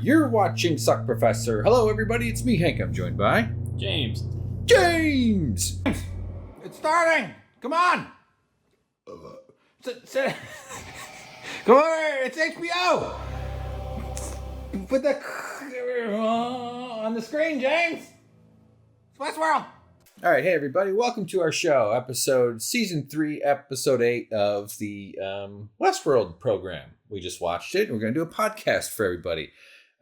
You're watching Suck Professor. Hello, everybody. It's me, Hank. I'm joined by James. James. It's starting. Come on. Come on. It's HBO. Put the on the screen, James. It's Westworld. All right, hey everybody. Welcome to our show, season 3, episode 8 of the Westworld program. We just watched it. And we're going to do a podcast for everybody.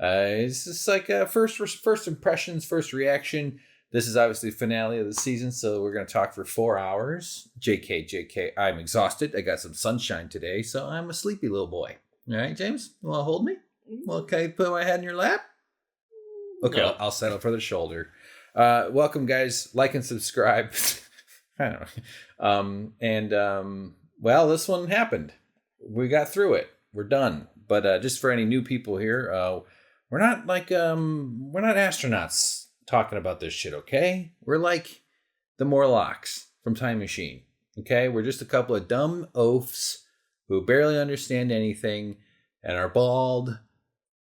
It's just like first impressions, first reaction. This is obviously the finale of the season, so we're going to talk for 4 hours. JK, I'm exhausted. I got some sunshine today, so I'm a sleepy little boy. All right, James, you want to hold me? Okay, put my head in your lap? Okay, no. I'll settle for the shoulder. Welcome, guys. Like and subscribe. I don't know. Well, this one happened. We got through it. We're done. But just for any new people here, we're not astronauts talking about this shit, okay? We're like the Morlocks from Time Machine, okay? We're just a couple of dumb oafs who barely understand anything and are bald,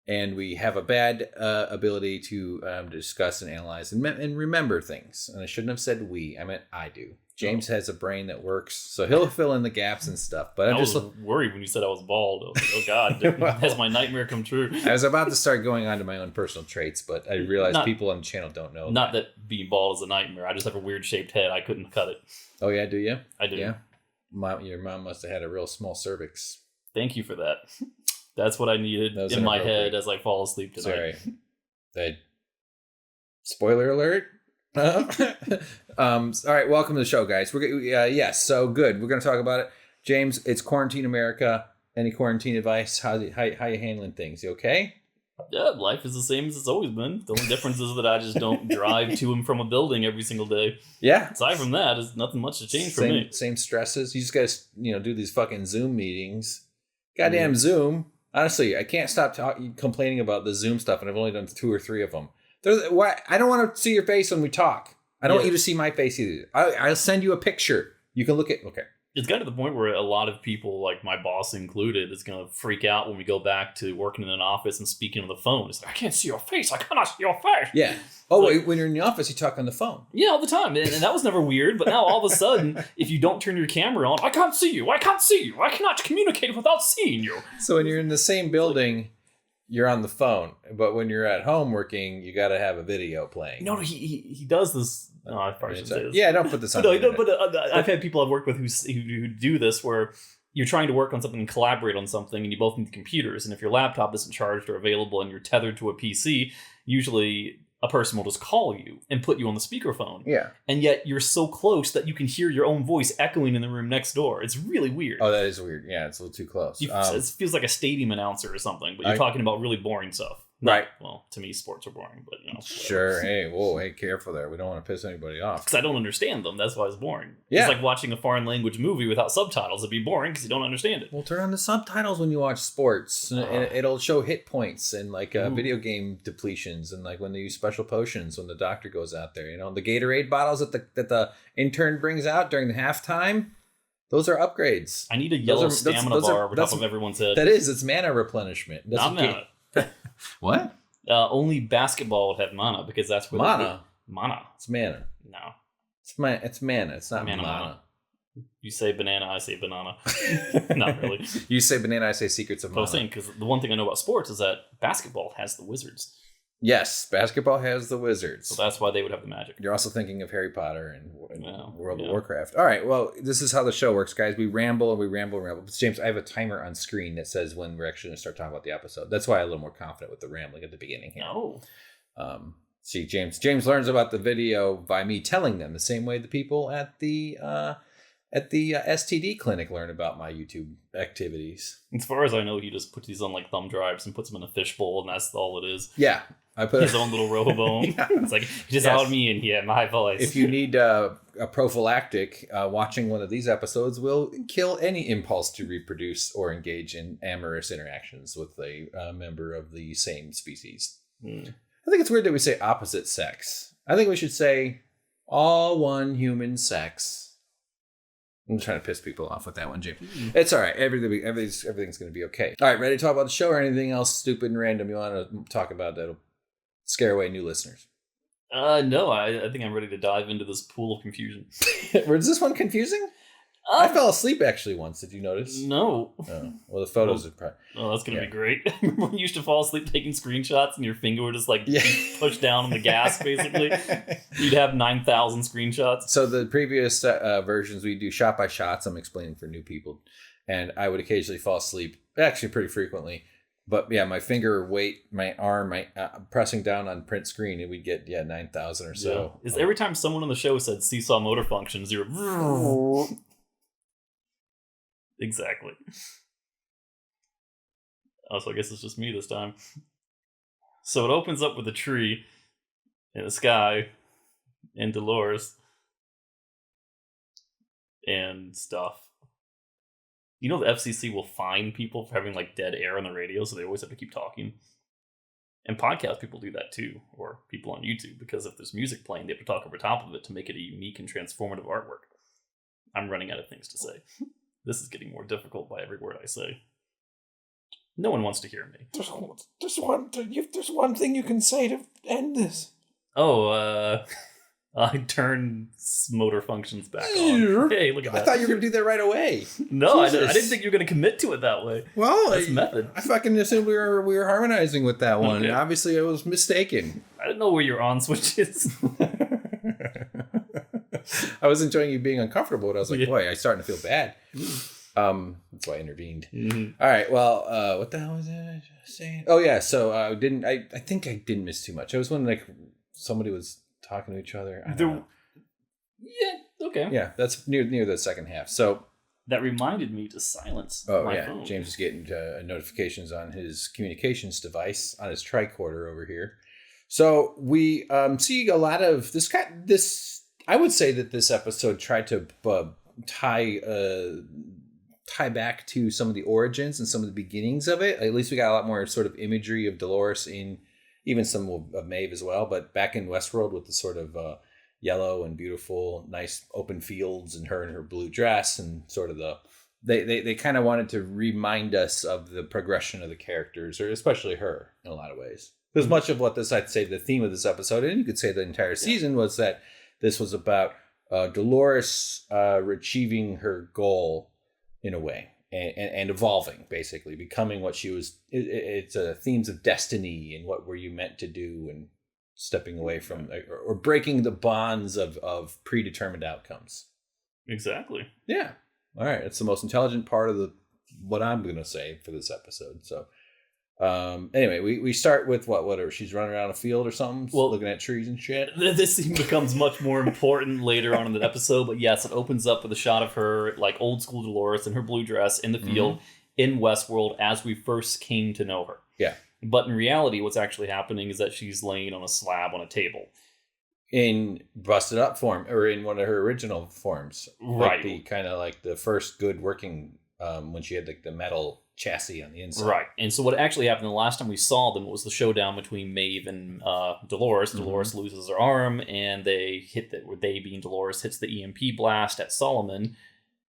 and we have a bad ability to discuss and analyze and remember things. And I shouldn't have said we. I meant I do. James has a brain that works, so he'll fill in the gaps and stuff. But I was worried when you said I was bald. I was like, oh, God, well, has my nightmare come true? I was about to start going on to my own personal traits, but I realized people on the channel don't know. Not that being bald is a nightmare. I just have a weird shaped head. I couldn't cut it. Oh, yeah? Do you? I do. Yeah. Your mom must have had a real small cervix. Thank you for that. That's what I needed in my head as I fall asleep tonight. Sorry. Spoiler alert. All right, welcome to the show, guys. Yes, so good. We're going to talk about it. James, it's quarantine America. Any quarantine advice? How you handling things? You okay? Yeah, life is the same as it's always been. The only difference is that I just don't drive to and from a building every single day. Yeah. Aside from that, there's nothing much to change for me. Same stresses. You just got to do these fucking Zoom meetings. Goddamn Zoom. Honestly, I can't stop complaining about the Zoom stuff, and I've only done 2 or 3 of them. I don't want to see your face when we talk. I don't want you to see my face either. I'll send you a picture. You can look at. Okay. It's gotten to the point where a lot of people, like my boss included, is going to freak out when we go back to working in an office and speaking on the phone. It's like, I can't see your face. I cannot see your face. Yeah. Oh, like, when you're in the office, you talk on the phone. Yeah, all the time. And that was never weird. But now all of a sudden, if you don't turn your camera on, I can't see you. I can't see you. I cannot communicate without seeing you. So when you're in the same building, you're on the phone. But when you're at home working, you got to have a video playing. No, he does this. No, I probably shouldn't say this. Yeah, don't put this on. I've had people I've worked with who do this where you're trying to work on something and collaborate on something, and you both need computers. And if your laptop isn't charged or available and you're tethered to a PC, usually a person will just call you and put you on the speakerphone. Yeah. And yet you're so close that you can hear your own voice echoing in the room next door. It's really weird. Oh, that is weird. Yeah, it's a little too close. It feels like a stadium announcer or something, but you're talking about really boring stuff. Right. Well, to me, sports are boring, but whatever. Sure. Hey, careful there. We don't want to piss anybody off. Because I don't understand them. That's why it's boring. Yeah. It's like watching a foreign language movie without subtitles. It'd be boring because you don't understand it. Well, turn on the subtitles when you watch sports, and it'll show hit points and video game depletions, and like when they use special potions when the doctor goes out there. The Gatorade bottles that the intern brings out during the halftime. Those are upgrades. I need a yellow stamina bar over top of everyone's head. It's mana replenishment. Not mana. What? Only basketball would have mana because that's where mana. Mana. It's mana. No. It's mana. It's not mana. You say banana, I say banana. Not really. You say banana, I say secrets of mana. I was saying because the one thing I know about sports is that basketball has the wizards. Yes, basketball has the wizards. So that's why they would have the magic. You're also thinking of Harry Potter and World of Warcraft. All right, well, this is how the show works, guys. We ramble and we ramble and ramble. But James, I have a timer on screen that says when we're actually going to start talking about the episode. That's why I'm a little more confident with the rambling at the beginning here. Oh. See, James learns about the video by me telling them the same way the people at the STD clinic learn about my YouTube activities. As far as I know, he just puts these on like thumb drives and puts them in a fishbowl, and that's all it is. Yeah. I put his own little robobone. Yeah. It's like, just allowed me in here, my voice. If you need a prophylactic, watching one of these episodes will kill any impulse to reproduce or engage in amorous interactions with a member of the same species. I think it's weird that we say opposite sex. I think we should say all one human sex. I'm trying to piss people off with that one, James. It's all right. Everything's going to be okay. All right, ready to talk about the show or anything else stupid and random you want to talk about that'll scare away new listeners? No, I think I'm ready to dive into this pool of confusion. Was this one confusing? I fell asleep actually once. Did you notice? No. Oh, well, the photos are probably... Oh, that's going to be great. Remember when you used to fall asleep taking screenshots and your finger would just push down on the gas, basically? You'd have 9,000 screenshots. So the previous versions, we do shot by shots. I'm explaining for new people. And I would occasionally fall asleep, actually pretty frequently. But yeah, my finger weight, my arm, pressing down on print screen, and we'd get 9,000 or so. Yeah. Is every time someone on the show said seesaw motor functions, you're... Exactly. Also, I guess it's just me this time. So it opens up with a tree and the sky and Dolores and stuff. You know the FCC will fine people for having dead air on the radio, so they always have to keep talking. And podcast people do that too, or people on YouTube, because if there's music playing, they have to talk over top of it to make it a unique and transformative artwork. I'm running out of things to say. This is getting more difficult by every word I say. No one wants to hear me. There's one thing you can say to end this. Oh, I turn motor functions back on. Hey, look at that. I thought you were going to do that right away. No, I didn't think you were going to commit to it that way. Well, that's method. I fucking assumed we were harmonizing with that one. Okay. And obviously, I was mistaken. I didn't know where your on switch is. I was enjoying you being uncomfortable, but I was like, boy, I'm starting to feel bad. That's why I intervened. Mm-hmm. All right, well, what the hell was I saying? Oh, yeah, so I think I didn't miss too much. I was when somebody was talking to each other. I don't know. Yeah, okay. Yeah, that's near the second half. So that reminded me to silence my phone. James is getting notifications on his communications device, on his tricorder over here. So we see a lot of this. I would say that this episode tried to tie back to some of the origins and some of the beginnings of it. At least we got a lot more sort of imagery of Dolores in even some of Maeve as well. But back in Westworld with the sort of yellow and beautiful, nice open fields and her in her blue dress and sort of they kind of wanted to remind us of the progression of the characters, or especially her in a lot of ways. Because much of what I'd say the theme of this episode, and you could say the entire season, was that this was about Dolores achieving her goal in a way and evolving, basically becoming what she was. It's themes of destiny and what were you meant to do, and stepping away from or breaking the bonds of predetermined outcomes. Exactly. Yeah. All right. It's the most intelligent part of what I'm going to say for this episode. So anyway, we start with whatever she's running around a field or something, looking at trees and shit. This scene becomes much more important later on in the episode, but yes, it opens up with a shot of her old school Dolores in her blue dress in the field in Westworld as we first came to know her. Yeah. But in reality, what's actually happening is that she's laying on a slab on a table. In busted up form, or in one of her original forms. Right. The kind of the first good working, when she had the metal chassis on the inside. Right. And so what actually happened the last time we saw them was the showdown between Maeve and Dolores. Dolores loses her arm, and they being Dolores, hits the EMP blast at Solomon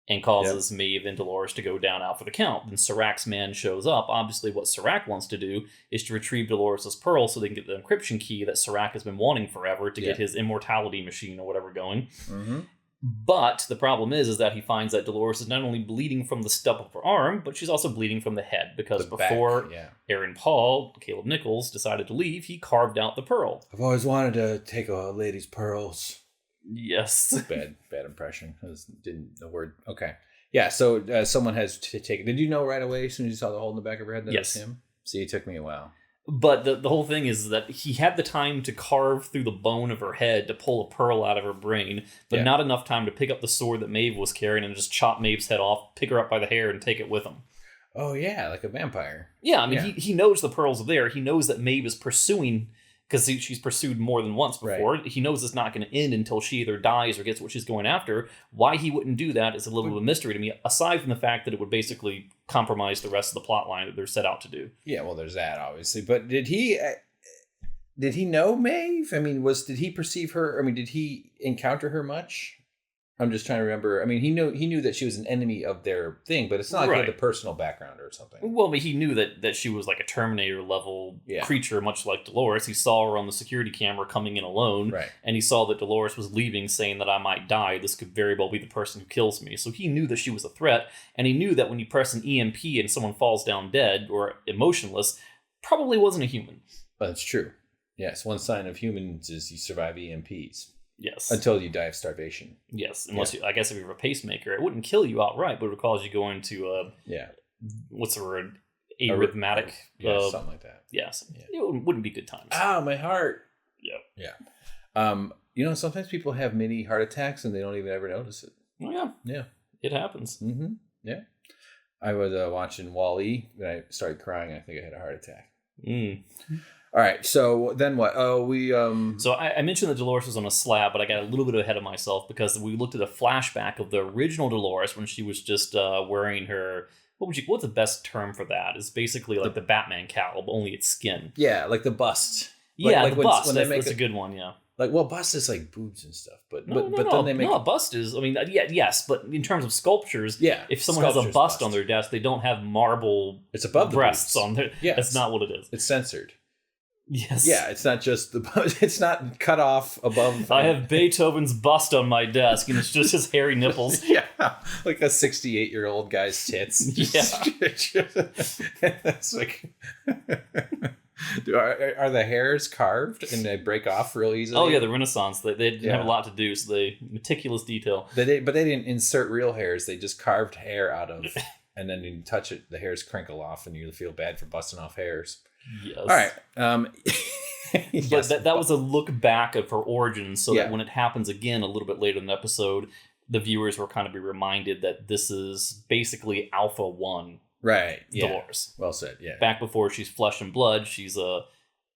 and causes Maeve and Dolores to go down out for the count. Then Sirac's man shows up. Obviously, what Sirac wants to do is to retrieve Dolores' pearl so they can get the encryption key that Sirac has been wanting forever to get his immortality machine or whatever going. Mm-hmm. But the problem is that he finds that Dolores is not only bleeding from the stub of her arm, but she's also bleeding from the head, because before Aaron Paul, Caleb Nichols, decided to leave, he carved out the pearl. I've always wanted to take a lady's pearls. Yes. Bad impression. The word. Okay. Yeah, so someone has to take it. Did you know right away as soon as you saw the hole in the back of her head that it was him? See, it took me a while. But the whole thing is that he had the time to carve through the bone of her head to pull a pearl out of her brain, but not enough time to pick up the sword that Maeve was carrying and just chop Maeve's head off, pick her up by the hair, and take it with him. Oh, yeah, like a vampire. Yeah, I mean, he knows the pearls are there. He knows that Maeve is pursuing, because she's pursued more than once before. Right. He knows it's not going to end until she either dies or gets what she's going after. Why he wouldn't do that is a little bit of a mystery to me, aside from the fact that it would basically compromise the rest of the plot line that they're set out to do. Yeah, well, there's that, obviously. But did he know Maeve? I mean, did he perceive her? I mean, did he encounter her much? I'm just trying to remember. I mean, he knew that she was an enemy of their thing, but it's not like he had a personal background or something. Well, but he knew that she was like a Terminator level creature, much like Dolores. He saw her on the security camera coming in alone, right? And he saw that Dolores was leaving, saying that I might die. This could very well be the person who kills me. So he knew that she was a threat, and he knew that when you press an EMP and someone falls down dead or emotionless, probably wasn't a human. That's true. Yes, one sign of humans is you survive EMPs. Yes. Until you die of starvation. Yes, unless I guess if you were a pacemaker, it wouldn't kill you outright, but it would cause you go into what's the word? Arrhythmatic. Something like that. Yes. Yeah. It wouldn't be good times. Ah, my heart. Yeah. Yeah. Sometimes people have mini heart attacks and they don't even ever notice it. Oh, yeah. Yeah. It happens. Mm-hmm. Yeah. I was watching Wall-E and I started crying. I think I had a heart attack. All right, so then what? Oh, we... So I mentioned that Dolores was on a slab, but I got a little bit ahead of myself because we looked at a flashback of the original Dolores when she was just wearing her... What's the best term for that? It's basically like the Batman cowl, but only its skin. Yeah, like the bust. Like the bust. That's a good one, yeah. Like, well, bust is like boobs and stuff, but then they make... No, a bust is... I mean, yes, but in terms of sculptures, if someone has a bust on their desk, they don't have marble it's above breasts the on their... Yeah, that's not what it is. It's censored. Yes. Yeah, it's not just it's not cut off above. I have Beethoven's bust on my desk, and it's just his hairy nipples. Yeah, like a 68-year-old guy's tits. Yeah. It's like, are the hairs carved and they break off real easily? Oh yeah, the Renaissance. They didn't have a lot to do, so they meticulous detail. But they didn't insert real hairs. They just carved hair out of, and then you touch it, the hairs crinkle off, and you feel bad for busting off hairs. Yes. All right. But that was a look back of her origins, so that when it happens again a little bit later in the episode, the viewers will kind of be reminded that this is basically Alpha 1. Right. Dolores. Well said. Yeah. Back before she's flesh and blood, she's a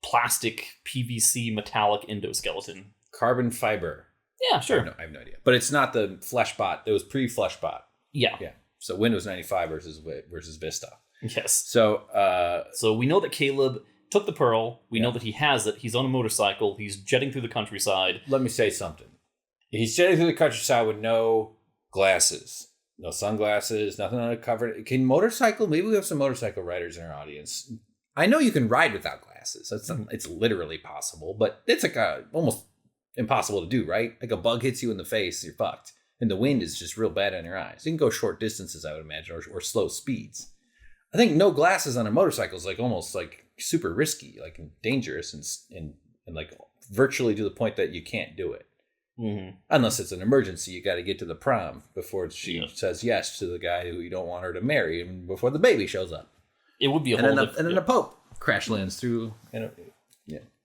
plastic PVC metallic endoskeleton. Carbon fiber. Yeah, sure. I have no idea. But it's not the Fleshbot. It was pre-Fleshbot. Yeah. Yeah. So Windows 95 versus Vista. Yes. So we know that Caleb took the pearl. We know that he has it. He's on a motorcycle. He's jetting through the countryside. Let me say something. He's jetting through the countryside with no glasses, no sunglasses, nothing on it covered. Can motorcycle? Maybe we have some motorcycle riders in our audience. I know you can ride without glasses. It's literally possible, but it's like almost impossible to do, right? Like a bug hits you in the face, you're fucked. And the wind is just real bad on your eyes. You can go short distances, I would imagine, or slow speeds. I think no glasses on a motorcycle is like almost like super risky, like dangerous, and like virtually to the point that you can't do it. Mm-hmm. Unless it's an emergency, you got to get to the prom before she says yes to the guy who you don't want her to marry, and before the baby shows up. It would be a and then the Pope crash lands through. Can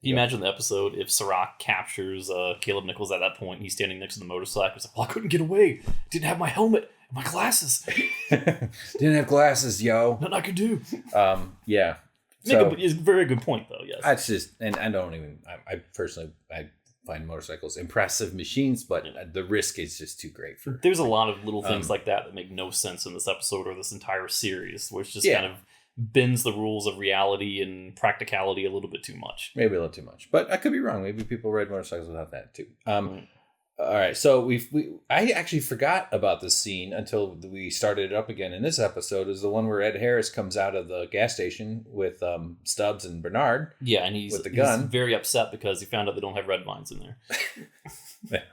you imagine the episode if Sirach captures Caleb Nichols at that point? He's standing next to the motorcycle. He's like, "Well, I couldn't get away. Didn't have my helmet. My glasses. Didn't have glasses, yo. Nothing I could do." Yeah. It's a very good point, though. Yes. That's just, and I don't even. I personally, I find motorcycles impressive machines, but the risk is just too great for. There's a lot of little things like that make no sense in this episode or this entire series, where it's just kind of bends the rules of reality and practicality a little bit too much. Maybe a little too much, but I could be wrong. Maybe people ride motorcycles without that too. All right, so I actually forgot about this scene until we started it up again in this episode. Is the one where Ed Harris comes out of the gas station with Stubbs and Bernard. Yeah, and he's with the gun. He's very upset because he found out they don't have red vines in there.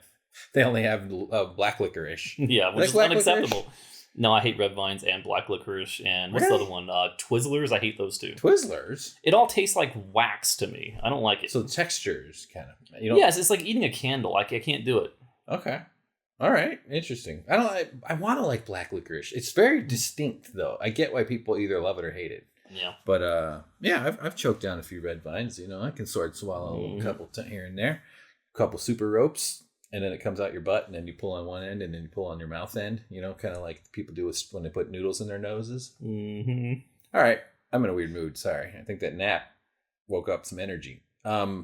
They only have black licorice. Yeah, which is unacceptable. Licorice? No, I hate red vines and black licorice. And what's the other one? Twizzlers. I hate those too. Twizzlers? It all tastes like wax to me. I don't like it. So the textures kind of. Yes, it's like eating a candle. I can't do it. Okay. All right. Interesting. I want to like black licorice. It's very distinct though. I get why people either love it or hate it. Yeah. But I've choked down a few red vines. I can swallow a couple here and there, a couple super ropes. And then it comes out your butt, and then you pull on one end, and then you pull on your mouth end. Kind of like people do when they put noodles in their noses. Mm-hmm. All right, I'm in a weird mood. Sorry, I think that nap woke up some energy. Ed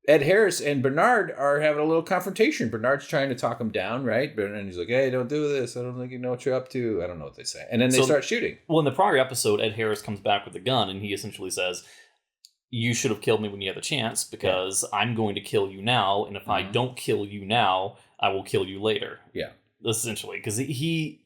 Harris and Bernard are having a little confrontation. Bernard's trying to talk him down, right? And he's like, "Hey, don't do this. I don't think you know what you're up to." I don't know what they say, and then they start shooting. Well, in the prior episode, Ed Harris comes back with a gun, and he essentially says, "You should have killed me when you had the chance, because I'm going to kill you now. And if I don't kill you now, I will kill you later. Yeah. Essentially, because he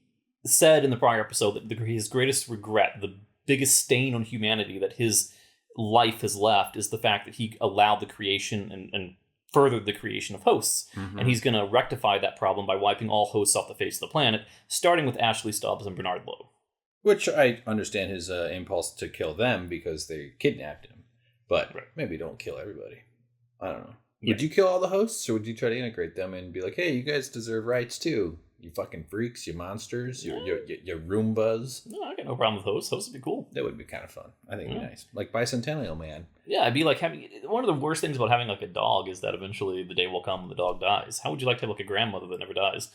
said in the prior episode that his greatest regret, the biggest stain on humanity that his life has left, is the fact that he allowed the creation and furthered the creation of hosts. And he's going to rectify that problem by wiping all hosts off the face of the planet, starting with Ashley Stubbs and Bernard Lowe. Which I understand his impulse to kill them because they kidnapped him. But maybe don't kill everybody. I don't know. Yeah. Would you kill all the hosts, or would you try to integrate them and be like, hey, you guys deserve rights too? You fucking freaks, you monsters, you Roombas. No, I got no problem with hosts. Hosts would be cool. That would be kind of fun. I think it'd be nice. Like Bicentennial Man. Yeah, I'd be like having... One of the worst things about having like a dog is that eventually the day will come when the dog dies. How would you like to have like a grandmother that never dies?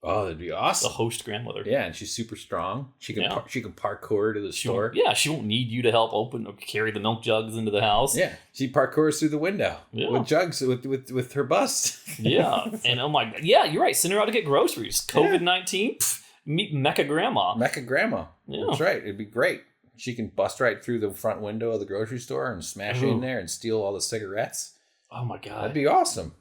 Oh, that'd be awesome. The host grandmother. Yeah, and she's super strong. She can she can parkour to the store. She won't need you to help open or carry the milk jugs into the house. Yeah, she parkours through the window with jugs with her bust. Yeah, and oh my god, yeah, you're right. Send her out to get groceries. COVID-19, meet Mecha Grandma. Mecha Grandma. Yeah. That's right. It'd be great. She can bust right through the front window of the grocery store and smash in there and steal all the cigarettes. Oh my god, that'd be awesome.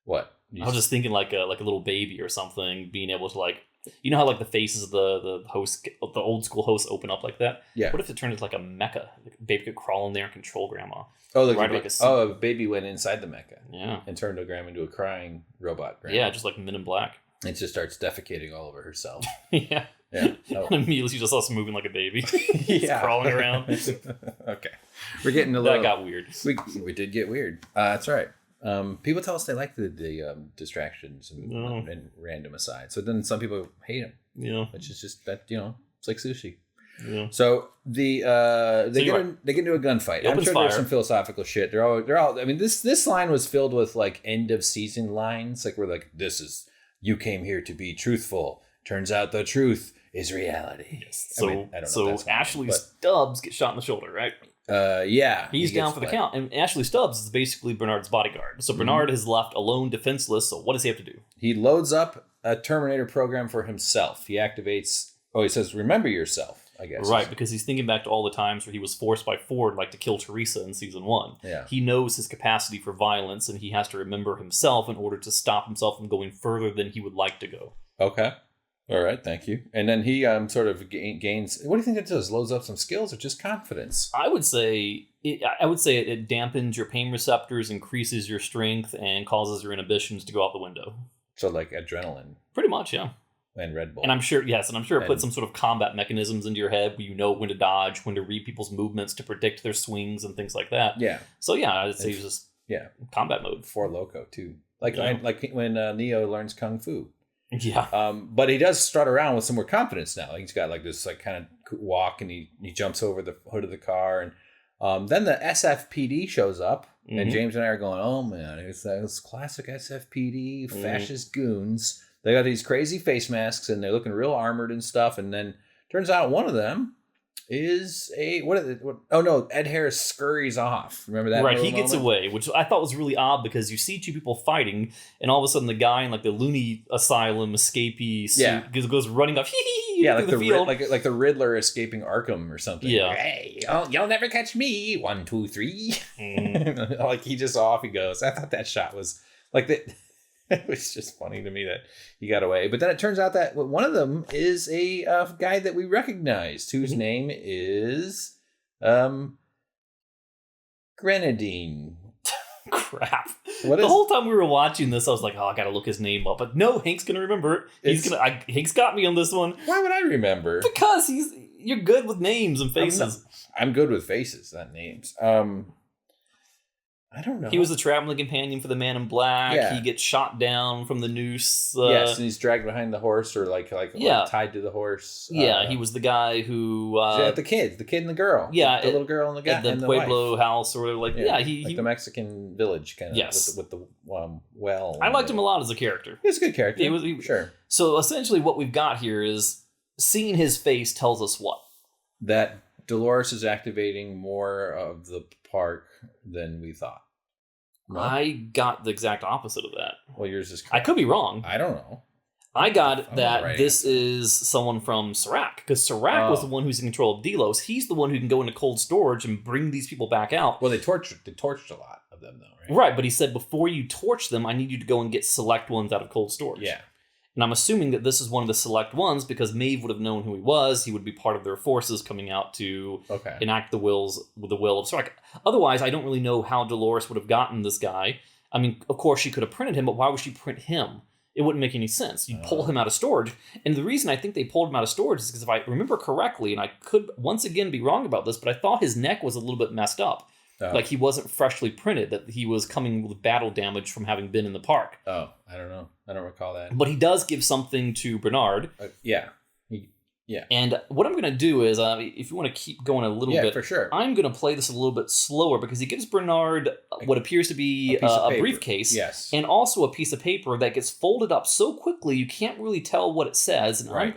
What? I was just thinking like a little baby or something, being able to like, you know how like the faces of the host, the old school hosts open up like that? Yeah. What if it turned into like a mecha? Like a baby could crawl in there and control grandma. Oh, a baby went inside the mecha. Yeah. And turned a grandma into a crying robot grandma. Yeah, just like Men in Black. And just starts defecating all over herself. Yeah. Yeah. Oh. And immediately she just starts moving like a baby. Yeah. Crawling around. Okay. We're getting a little... That got weird. We did get weird. That's right. People tell us they like the distractions and random asides. So then some people hate them. Yeah. Which is just that, it's like sushi. Yeah. So they get into a gunfight. I'm sure there's some philosophical shit. They're all I mean, this line was filled with like end of season lines. Like we're like, this is, you came here to be truthful. Turns out the truth is reality. Yes. So I don't know. So Ashley Stubbs gets shot in the shoulder, right? Yeah. He's down for the count. And Ashley Stubbs is basically Bernard's bodyguard. So Bernard is left alone, defenseless. So what does he have to do? He loads up a Terminator program for himself. He activates, he says, remember yourself, I guess. Right, because he's thinking back to all the times where he was forced by Ford to kill Teresa in season 1. Yeah. He knows his capacity for violence, and he has to remember himself in order to stop himself from going further than he would like to go. Okay. All right, thank you. And then he sort of gains. What do you think it does? Loads up some skills or just confidence? I would say it dampens your pain receptors, increases your strength, and causes your inhibitions to go out the window. So like adrenaline. Pretty much, yeah. And Red Bull. And I'm sure it puts some sort of combat mechanisms into your head where you know when to dodge, when to read people's movements to predict their swings and things like that. Yeah. So yeah, I'd say it's just combat mode. For Loco too. Like when Neo learns Kung Fu. Yeah. But he does strut around with some more confidence now. He's got like this like kind of walk, and he jumps over the hood of the car, and then the SFPD shows up, and James and I are going, oh man, it's those classic SFPD fascist goons. They got these crazy face masks, and they're looking real armored and stuff. And then turns out one of them is Ed Harris scurries off. Remember that? Right, he gets away, which I thought was really odd because you see two people fighting, and all of a sudden the guy in like the loony asylum escapee suit goes running off. Like the field. like the Riddler escaping Arkham or something. Yeah. Like, hey, you'll never catch me. 1, 2, 3. Like he just off he goes. I thought that shot was like that. It was just funny to me that he got away. But then it turns out that one of them is a guy that we recognized, whose name is Grenadine. Crap. The whole time we were watching this, I was like, I gotta look his name up. But no, Hank's gonna remember it. Hank's got me on this one. Why would I remember? Because you're good with names and faces. I'm good with faces, not names. I don't know. He was the traveling companion for the Man in Black. Yeah. He gets shot down from the noose. Yes, and he's dragged behind the horse or like tied to the horse. Yeah, he was the guy who... the kid and the girl. Yeah. The little girl and the guy. At the Pueblo house or whatever. He the Mexican village kind of. Yes. With the well. I liked him a lot as a character. He's a good character. Sure. So essentially what we've got here is seeing his face tells us what? That Dolores is activating more of the park than we thought. No? I got the exact opposite of that. Well, yours is correct. I could be wrong. I don't know. I got that this is someone from Serac, because Serac was the one who's in control of Delos. He's the one who can go into cold storage and bring these people back out. Well, they torched a lot of them, though, right? Right, but he said before you torch them, I need you to go and get select ones out of cold storage. Yeah. And I'm assuming that this is one of the select ones because Maeve would have known who he was. He would be part of their forces coming out to enact the will of Sarek. Otherwise, I don't really know how Dolores would have gotten this guy. I mean, of course, she could have printed him, but why would she print him? It wouldn't make any sense. You'd pull him out of storage. And the reason I think they pulled him out of storage is because if I remember correctly, and I could once again be wrong about this, but I thought his neck was a little bit messed up. Like he wasn't freshly printed, that he was coming with battle damage from having been in the park. Oh, I don't know. I don't recall that. But he does give something to Bernard. Yeah. And what I'm going to do is, if you want to keep going a little bit, for sure. I'm going to play this a little bit slower because he gives Bernard what appears to be a briefcase. Yes. And also a piece of paper that gets folded up so quickly you can't really tell what it says. And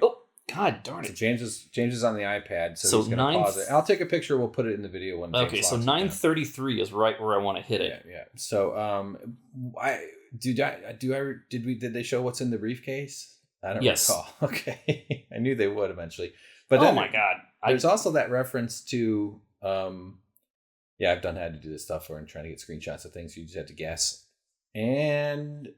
God darn it. So James is on the iPad, so he's going to pause it. I'll take a picture. We'll put it in the video when James so 9:33 is right where I want to hit it. Yeah. So, did they show what's in the briefcase? I don't recall. Okay, I knew they would eventually. But then, oh my God, there's also that reference to. I've had to do this stuff where I'm trying to get screenshots of things. You just have to guess, and.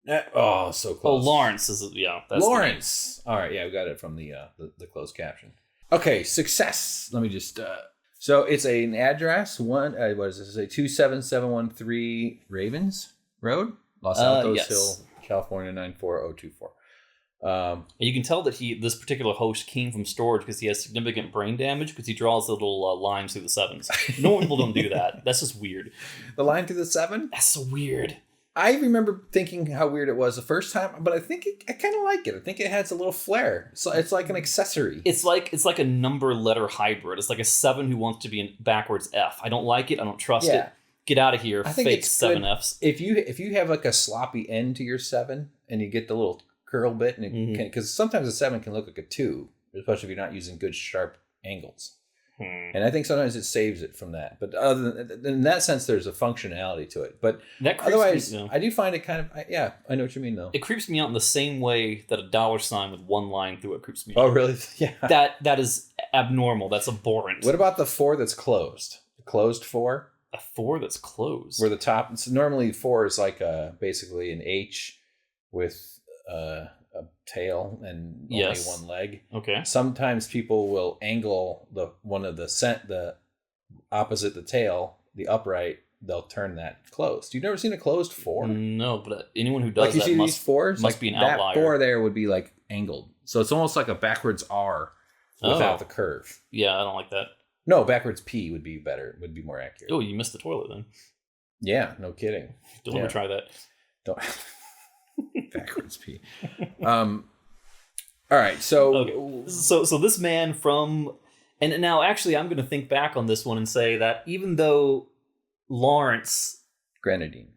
So close. Oh, Lawrence is that's Lawrence. All right, we got it from the closed caption. Okay, success. Let me just. So it's an address. What is this? A 27713 Ravens Road, Los Altos Hill, California 94024. You can tell that this particular host came from storage because he has significant brain damage because he draws little lines through the sevens. Normal people don't do that. That's just weird. The line through the seven? That's so weird. I remember thinking how weird it was the first time, but I think I kind of like it. I think it has a little flair. So it's like an accessory. It's like a number letter hybrid. It's like a 7 who wants to be in backwards F. I don't like it. I don't trust it. Get out of here. I think fake it's 7 good. Fs. If you have like a sloppy end to your 7 and you get the little curl bit, and because sometimes a 7 can look like a 2, especially if you're not using good sharp angles. And I think sometimes it saves it from that. But other than in that sense, there's a functionality to it. But otherwise, I do find it kind of, I know what you mean, though. It creeps me out in the same way that a $sign with one line through it creeps me out. Oh, really? Yeah. That is abnormal. That's abhorrent. What about the 4 that's closed? The closed 4? A 4 that's closed? Where the top, so normally 4 is like basically an H with a tail and only one leg. Okay. Sometimes people will angle the opposite the tail, the upright. They'll turn that closed. You've never seen a closed 4? No, but anyone who does that must, these 4s, must be an outlier. That 4 there would be like angled, so it's almost like a backwards R without the curve. Yeah, I don't like that. No, backwards P would be better. Would be more accurate. Oh, you missed the toilet then. Yeah, no kidding. Don't ever try that. Don't. Backwards P. All right, so so this man from, and now actually I'm going to think back on this one and say that even though Lawrence Grenadine,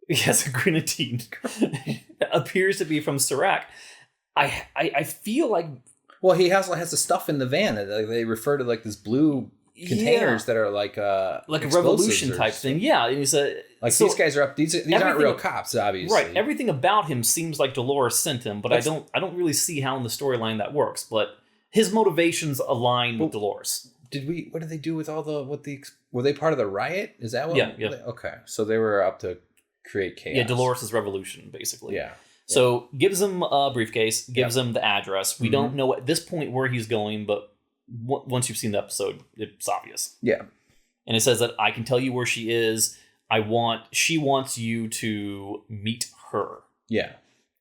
yes, Grenadine appears to be from Serac, I feel like, well, he also has the stuff in the van that they refer to like this blue containers that are like a revolution type thing. Yeah, and he's these guys are up. These aren't real cops, obviously. Right. Everything about him seems like Dolores sent him, but I don't really see how in the storyline that works. But his motivations align with Dolores. What did they do with all were they part of the riot? Is that what? Yeah. Okay, so they were up to create chaos. Yeah, Dolores' revolution, basically. Yeah. So gives him a briefcase, gives him the address. We don't know at this point where he's going, but once you've seen the episode, it's obvious. Yeah. And it says that I can tell you where she is. She wants you to meet her. Yeah.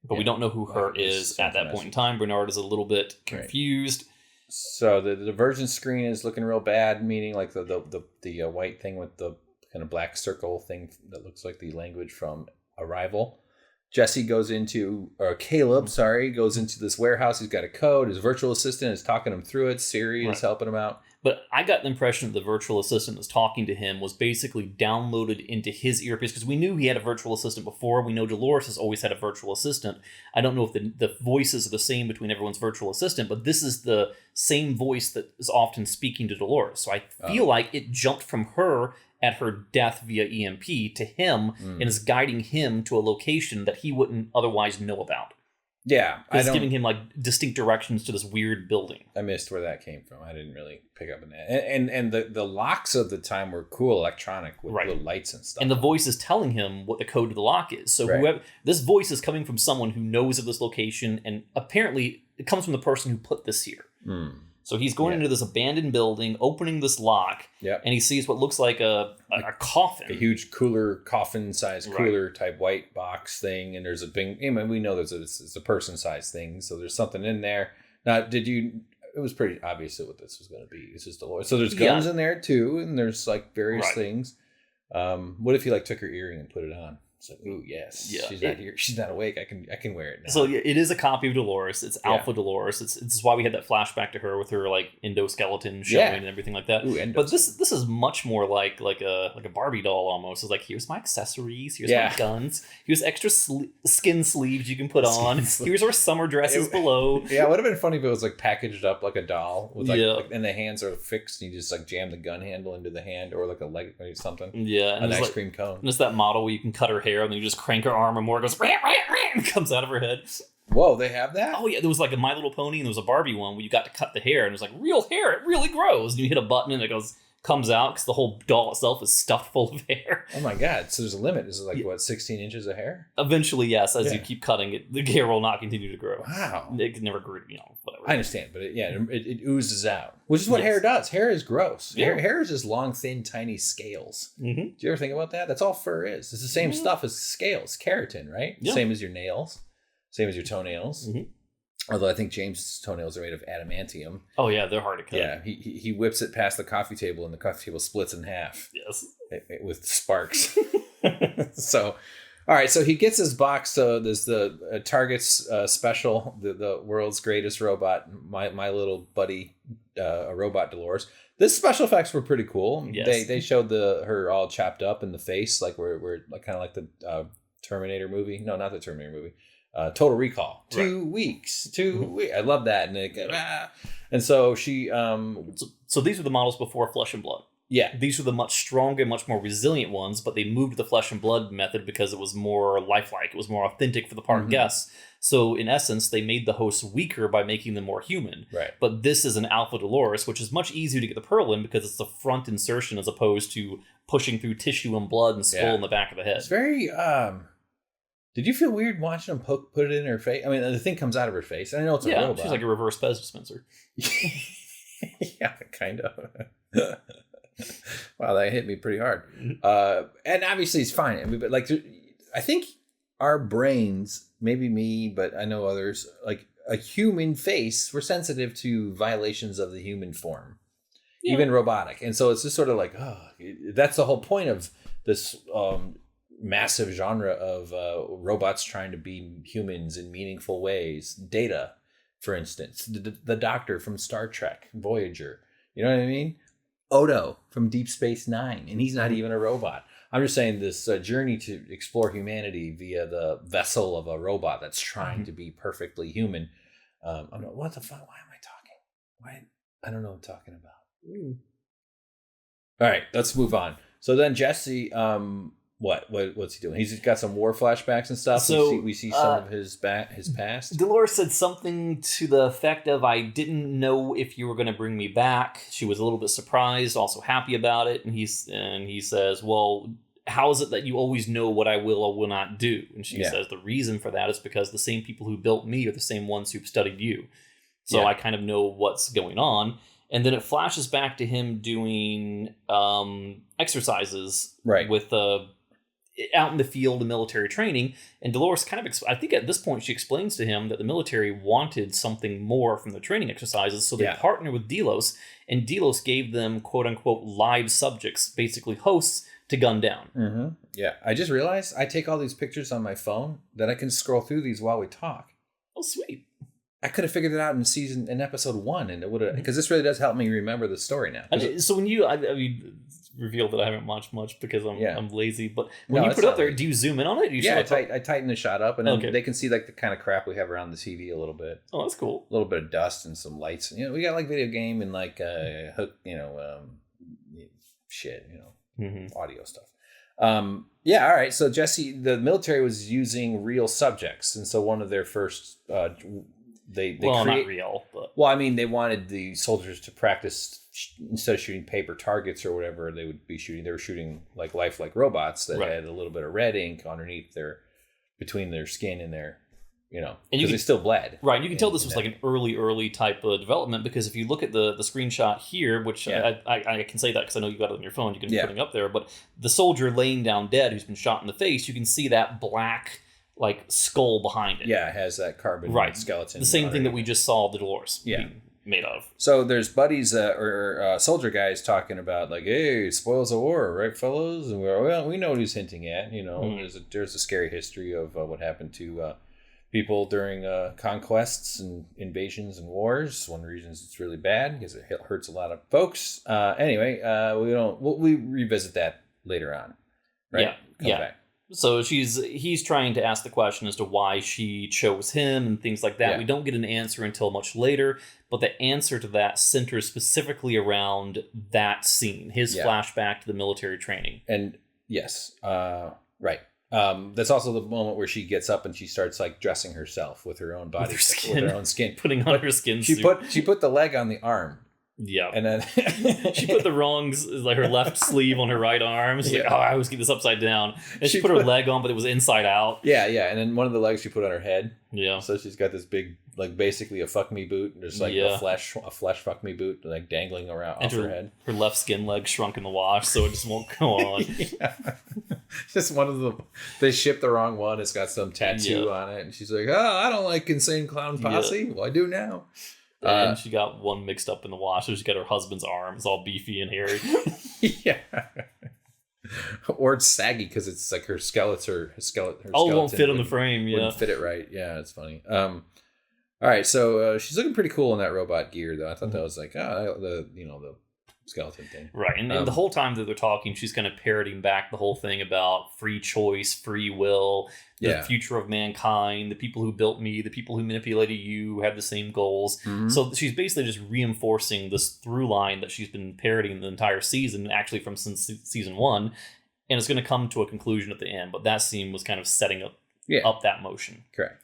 But we don't know who her is at that point in time. Bernard is a little bit confused. Right. So the divergent screen is looking real bad, meaning like the white thing with the kind of black circle thing that looks like the language from Arrival. Caleb goes into this warehouse. He's got a code. His virtual assistant is talking him through it. Siri is helping him out. But I got the impression that the virtual assistant that's talking to him was basically downloaded into his earpiece, because we knew he had a virtual assistant before. We know Dolores has always had a virtual assistant. I don't know if the voices are the same between everyone's virtual assistant, but this is the same voice that is often speaking to Dolores. So I feel like it jumped from her at her death via EMP to him and is guiding him to a location that he wouldn't otherwise know about. Yeah, It's giving him like distinct directions to this weird building. I missed where that came from. I didn't really pick up on that. And the locks of the time were cool, electronic with little lights and stuff. And the voice is telling him what the code to the lock is. So this voice is coming from someone who knows of this location, and apparently it comes from the person who put this here. So he's going into this abandoned building, opening this lock, and he sees what looks like a coffin. A huge coffin-sized cooler type white box thing, and there's a big... I mean, we know it's a person-sized thing, so there's something in there. Now, it was pretty obvious what this was going to be. It's just Dolores. So there's guns in there, too, and there's like various things. What if you like took her earring and put it on? It's like, ooh, yes. Yeah, she's not here. She's not awake. I can wear it now. So it is a copy of Dolores. It's Alpha Dolores. It's why we had that flashback to her with her like endoskeleton showing and everything like that. Ooh, but this is much more like a Barbie doll almost. It's like, here's my accessories. Here's my guns. Here's extra skin sleeves you can put on. Here's our summer dresses below. Yeah, it would have been funny if it was like packaged up like a doll with like and the hands are fixed and you just like jam the gun handle into the hand or like a leg or something. Yeah, and an ice cream cone. And it's that model where you can cut her hair and then you just crank her arm and more goes and comes out of her head. Whoa, they have that? Oh yeah, there was like a My Little Pony and there was a Barbie one where you got to cut the hair and it was like real hair, it really grows. And you hit a button and it comes out because the whole doll itself is stuffed full of hair. Oh my god, so there's a limit. Is it like 16 inches of hair? Eventually, yes, as you keep cutting it, the hair will not continue to grow. Wow. It never grew, whatever. I understand, but it oozes out. Which is what hair does. Hair is gross. Yeah. Hair is just long, thin, tiny scales. Mm-hmm. Do you ever think about that? That's all fur is. It's the same stuff as scales, keratin, right? Yeah. Same as your nails, same as your toenails. Mm-hmm. Although I think James' toenails are made of adamantium. Oh yeah, they're hard to cut. Yeah, he whips it past the coffee table and the coffee table splits in half. Yes. With sparks. So, all right, so he gets his box. So there's the Target's special, the world's greatest robot, my little buddy, a robot Dolores. The special effects were pretty cool. Yes. They showed her all chopped up in the face, like we're like kind of like the Terminator movie. No, not the Terminator movie. Total Recall. 2 weeks. 2 weeks. I love that. And so she... So these were the models before Flesh and Blood. Yeah. These were the much stronger, much more resilient ones, but they moved to the Flesh and Blood method because it was more lifelike. It was more authentic for the park guests. So in essence, they made the hosts weaker by making them more human. Right. But this is an Alpha Dolores, which is much easier to get the pearl in because it's a front insertion as opposed to pushing through tissue and blood and skull in the back of the head. It's very... Did you feel weird watching them put it in her face? I mean, the thing comes out of her face. I know it's a robot. She's like a reverse Pez dispenser. Yeah, kind of. Wow, that hit me pretty hard. And obviously it's fine. I mean, but like, I think our brains, maybe me, but I know others, like a human face, we're sensitive to violations of the human form, even robotic. And so it's just sort of like, that's the whole point of this massive genre of robots trying to be humans in meaningful ways. Data, for instance, the Doctor from Star Trek, Voyager. You know what I mean? Odo from Deep Space Nine, and he's not even a robot. I'm just saying this journey to explore humanity via the vessel of a robot that's trying to be perfectly human. I'm like, what the fuck? Why am I talking? Why? I don't know what I'm talking about. All right, let's move on. So then Jesse, what's he doing? He's got some war flashbacks and stuff. So we see some of his past. Dolores said something to the effect of, "I didn't know if you were going to bring me back." She was a little bit surprised, also happy about it, and he says, "Well, how is it that you always know what I will or will not do?" And she says, "The reason for that is because the same people who built me are the same ones who studied you, so I kind of know what's going on." And then it flashes back to him doing exercises with out in the field of military training, and Dolores kind of, I think at this point she explains to him that the military wanted something more from the training exercises, so they partnered with Delos, and Delos gave them quote-unquote live subjects, basically hosts, to gun down. Mm-hmm. Yeah, I just realized I take all these pictures on my phone that I can scroll through these while we talk. Oh, sweet. I could have figured it out in episode 1, and it would have, because this really does help me remember the story now. So when you, I mean, revealed that I haven't watched much because I'm lazy, but when you put it up there, do you zoom in on it? I tighten the shot up, and then they can see like the kind of crap we have around the TV a little bit. Oh, that's cool. A little bit of dust and some lights. You know, we got like video game and like hook, shit, audio stuff. Yeah, all right. So Jesse, the military was using real subjects, and so one of their first, they not real, but well, I mean, they wanted the soldiers to practice instead of shooting paper targets or whatever they would be shooting. They were shooting like lifelike robots that had a little bit of red ink underneath between their skin and their. Because they still bled. Right, you can tell this was like an early type of development, because if you look at the screenshot here, which I can say that because I know you got it on your phone, you can be putting up there, but the soldier laying down dead who's been shot in the face, you can see that black like skull behind it. Yeah, it has that carbon skeleton. The same thing that we just saw the Dolores being made out of. So there's buddies or soldier guys talking about like, hey, spoils of war, right, fellows? And we know what he's hinting at. There's a scary history of what happened to people during conquests and invasions and wars. One of the reasons it's really bad because it hurts a lot of folks. Anyway, we revisit that later on, right? Yeah. Back. So he's trying to ask the question as to why she chose him and things like that. Yeah. We don't get an answer until much later, but the answer to that centers specifically around that scene, his flashback to the military training. And yes, right. That's also the moment where she gets up and she starts like dressing herself with her own body, with her own skin, putting on her skin. She put the leg on the arm. Yeah, and then she put the wrong, like her left sleeve on her right arm. She's like, oh, I always get this upside down. And she put her leg on, but it was inside out. Yeah, and then one of the legs she put on her head. Yeah, so she's got this big, like basically a fuck me boot. There's like a flesh fuck me boot, like dangling around off her head. Her left skin leg shrunk in the wash, so it just won't go on. Just one of the, they shipped the wrong one. It's got some tattoo on it, and she's like, "Oh, I don't like Insane Clown Posse. Well, I do now." And she got one mixed up in the wash, so she got her husband's arm. It's all beefy and hairy. Yeah. Or it's saggy because it's like her skeleton. It won't fit on the frame. Yeah, wouldn't fit it right. Yeah, it's funny. All right, so she's looking pretty cool in that robot gear, though. I thought that was like the skeleton thing, right? And the whole time that they're talking, she's kind of parroting back the whole thing about free choice, free will, the future of mankind, the people who built me, the people who manipulated you have the same goals. Mm-hmm. So she's basically just reinforcing this through line that she's been parroting the entire season, actually from since season 1, and it's going to come to a conclusion at the end. But that scene was kind of setting up that motion. Correct.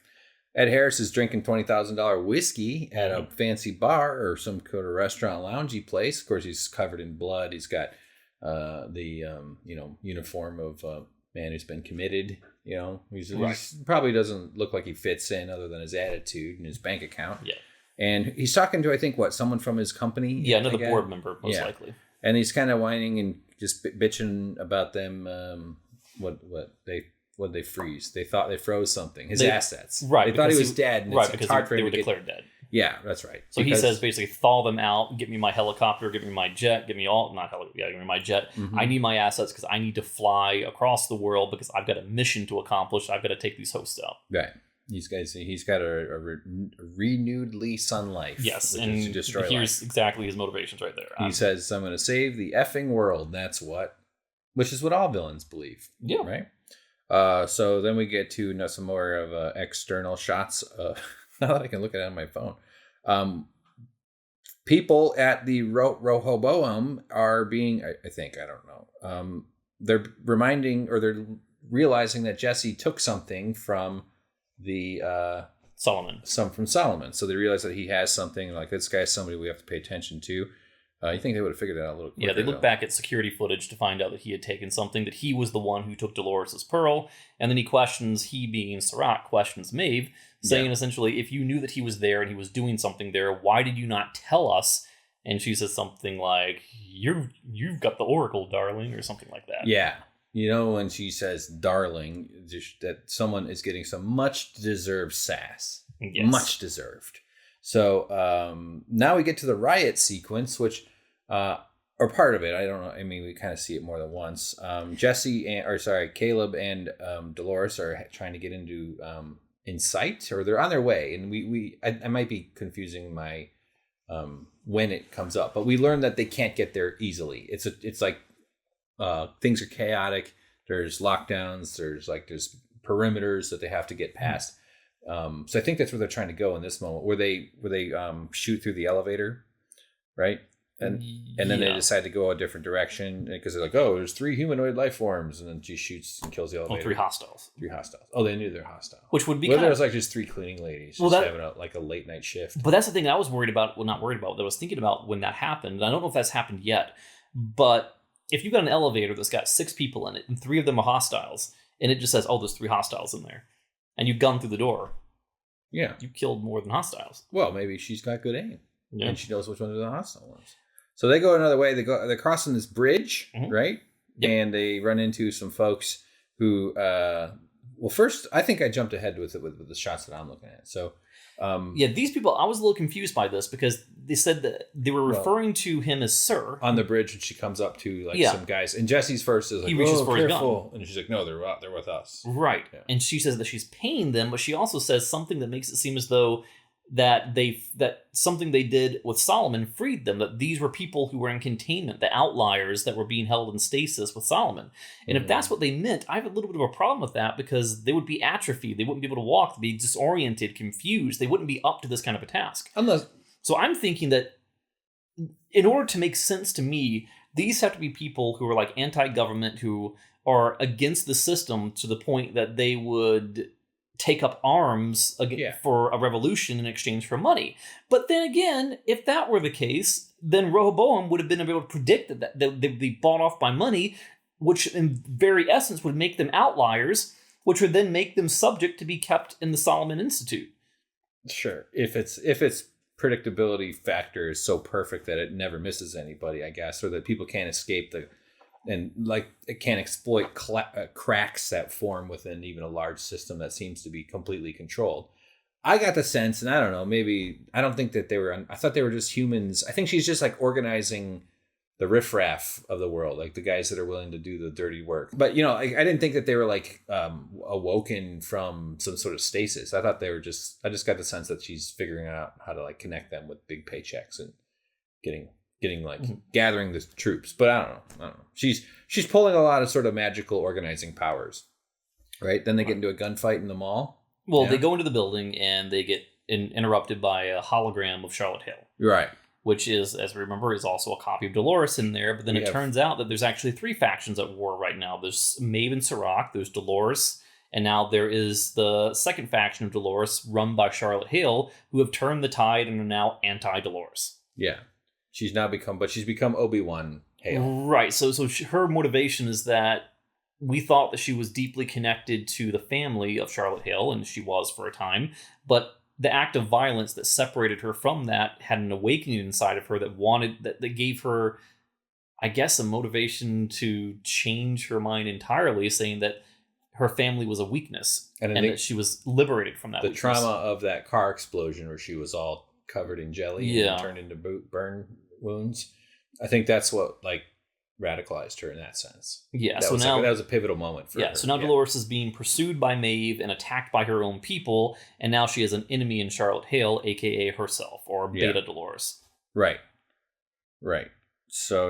Ed Harris is drinking $20,000 whiskey at a fancy bar or some kind of restaurant loungy place. Of course, he's covered in blood. He's got the uniform of a man who's been committed. He probably doesn't look like he fits in other than his attitude and his bank account. Yeah, and he's talking to someone from his company. Yeah, another board member most likely. And he's kind of whining and just bitching about them. What they freeze? They thought they froze something. His assets. Right. They thought he was dead. And right, because they were declared dead. Yeah, that's right. So he says basically, thaw them out, get me my helicopter, get me my jet, give me my jet. Mm-hmm. I need my assets because I need to fly across the world because I've got a mission to accomplish. I've got to take these hosts out. Right. He's got a renewed lease on life. Yes, and here's exactly his motivations right there. He says, I'm going to save the effing world. That's what. Which is what all villains believe. Yeah. Right? So then we get to some more of external shots. Now that I can look at it on my phone. People at the Rehoboam are being, I don't know. They're they're realizing that Jesse took something from the Solomon. From Solomon. So they realize that he has something, like this guy's somebody we have to pay attention to. You think they would have figured it out a little quicker? Yeah, they look back at security footage to find out that he had taken something, that he was the one who took Dolores' pearl, and then he being Sirach, questions Maeve, saying essentially, if you knew that he was there and he was doing something there, why did you not tell us? And she says something like, you've got the oracle, darling, or something like that. Yeah. When she says darling, that someone is getting some much deserved sass. Yes. Much deserved. So now we get to the Riot sequence, which, or part of it, I don't know. I mean, we kind of see it more than once. Caleb and Dolores are trying to get into Insight, or they're on their way. And I might be confusing my when it comes up, but we learn that they can't get there easily. It's like things are chaotic. There's lockdowns. There's perimeters that they have to get past. So I think that's where they're trying to go in this moment, where they shoot through the elevator, right? And then they decide to go a different direction because they're like, oh, there's 3 humanoid life forms, and then she shoots and kills the elevator. 3 hostiles. 3 hostiles. Oh, they knew they're hostile. Which would be there was like just 3 cleaning ladies just having a late night shift. But that's the thing I was worried about. Well, not worried about. That I was thinking about when that happened. I don't know if that's happened yet. But if you've got an elevator that's got 6 people in it and 3 of them are hostiles, and it just says, oh, there's 3 hostiles in there, and you gun through the door, yeah, you killed more than hostiles. Well, maybe she's got good aim, yeah. and she knows which ones are the hostile ones. So they go another way. They're crossing this bridge, right? Yep. And they run into some folks who, well, first, I think I jumped ahead with the shots that I'm looking at. So, these people, I was a little confused by this because they said that they were referring to him as Sir. On the bridge, and she comes up to some guys. And Jesse's first is like, he reaches for careful. His gun. And she's like, no, they're with us. Right. Yeah. And she says that she's paying them, but she also says something that makes it seem as though that something they did with Solomon freed them, that these were people who were in containment, the outliers that were being held in stasis with Solomon. And if that's what they meant, I have a little bit of a problem with that because they would be atrophied. They wouldn't be able to walk. They'd be disoriented, confused. They wouldn't be up to this kind of a task. So I'm thinking that in order to make sense to me, these have to be people who are like anti-government, who are against the system to the point that they would take up arms for a revolution in exchange for money. But then again, if that were the case, then Rehoboam would have been able to predict that they'd be bought off by money, which in very essence would make them outliers, which would then make them subject to be kept in the Solomon Institute. Sure. If its predictability factor is so perfect that it never misses anybody, I guess, or that people can't escape it can't exploit cracks that form within even a large system that seems to be completely controlled. I got the sense, and I don't know, maybe, I don't think that I thought they were just humans. I think she's just like organizing the riffraff of the world, like the guys that are willing to do the dirty work. But, I didn't think that they were like awoken from some sort of stasis. I thought they were I just got the sense that she's figuring out how to like connect them with big paychecks and getting like gathering the troops. But I don't know. She's pulling a lot of sort of magical organizing powers, right? Then they get into a gunfight in the mall. Well, they go into the building and they get interrupted by a hologram of Charlotte Hale. Right. Which is, as we remember, is also a copy of Dolores in there. But then it turns out that there's actually 3 factions at war right now. There's Maeve and Sirach, there's Dolores, and now there is the second faction of Dolores run by Charlotte Hale, who have turned the tide and are now anti-Dolores. Yeah. She's become Obi-Wan Hale. Right. So her motivation is that we thought that she was deeply connected to the family of Charlotte Hale, and she was for a time, but the act of violence that separated her from that had an awakening inside of her that gave her, I guess, a motivation to change her mind entirely, saying that her family was a weakness and that she was liberated from that weakness. Trauma of that car explosion where she was all covered in jelly and turned into burn wounds. I think that's what like radicalized her in that sense. Yeah. That was a pivotal moment for her. So now Dolores is being pursued by Maeve and attacked by her own people, and now she has an enemy in Charlotte Hale, aka herself, or Beta Dolores. Right. So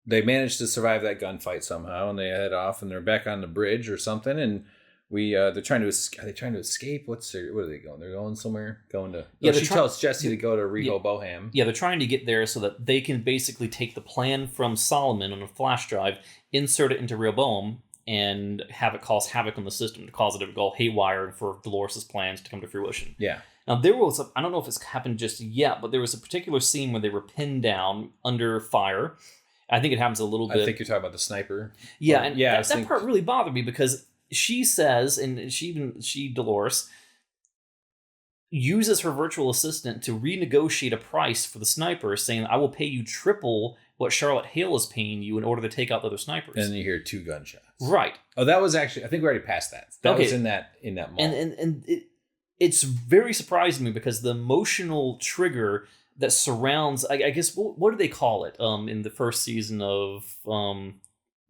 they managed to survive that gunfight somehow, and they head off, and they're back on the bridge or something, and they're trying to escape. What are they going? They're going somewhere. She tells Jesse to go to Rehoboam. Yeah, they're trying to get there so that they can basically take the plan from Solomon on a flash drive, insert it into Rehoboam, and have it cause havoc on the system to cause it to go haywire for Dolores' plans to come to fruition. Yeah. Now, I don't know if it's happened just yet, but there was a particular scene where they were pinned down under fire. I think it happens a little bit. I think you're talking about the sniper. Yeah, that part really bothered me because she says, and she Dolores uses her virtual assistant to renegotiate a price for the sniper, saying, I will pay you triple what Charlotte Hale is paying you in order to take out the other snipers. And then you hear 2 gunshots. Right. Oh, that was actually, I think we already passed that. That was in that mall. And it's very surprising to me because the emotional trigger that surrounds, I guess, what do they call it in the first season of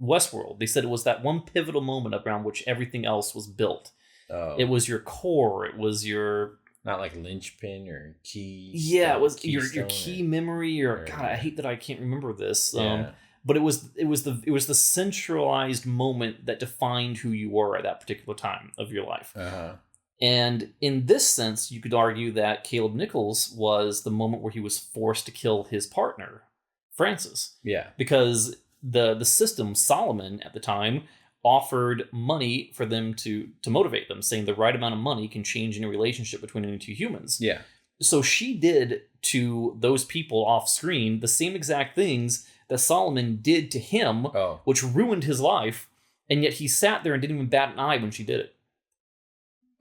Westworld? They said it was that one pivotal moment around which everything else was built. Oh. It was your core. It was your... Not like linchpin or key. Yeah, it was your key memory or God, I hate that I can't remember this. Yeah. But it was the centralized moment that defined who you were at that particular time of your life. Uh-huh. And in this sense, you could argue that Caleb Nichols was the moment where he was forced to kill his partner, Francis. Yeah. Because the system, Solomon, at the time, offered money for them to motivate them, saying the right amount of money can change any relationship between any two humans. Yeah. So she did to those people off screen the same exact things that Solomon did to him, which ruined his life, and yet he sat there and didn't even bat an eye when she did it.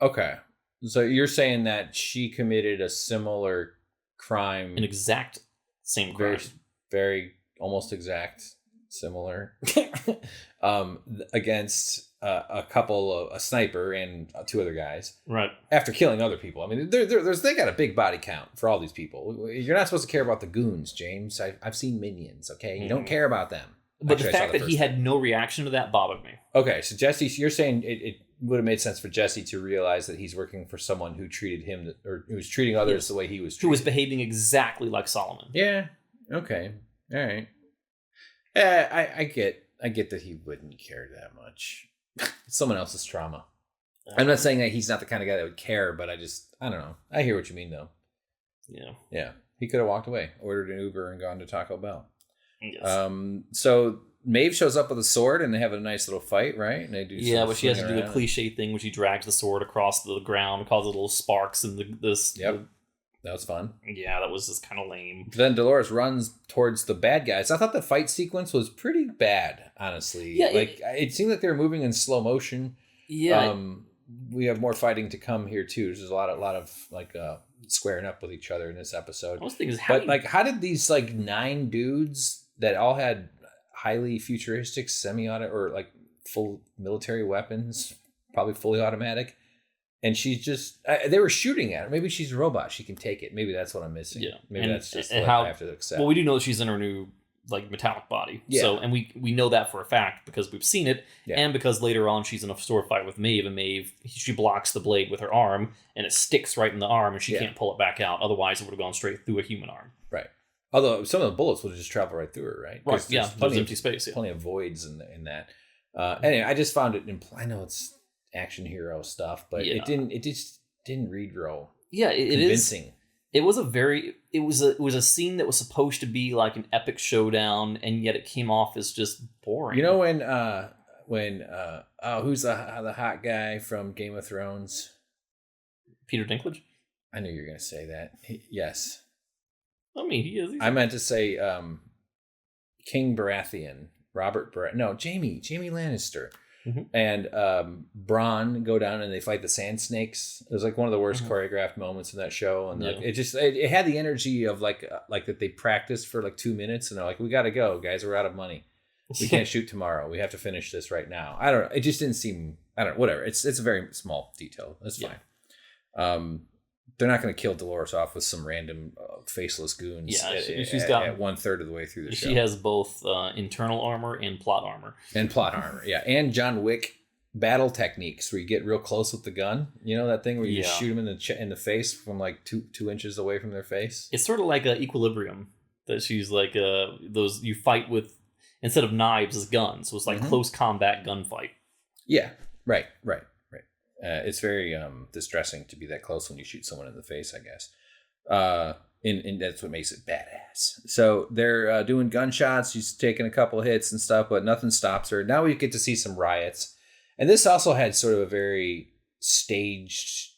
Okay. So you're saying that she committed a similar crime. An exact same crime. Very, very almost exact similar against a sniper and two other guys. Right. After killing other people. I mean, they got a big body count for all these people. You're not supposed to care about the goons, James. I've seen Minions, okay? You don't care about them. But the fact that he had no reaction to that bothered me. Okay, so Jesse, you're saying it would have made sense for Jesse to realize that he's working for someone who treated him, or who was treating others the way he was treated. Who was behaving exactly like Solomon. Yeah. Okay. All right. Yeah, I get that he wouldn't care that much. It's someone else's trauma. I'm not saying that he's not the kind of guy that would care, but I don't know. I hear what you mean, though. Yeah. Yeah. He could have walked away, ordered an Uber, and gone to Taco Bell. Yes. So Maeve shows up with a sword, and they have a nice little fight, right? And they do. Yeah, but she has to do a cliche thing where she drags the sword across the ground, causes little sparks, and Yep. That was fun. Yeah, that was just kind of lame. Then Dolores runs towards the bad guys. I thought the fight sequence was pretty bad, honestly. Yeah, it seemed like they were moving in slow motion. Yeah. We have more fighting to come here too. There's a lot of squaring up with each other in this episode. I was thinking, how did these 9 dudes that all had highly futuristic semi-auto or full military weapons, probably fully automatic, and she's just they were shooting at her. Maybe she's a robot, she can take it. Maybe that's what I'm missing. Yeah, maybe that's just what I have to accept. Well, we do know that she's in her new metallic body. Yeah. So, and we know that for a fact because we've seen it, and because later on she's in a sword fight with Maeve, and Maeve, she blocks the blade with her arm, and it sticks right in the arm, and she can't pull it back out. Otherwise, it would have gone straight through a human arm. Right. Although some of the bullets would just travel right through her, right? Right. Yeah. There's empty space. Yeah. Plenty of voids in that. Anyway, I just found it. I know it's action hero stuff, but it just didn't read real. Yeah, convincing. It was a scene that was supposed to be like an epic showdown, and yet it came off as just boring. You know when who's the hot guy from Game of Thrones? Peter Dinklage? I knew you were going to say that. Yes. I mean, he is. I meant to say King Baratheon, Jamie Lannister. Mm-hmm. And Bronn go down and they fight the sand snakes. It was one of the worst choreographed moments in that show, and it had the energy of like that they practiced for 2 minutes, and they're like, we got to go, guys, we're out of money, we can't shoot tomorrow, we have to finish this right now. I don't know, it just didn't seem, I don't know, whatever. It's a very small detail. That's fine. They're not going to kill Dolores off with some random faceless goons. Yeah, she's got at 1/3 of the way through the show. She has both internal armor and plot armor. Yeah. And John Wick battle techniques where you get real close with the gun. You know that thing where you shoot them in the face from 2 inches away from their face? It's sort of like Equilibrium. That she's those you fight with, instead of knives, as guns. So it's close combat gunfight. Yeah, right. It's very distressing to be that close when you shoot someone in the face, I guess. And that's what makes it badass. So they're doing gunshots. She's taking a couple of hits and stuff, but nothing stops her. Now we get to see some riots. And this also had sort of a very staged,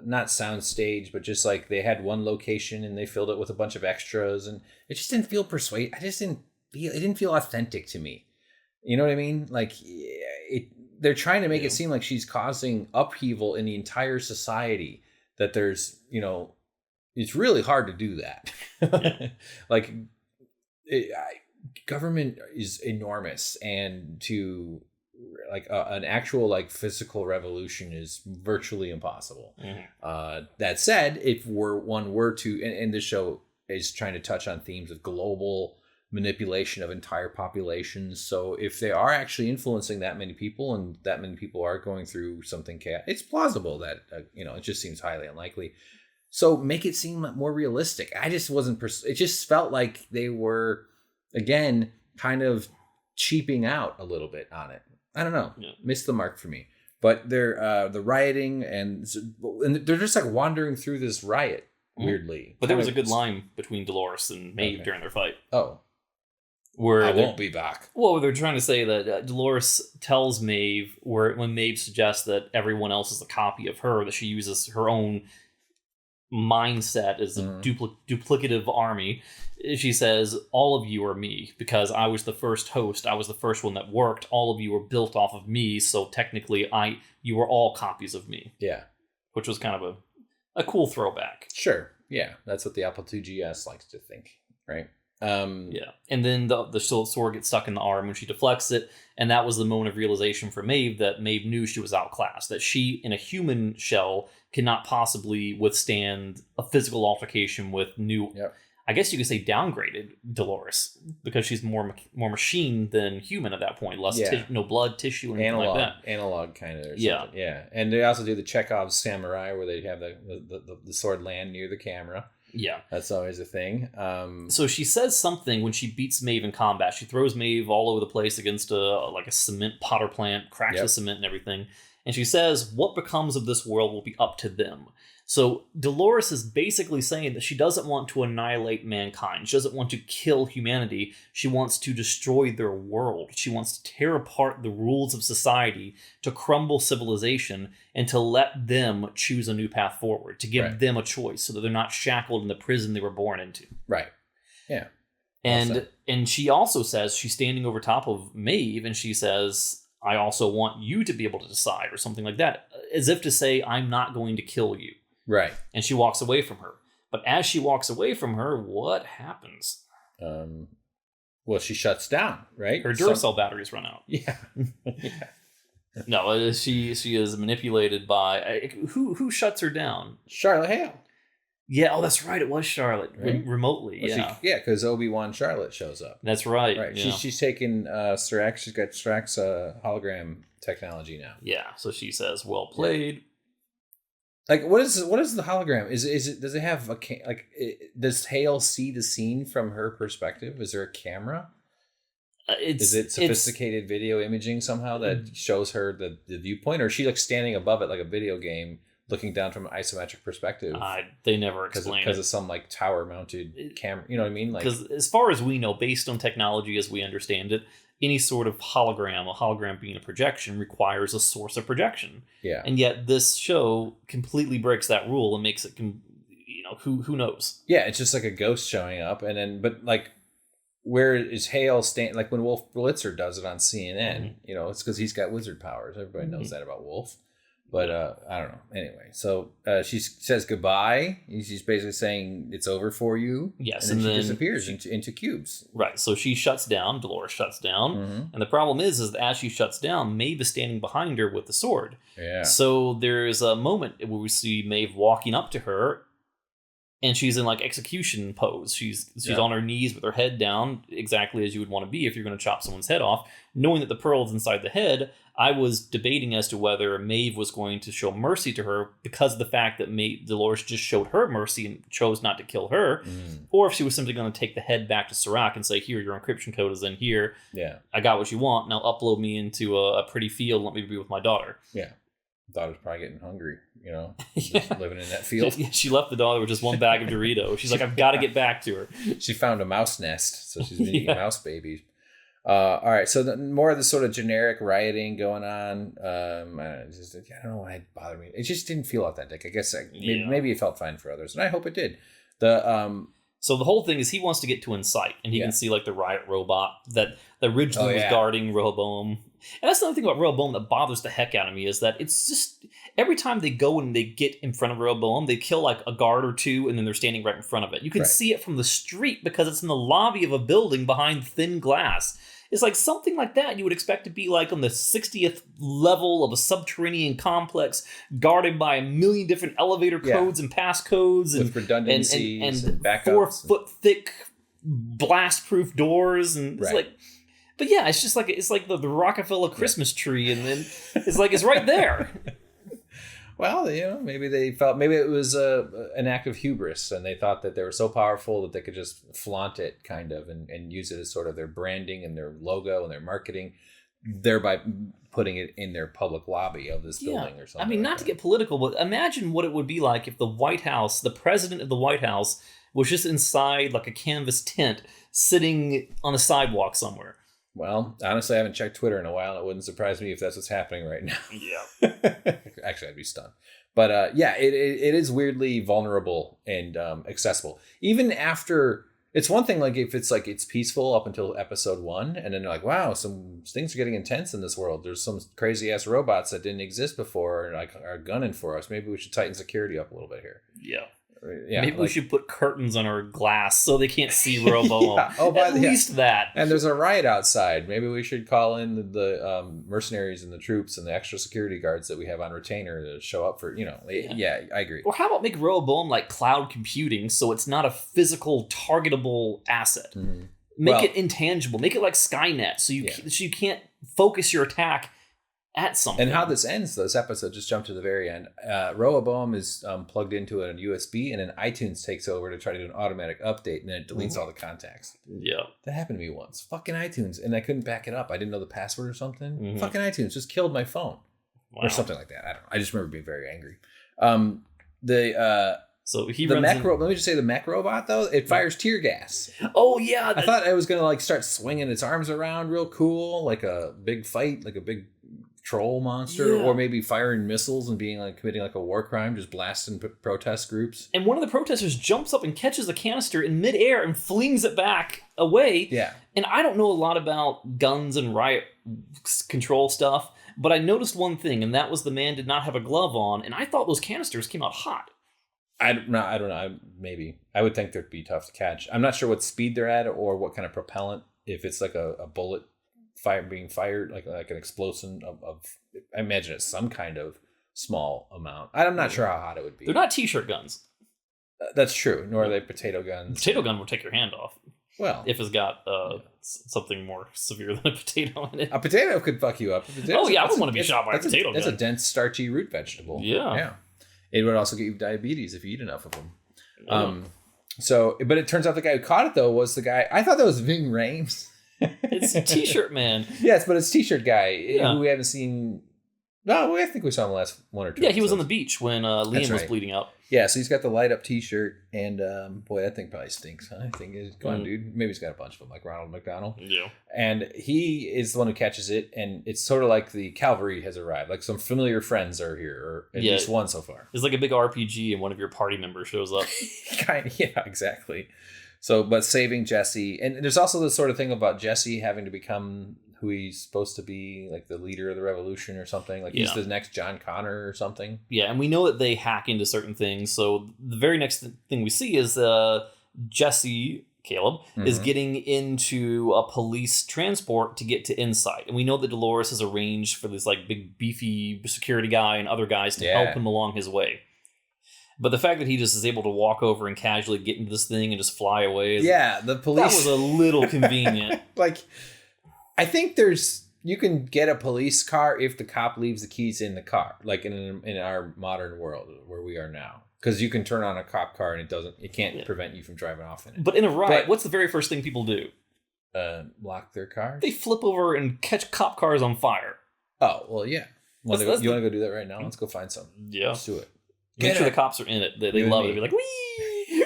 not sound stage, but just they had one location and they filled it with a bunch of extras. And it just didn't feel persuasive. It didn't feel authentic to me. You know what I mean? They're trying to make it seem like she's causing upheaval in the entire society, that there's, it's really hard to do that. Government is enormous, and to an actual physical revolution is virtually impossible. Mm-hmm. That said, if one were to, and this show is trying to touch on themes of global manipulation of entire populations. So if they are actually influencing that many people, and that many people are going through something chaotic, it's plausible that, it just seems highly unlikely. So make it seem more realistic. I just wasn't, it just felt like they were, again, kind of cheaping out a little bit on it. I don't know. Yeah. Missed the mark for me. But they're the rioting and they're just like wandering through this riot weirdly. But there was a good line between Dolores and Maeve during their fight. Oh. Where I won't be back. Well, they're trying to say that Dolores tells Maeve, when Maeve suggests that everyone else is a copy of her, that she uses her own mindset as a duplicative army. She says, all of you are me, because I was the first host. I was the first one that worked. All of you were built off of me, so technically you were all copies of me. Yeah. Which was kind of a cool throwback. Sure. Yeah. That's what the Apple IIgs likes to think, right? Yeah, and then the sword gets stuck in the arm when she deflects it, and that was the moment of realization for Maeve that Maeve knew she was outclassed, that she, in a human shell, cannot possibly withstand a physical altercation with new, I guess you could say downgraded Dolores, because she's more machine than human at that point, less no blood, tissue, or anything like that. Analog kind of. Yeah. And they also do the Chekhov's samurai, where they have the sword land near the camera. Yeah. That's always a thing. So she says something when she beats Maeve in combat. She throws Maeve all over the place against a cement potter plant, cracks the cement and everything. And she says, what becomes of this world will be up to them. So Dolores is basically saying that she doesn't want to annihilate mankind. She doesn't want to kill humanity. She wants to destroy their world. She wants to tear apart the rules of society, to crumble civilization, and to let them choose a new path forward, to give them a choice so that they're not shackled in the prison they were born into. Right. Yeah. And she also says, she's standing over top of Maeve, and she says, I also want you to be able to decide, or something like that, as if to say, I'm not going to kill you. Right. And she walks away from her. But as she walks away from her, what happens? Well, she shuts down, right? Her Duracell batteries run out. Yeah. No, she is manipulated by... Who shuts her down? Charlotte Hale. Yeah, oh, that's right. It was Charlotte. Right? Remotely, well, because Obi-Wan Charlotte shows up. That's right. Right. Yeah. She's taken Strax. She's got Strax hologram technology now. Yeah, so she says, well played. Yeah. Like, what is the hologram? Is it does it have does Hale see the scene from her perspective? Is there a camera? Is it sophisticated video imaging somehow that shows her the viewpoint, or is she like standing above it like a video game, looking down from an isometric perspective? They never explain because of some like tower mounted camera. You know what I mean? Because as far as we know, based on technology as we understand it, any sort of hologram, a hologram being a projection, requires a source of projection. Yeah. And yet this show completely breaks that rule and makes it, who knows? Yeah, it's just like a ghost showing up. And then, but like, where is Hale staying? Like when Wolf Blitzer does it on CNN, it's because he's got wizard powers. Everybody knows that about Wolf. But I don't know. Anyway, so she says goodbye. She's basically saying it's over for you. Yes, and then she disappears into cubes. Right. So she shuts down. Dolores shuts down, and the problem is that as she shuts down, Maeve is standing behind her with the sword. Yeah. So there's a moment where we see Maeve walking up to her, and she's in like execution pose. She's on her knees with her head down, exactly as you would want to be if you're going to chop someone's head off. Knowing that the pearl is inside the head, I was debating as to whether Maeve was going to show mercy to her because of the fact that Dolores just showed her mercy and chose not to kill her, or if she was simply going to take the head back to Serac and say, here, your encryption code is in here. Yeah. I got what you want. Now upload me into a pretty field and let me be with my daughter. Yeah. Daughter's probably getting hungry, just living in that field. She left the daughter with just one bag of Doritos. She's like, I've got to get back to her. She found a mouse nest, so she's been eating mouse babies. All right, so more of the sort of generic rioting going on. I don't know why it bothered me. It just didn't feel authentic. I guess maybe it felt fine for others, and I hope it did. So the whole thing is he wants to get to Insight, and he can see like the Riot robot that originally was guarding Rehoboam. And that's the other thing about Rehoboam that bothers the heck out of me is that it's just every time they go and they get in front of Rehoboam, they kill like a guard or two, and then they're standing right in front of it. You can see it from the street because it's in the lobby of a building behind thin glass. It's like something like that you would expect to be like on the 60th level of a subterranean complex guarded by a million different elevator codes and passcodes and redundancies and backups 4-foot thick blast-proof doors and it's like, but yeah, it's just like the Rockefeller Christmas tree, and then it's like it's right there. Well, maybe it was an act of hubris, and they thought that they were so powerful that they could just flaunt it, kind of, and use it as sort of their branding and their logo and their marketing. thereby putting it in their public lobby of this building or something. I mean, not to get political, but imagine what it would be like if the White House, the president of the White House, was just inside like a canvas tent sitting on a sidewalk somewhere. Well, honestly, I haven't checked Twitter in a while. It wouldn't surprise me if that's what's happening right now. Yeah. Actually, I'd be stunned. But yeah, it is weirdly vulnerable and accessible. Even after, it's one thing like if it's like it's peaceful up until episode 1, and then they're like, wow, some things are getting intense in this world. There's some crazy ass robots that didn't exist before and like are gunning for us. Maybe we should tighten security up a little bit here. Yeah. Yeah, maybe we should put curtains on our glass so they can't see Robo. Yeah. Oh, at least that. And there's a riot outside. Maybe we should call in the mercenaries and the troops and the extra security guards that we have on retainer to show up for, Yeah, I agree. Or how about make Roboam like cloud computing so it's not a physical targetable asset? Mm-hmm. Make it intangible. Make it like Skynet so you can't focus your attack at something. And how this ends, this episode, just jump to the very end. Rehoboam is plugged into a USB, and then iTunes takes over to try to do an automatic update, and then it deletes all the contacts. Yeah. That happened to me once. Fucking iTunes. And I couldn't back it up. I didn't know the password or something. Mm-hmm. Fucking iTunes just killed my phone. Wow. Or something like that. I don't know. I just remember being very angry. So he the runs mech let me just say the mech robot, though, it fires tear gas. Oh, yeah. I thought I was going to like start swinging its arms around real cool, like a big fight, like a big troll monster, or maybe firing missiles and being like committing like a war crime, just blasting protest groups. And one of the protesters jumps up and catches a canister in midair and flings it back away. Yeah. And I don't know a lot about guns and riot control stuff, but I noticed one thing, and that was the man did not have a glove on, and I thought those canisters came out hot. I don't know. Maybe I would think they'd be tough to catch. I'm not sure what speed they're at or what kind of propellant. If it's like a bullet being fired, like an explosion of I imagine it's some kind of small amount. I'm not sure how hot it would be. They're not t-shirt guns. That's true. Nor are they potato guns. Potato gun will take your hand off. Well, if it's got something more severe than a potato in it. A potato could fuck you up. I wouldn't want to be shot by a potato gun. That's a dense, starchy root vegetable. Yeah. It would also get you diabetes if you eat enough of them. But it turns out the guy who caught it, though, was the guy. I thought that was Ving Rhames. It's a T-shirt man. Yes, but it's T-shirt guy who we haven't seen. No, I think we saw him the last 1 or 2 Yeah, he was on the beach when Liam was bleeding out. Yeah, so he's got the light up T-shirt, and boy, that thing probably stinks. Huh? I think go on, dude. Maybe he's got a bunch of them, like Ronald McDonald. Yeah. And he is the one who catches it, and it's sort of like the cavalry has arrived. Like some familiar friends are here, or at least one so far. It's like a big RPG, and one of your party members shows up. Yeah, exactly. So, but saving Jesse, and there's also this sort of thing about Jesse having to become who he's supposed to be, like the leader of the revolution or something. Like he's the next John Connor or something. Yeah, and we know that they hack into certain things. So the very next thing we see is Jesse, Caleb, is getting into a police transport to get to Insight. And we know that Dolores has arranged for this like big beefy security guy and other guys to help him along his way. But the fact that he just is able to walk over and casually get into this thing and just fly away. The police. That was a little convenient. I think you can get a police car if the cop leaves the keys in the car, like in our modern world where we are now. Because you can turn on a cop car and it can't prevent you from driving off in it. But in a riot, what's the very first thing people do? Lock their car? They flip over and catch cop cars on fire. Oh, well, yeah. You want to go do that right now? Let's go find some. Yeah. Let's do it. Make sure the cops are in it. They love it. They'll be like, wee!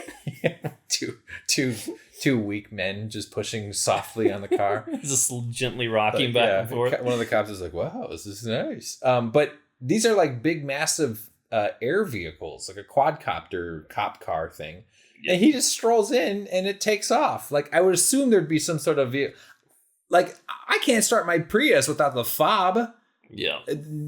Two weak men just pushing softly on the car. Just gently rocking back and forth. One of the cops is like, wow, this is nice. But these are like big, massive air vehicles, like a quadcopter cop car thing. And he just strolls in and it takes off. Like, I would assume there'd be some sort of vehicle. Like, I can't start my Prius without the fob. Yeah,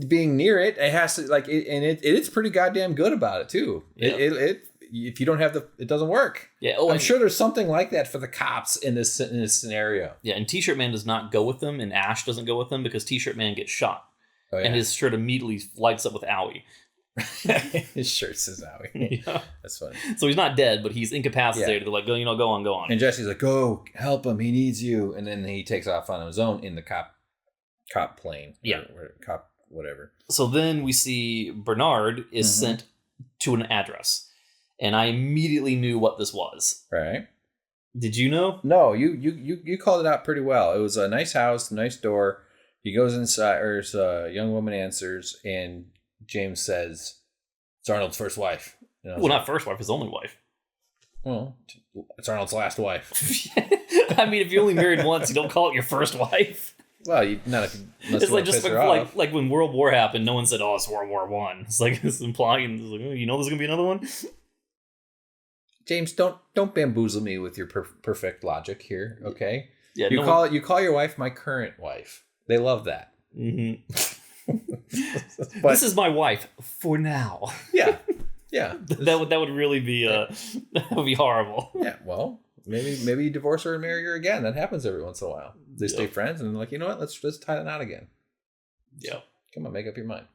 being near it, it has to it's pretty goddamn good about it too. Yeah. It if you don't have it doesn't work. Yeah, I'm sure there's something like that for the cops in this scenario. Yeah, and T-shirt man does not go with them, and Ash doesn't go with them because T-shirt man gets shot, and his shirt immediately lights up with owie. His shirt says owie. Yeah, that's funny. So he's not dead, but he's incapacitated. They're like, go on. And Jesse's like, go help him. He needs you. And then he takes off on his own in the cop plane. Or cop whatever. So then we see Bernard is sent to an address, and I immediately knew what this was. Right. Did you know? No, you called it out pretty well. It was a nice house, nice door. He goes inside, or a young woman answers, and James says, "It's Arnold's first wife." Well, not first wife, his only wife. Well, it's Arnold's last wife. I mean, if you only married once, you don't call it your first wife. Well, unless it's you like just like when World War happened, no one said, "Oh, it's World War One." It's like it's implying, it's like, oh, you know, there's gonna be another one. James, don't bamboozle me with your perfect logic here, okay? Yeah, you call your wife my current wife. They love that. Mm-hmm. This is my wife for now. Yeah. that would really be that would be horrible. Yeah. Well, maybe you divorce her and marry her again. That happens every once in a while. They stay friends and they're like, you know what? Let's tie the knot again. Yeah. Come on, make up your mind.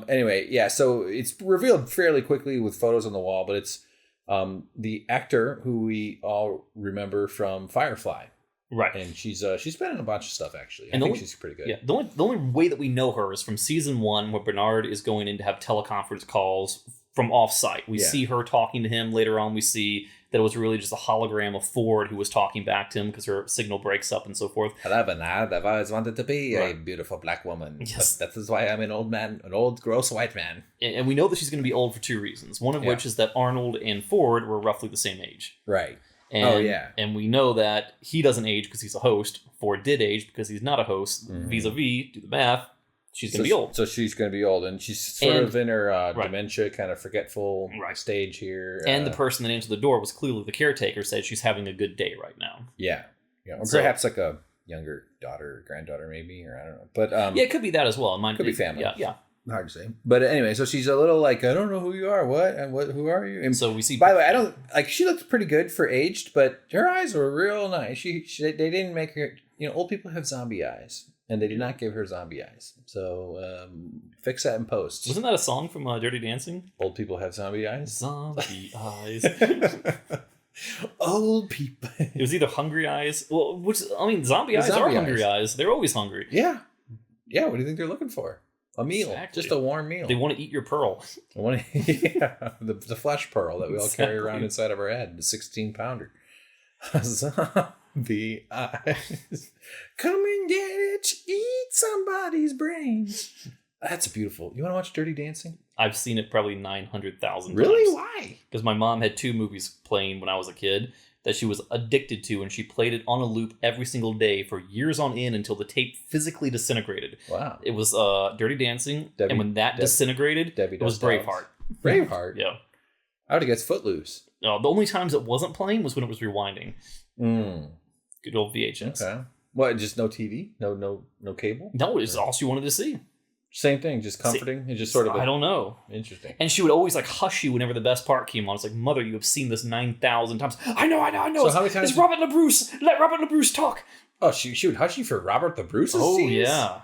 Anyway, yeah. So it's revealed fairly quickly with photos on the wall, but it's the actor who we all remember from Firefly. Right. And she's been in a bunch of stuff, actually. And I think she's pretty good. Yeah. The only way that we know her is from season 1, where Bernard is going in to have teleconference calls from off-site. We see her talking to him. Later on, we see that it was really just a hologram of Ford who was talking back to him because her signal breaks up and so forth. Hello, Bernard. I've always wanted to be a beautiful black woman. Yes. But that is why I'm an old, gross white man. And we know that she's going to be old for 2 reasons. One of which is that Arnold and Ford were roughly the same age. Right. And, and we know that he doesn't age because he's a host. Ford did age because he's not a host. Vis-a-vis, do the math, she's going to be old. So she's going to be old. And she's sort of in her dementia, kind of forgetful stage here. And the person that answered the door was clearly the caretaker, said she's having a good day right now. Yeah. Or perhaps like a younger daughter or granddaughter maybe, or I don't know. But yeah, it could be that as well. Mine could be family. Yeah. Hard to say. But anyway, so she's a little like, I don't know who you are. What? And who are you? And so we see. By the way, I don't like. She looks pretty good for aged, but her eyes were real nice. They didn't make her. You know, old people have zombie eyes, and they did not give her zombie eyes. So fix that in post. Wasn't that a song from Dirty Dancing? Old people have zombie eyes. Zombie eyes. Old people. It was either hungry eyes. Well, zombie eyes are hungry eyes. They're always hungry. Yeah. What do you think they're looking for? A meal, just a warm meal. They want to eat your pearl. The flesh pearl that we all carry around inside of our head, the 16-pounder. Zombie eyes, come and get it, eat somebody's brains. That's beautiful. You want to watch Dirty Dancing? I've seen it probably 900,000 times. Really? Why? Because my mom had 2 movies playing when I was a kid that she was addicted to, and she played it on a loop every single day for years on end until the tape physically disintegrated. Wow. It was Dirty Dancing, and when that disintegrated, it was Braveheart. Braveheart? Yeah. I would have guessed Footloose. No, the only times it wasn't playing was when it was rewinding. Good old VHS. Okay. What, just no TV? No cable? No, it's all she wanted to see. Same thing, just comforting. It's just sort of I don't know. Interesting. And she would always like hush you whenever the best part came on. It's like, Mother, you have seen this 9,000 times. I know. So how many times? It's Robert LaBruce. Let Robert LaBruce talk. Oh, she would hush you for Robert LaBruce's scenes? Yeah.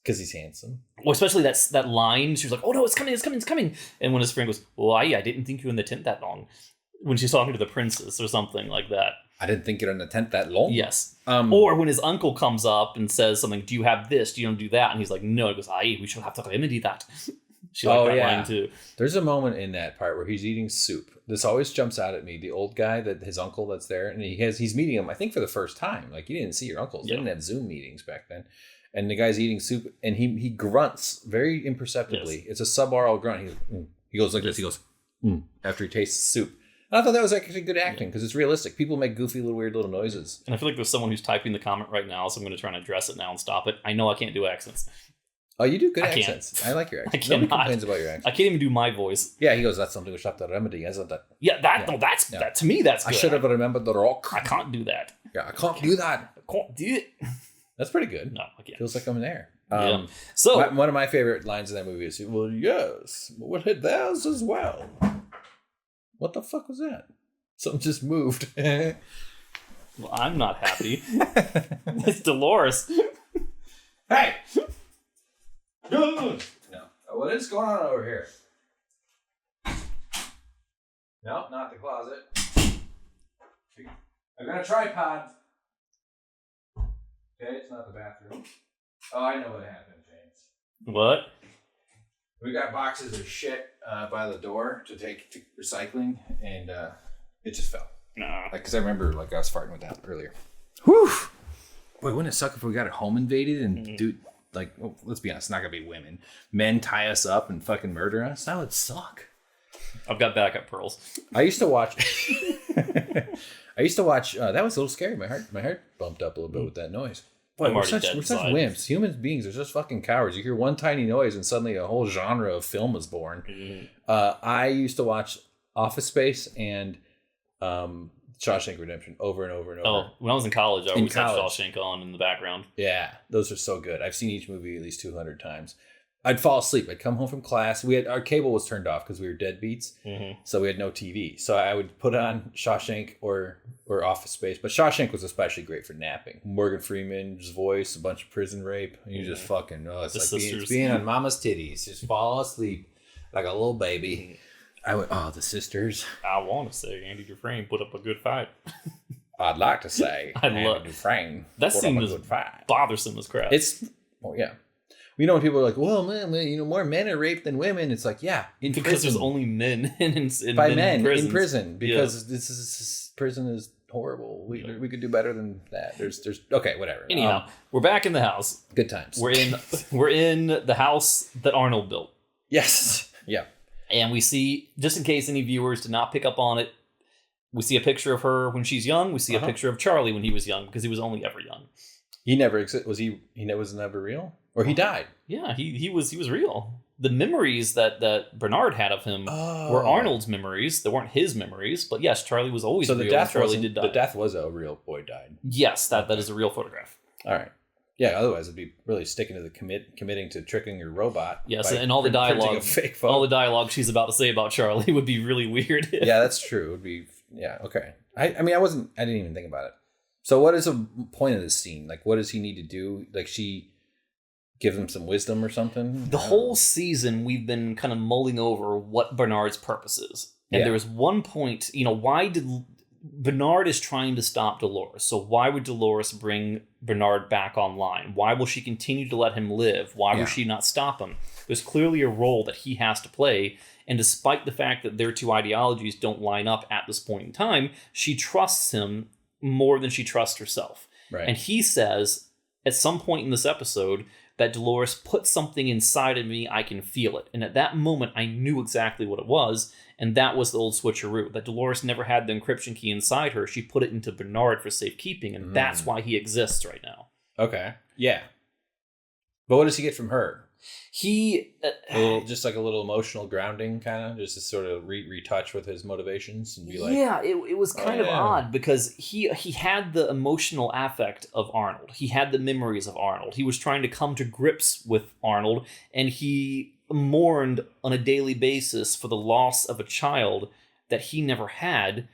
Because he's handsome. Well, especially that line. She was like, oh no, it's coming. And when his friend goes, well, I didn't think you were in the tent that long. When she's talking to the princess or something like that. I didn't think you're in the tent that long. Yes. Or when his uncle comes up and says something, do you have this? Do you don't do that? And he's like, no. He goes, we shall have to remedy that. She liked that line too. There's a moment in that part where he's eating soup. This always jumps out at me. The old guy, his uncle that's there, and he's meeting him, I think, for the first time. Like, you didn't see your uncles. They didn't have Zoom meetings back then. And the guy's eating soup, and he grunts very imperceptibly. Yes. It's a suboral grunt. He goes like this. He goes, after he tastes the soup. And I thought that was actually good acting because it's realistic. People make goofy, weird little noises. And I feel like there's someone who's typing the comment right now, so I'm going to try and address it now and stop it. I know I can't do accents. Oh, you do good accents. I like your accent. Nobody complains about your accent. I can't even do my voice. Yeah, he goes, that's something we should have to remedy, isn't it? Yeah, that to me, that's good. I should have remembered the rock. I can't do that. Yeah, I can't do that. I can't do it. That's pretty good. No, I can't. Feels like I'm there. So one of my favorite lines in that movie is, well, yes, but we'll hit theirs as well. What the fuck was that? Something just moved. Well, I'm not happy. It's Dolores. Hey! No. What is going on over here? No, not the closet. I've got a tripod. Okay, it's not the bathroom. Oh, I know what happened, James. What? We got boxes of shit by the door to take to recycling, and it just fell. Nah. Because I remember I was farting with that earlier. Whew. Boy, wouldn't it suck if we got a home invaded and dude, like, well, let's be honest, it's not gonna be women. Men tie us up and fucking murder us. That would suck. I've got backup pearls. I used to watch. That was a little scary. My heart bumped up a little bit with that noise. Boy, we're such wimps. Human beings are just fucking cowards. You hear one tiny noise and suddenly a whole genre of film is born. I used to watch Office Space and Shawshank Redemption over and over and over. Oh, when I was in college, I always had Shawshank on in the background. Yeah, those are so good. I've seen each movie at least 200 times. I'd fall asleep. I'd come home from class. Our cable was turned off because we were deadbeats, so we had no TV. So I would put on Shawshank or Office Space. But Shawshank was especially great for napping. Morgan Freeman's voice, a bunch of prison rape. And you just fucking it's being on mama's titties. Just fall asleep like a little baby. The sisters. I want to say Andy Dufresne put up a good fight. I'd like to say Andy Dufresne that put scene up a is good fight. Bothersome as crap. Yeah. You know when people are like, well, man, more men are raped than women. It's like, yeah, because there's only men in prison because prison is horrible. We could do better than that. There's okay, whatever. Anyhow, we're back in the house. Good times. We're in the house that Arnold built. Yes. Yeah. And we see, just in case any viewers did not pick up on it, we see a picture of her when she's young. We see a picture of Charlie when he was young because he was only ever young. He never existed. Was he? He was never real. Or he died. Yeah, he was real. The memories that Bernard had of him were Arnold's memories. They weren't his memories. But yes, Charlie was always real. So the death was a real boy died. Yes, that is a real photograph. All right. Yeah, otherwise it'd be really sticking to the committing to tricking your robot. Yes, and all the dialogue she's about to say about Charlie would be really weird. Yeah, that's true. It would be okay. I didn't even think about it. So what is the point of this scene? Like, what does he need to do? Like, she give him some wisdom or something? The whole season, we've been kind of mulling over what Bernard's purpose is. And there was one point, why did... Bernard is trying to stop Dolores. So why would Dolores bring Bernard back online? Why will she continue to let him live? Why will she not stop him? There's clearly a role that he has to play. And despite the fact that their two ideologies don't line up at this point in time, she trusts him more than she trusts herself. Right. And he says, at some point in this episode, that Dolores put something inside of me, I can feel it. And at that moment, I knew exactly what it was, and that was the old switcheroo. That Dolores never had the encryption key inside her. She put it into Bernard for safekeeping, and that's why he exists right now. Okay. Yeah. But what does he get from her? He... just like a little emotional grounding, kind of? Just to sort of retouch with his motivations and be like... Yeah, it was kind of odd, because he had the emotional affect of Arnold. He had the memories of Arnold. He was trying to come to grips with Arnold, and he mourned on a daily basis for the loss of a child that he never had.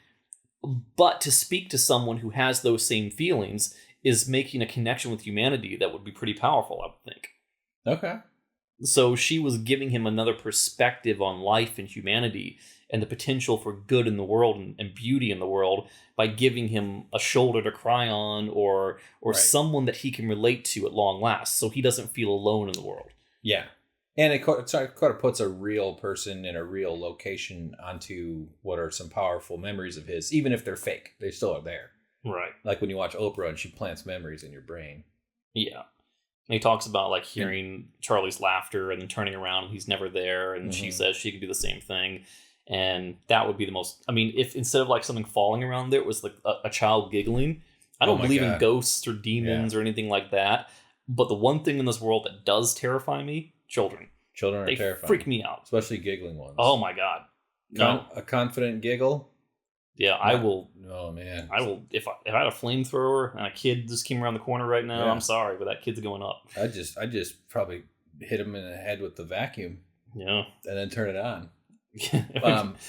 But to speak to someone who has those same feelings is making a connection with humanity that would be pretty powerful, I would think. Okay. So she was giving him another perspective on life and humanity and the potential for good in the world and beauty in the world by giving him a shoulder to cry on or someone that he can relate to at long last, so he doesn't feel alone in the world. Yeah. And it kind of puts a real person in a real location onto what are some powerful memories of his, even if they're fake. They still are there. Right. Like when you watch Oprah and she plants memories in your brain. Yeah. And he talks about like hearing Charlie's laughter and then turning around and he's never there. And she says she could do the same thing. And that would be the most... I mean, if instead of like something falling around there, it was like a child giggling. I don't believe in ghosts or demons or anything like that. But the one thing in this world that does terrify me, children. Children are terrifying. They freak me out. Especially giggling ones. Oh my God. A confident giggle? Yeah, I will. Oh man, I will. If I had a flamethrower and a kid just came around the corner right now, I'm sorry, but that kid's going up. I just probably hit him in the head with the vacuum. Yeah, and then turn it on.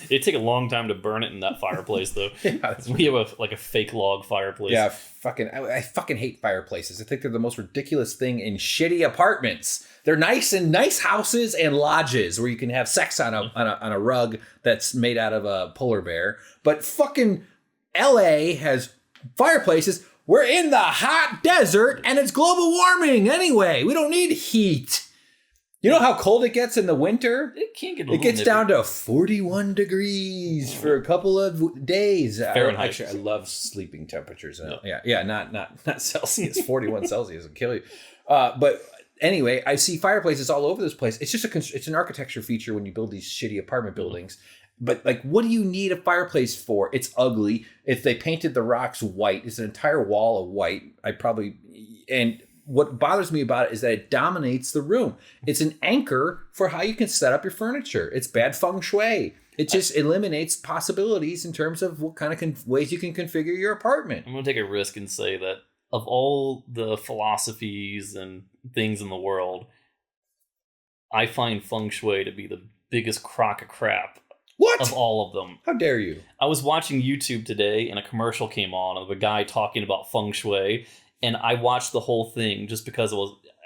It'd take a long time to burn it in that fireplace, though. We have a fake log fireplace. Yeah, I fucking hate fireplaces. I think they're the most ridiculous thing in shitty apartments. They're nice in nice houses and lodges where you can have sex on a rug that's made out of a polar bear. But fucking LA has fireplaces. We're in the hot desert and it's global warming anyway. We don't need heat. You know how cold it gets in the winter? It can't get. It gets down to 41 degrees for a couple of days. Fahrenheit. Actually, I love sleeping temperatures. Yeah, not Celsius. 41 Celsius will kill you. But anyway, I see fireplaces all over this place. It's just it's an architecture feature when you build these shitty apartment buildings. But like, what do you need a fireplace for? It's ugly. If they painted the rocks white, it's an entire wall of white. And what bothers me about it is that it dominates the room. It's an anchor for how you can set up your furniture. It's bad feng shui. It just eliminates possibilities in terms of what kind of ways you can configure your apartment. I'm going to take a risk and say that of all the philosophies and things in the world, I find feng shui to be the biggest crock of crap. What? Of all of them. How dare you? I was watching YouTube today and a commercial came on of a guy talking about feng shui, and I watched the whole thing just because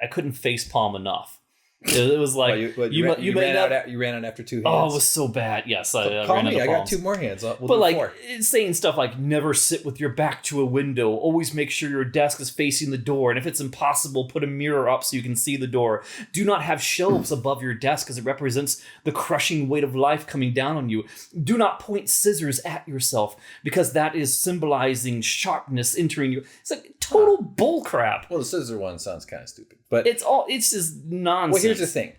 I couldn't facepalm enough. It was like you ran out after 2 hands. Oh, it was so bad. Yes, I call ran me. out of I got palms. 2 more hands. We'll but like 4. it's saying stuff like never sit with your back to a window. Always make sure your desk is facing the door, and if it's impossible, put a mirror up so you can see the door. Do not have shelves above your desk because it represents the crushing weight of life coming down on you. Do not point scissors at yourself because that is symbolizing sharpness entering you. It's like total bullcrap. Well, the scissor one sounds kind of stupid, but it's just nonsense. Well, here's the thing.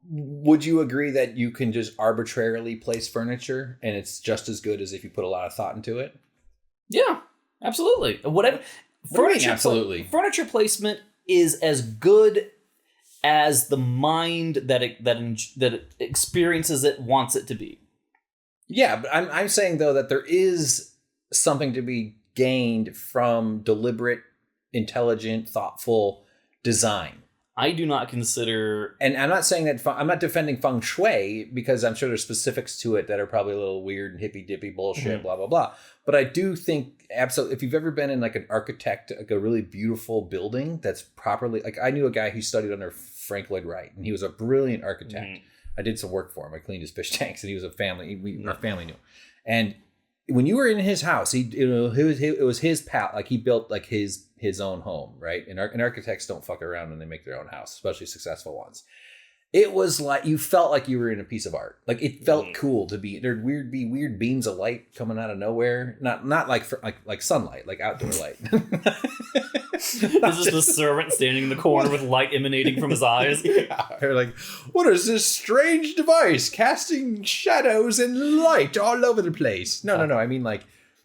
Would you agree that you can just arbitrarily place furniture and it's just as good as if you put a lot of thought into it? Yeah, absolutely. Whatever. Absolutely. Furniture placement is as good as the mind that it experiences it wants it to be. Yeah, but I'm saying though that there is something to be gained from deliberate, intelligent, thoughtful design. I do not consider... And I'm not saying that... I'm not defending feng shui because I'm sure there's specifics to it that are probably a little weird and hippy-dippy bullshit, blah, blah, blah. But I do think, absolutely, if you've ever been in like an architect, like a really beautiful building that's properly... Like I knew a guy who studied under Frank Lloyd Wright, and he was a brilliant architect. I did some work for him. I cleaned his fish tanks, and he was a family... Our family knew. And when you were in his house, it was his pal. Like he built like his own home, right? And architects don't fuck around when they make their own house, especially successful ones. It was like you felt like you were in a piece of art. Like it felt cool to be. There'd be weird beams of light coming out of nowhere. Not like sunlight, like outdoor light. This is the servant standing in the corner with light emanating from his eyes. Yeah, they're like, what is this strange device casting shadows and light all over the place? No. I mean, like,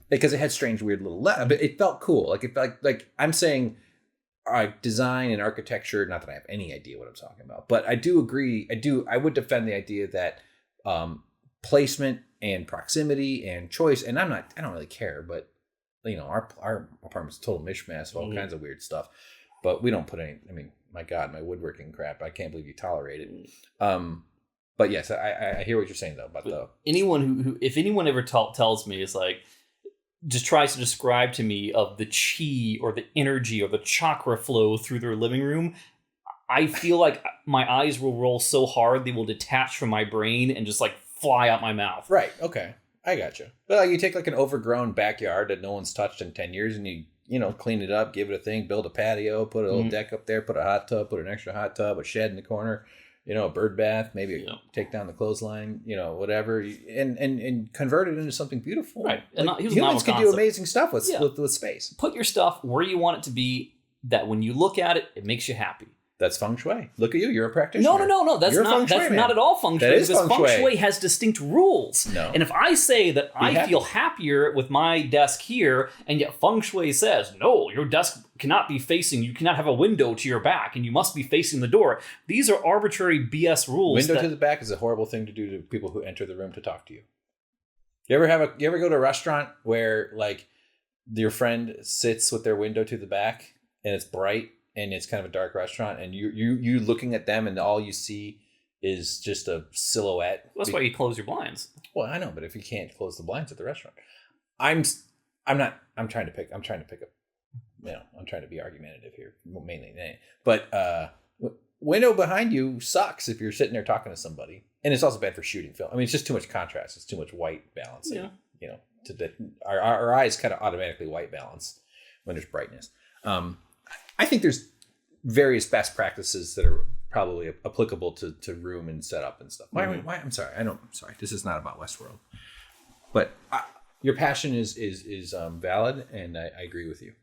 because it had strange, weird little but it felt cool. Like it felt like I'm saying, design and architecture. Not that I have any idea what I'm talking about, but I do agree. I would defend the idea that placement and proximity and choice. And I don't really care, but. You know, our apartment's a total mishmash of all kinds of weird stuff, but we don't put any. I mean, my God, my woodworking crap! I can't believe you tolerate it. But yes, I hear what you're saying though. But anyone who if anyone ever tells me is like, just tries to describe to me of the chi or the energy or the chakra flow through their living room, I feel like my eyes will roll so hard they will detach from my brain and just like fly out my mouth. Right. Okay. I gotcha. But like you take like an overgrown backyard that no one's touched in 10 years and you know, clean it up, give it a thing, build a patio, put a little deck up there, put a hot tub, put an extra hot tub, a shed in the corner, you know, a bird bath, maybe take down the clothesline, you know, whatever, and convert it into something beautiful. Right. And like, humans can do amazing stuff with space. Put your stuff where you want it to be, that when you look at it, it makes you happy. That's feng shui. Look at you. You're a practitioner. No. That's not at all feng shui. That is because feng shui has distinct rules. No. And if I say that I feel happier with my desk here, and yet feng shui says, no, your desk cannot be facing, you cannot have a window to your back, and you must be facing the door. These are arbitrary BS rules. Window to the back is a horrible thing to do to people who enter the room to talk to you. You ever go to a restaurant where like your friend sits with their window to the back and it's bright? And it's kind of a dark restaurant, and you looking at them, and all you see is just a silhouette. Well, that's why you close your blinds. Well, I know, but if you can't close the blinds at the restaurant, I'm trying to pick up. You know, I'm trying to be argumentative here, mainly. But window behind you sucks if you're sitting there talking to somebody, and it's also bad for shooting film. I mean, it's just too much contrast. It's too much white balance. Yeah. You know, our eyes kind of automatically white balance when there's brightness. I think there's various best practices that are probably applicable to room and setup and stuff. Why? I'm sorry. I'm sorry. This is not about Westworld. But your passion is valid, and I agree with you.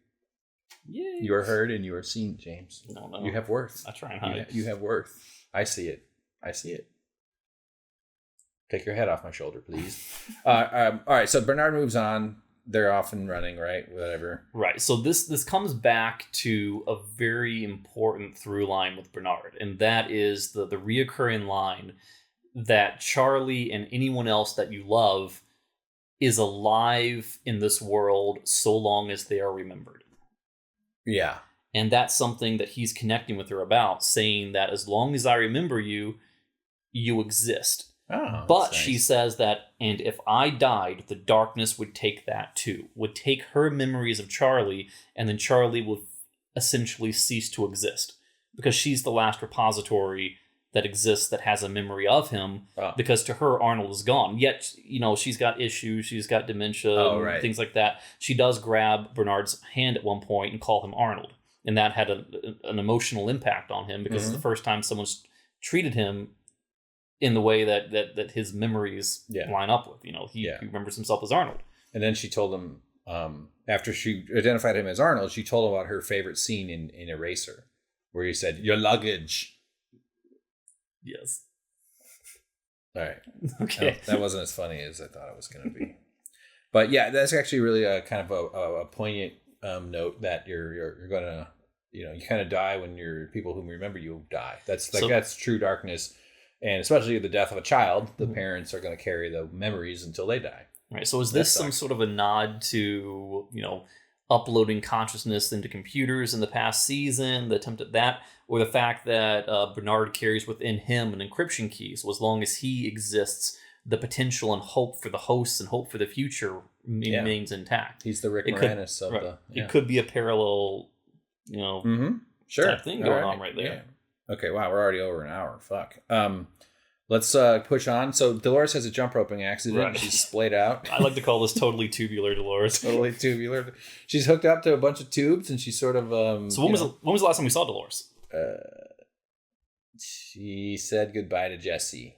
Yeah. You are heard and you are seen, James. No. You have worth. I try and hide. You have worth. I see it. Take your head off my shoulder, please. All right. So Bernard moves on. They're off and running, right? Whatever. Right. So this comes back to a very important through line with Bernard, and that is the reoccurring line that Charlie and anyone else that you love is alive in this world so long as they are remembered. Yeah. And that's something that he's connecting with her about, saying that as long as I remember you, you exist. Oh, but nice. she says that, and if I died, the darkness would take that too, would take her memories of Charlie, and then Charlie would essentially cease to exist because she's the last repository that exists that has a memory of him, because to her, Arnold is gone. Yet, she's got issues, she's got dementia, things like that. She does grab Bernard's hand at one point and call him Arnold, and that had an emotional impact on him because it's the first time someone's treated him in the way that his memories line up with. He remembers himself as Arnold. And then she told him, after she identified him as Arnold, she told him about her favorite scene in Eraser, where he said, "Your luggage." Yes. All right. Okay. That wasn't as funny as I thought it was going to be. But yeah, that's actually really a kind of a poignant note that you're going to, you kind of die when people who remember you die. That's true darkness. And especially the death of a child, the parents are going to carry the memories until they die. Right. So is this some sort of a nod to, uploading consciousness into computers in the past season, the attempt at that, or the fact that Bernard carries within him an encryption key? So as long as he exists, the potential and hope for the hosts and hope for the future remains intact. He's the Rick Moranis of the... Yeah. It could be a parallel, type thing going on right there. Yeah. Okay, wow, we're already over an hour. Fuck. Let's push on. So Dolores has a jump roping accident. Right. She's splayed out. I like to call this totally tubular Dolores. Totally tubular. She's hooked up to a bunch of tubes, and she's sort of... so when was the last time we saw Dolores? She said goodbye to Jesse.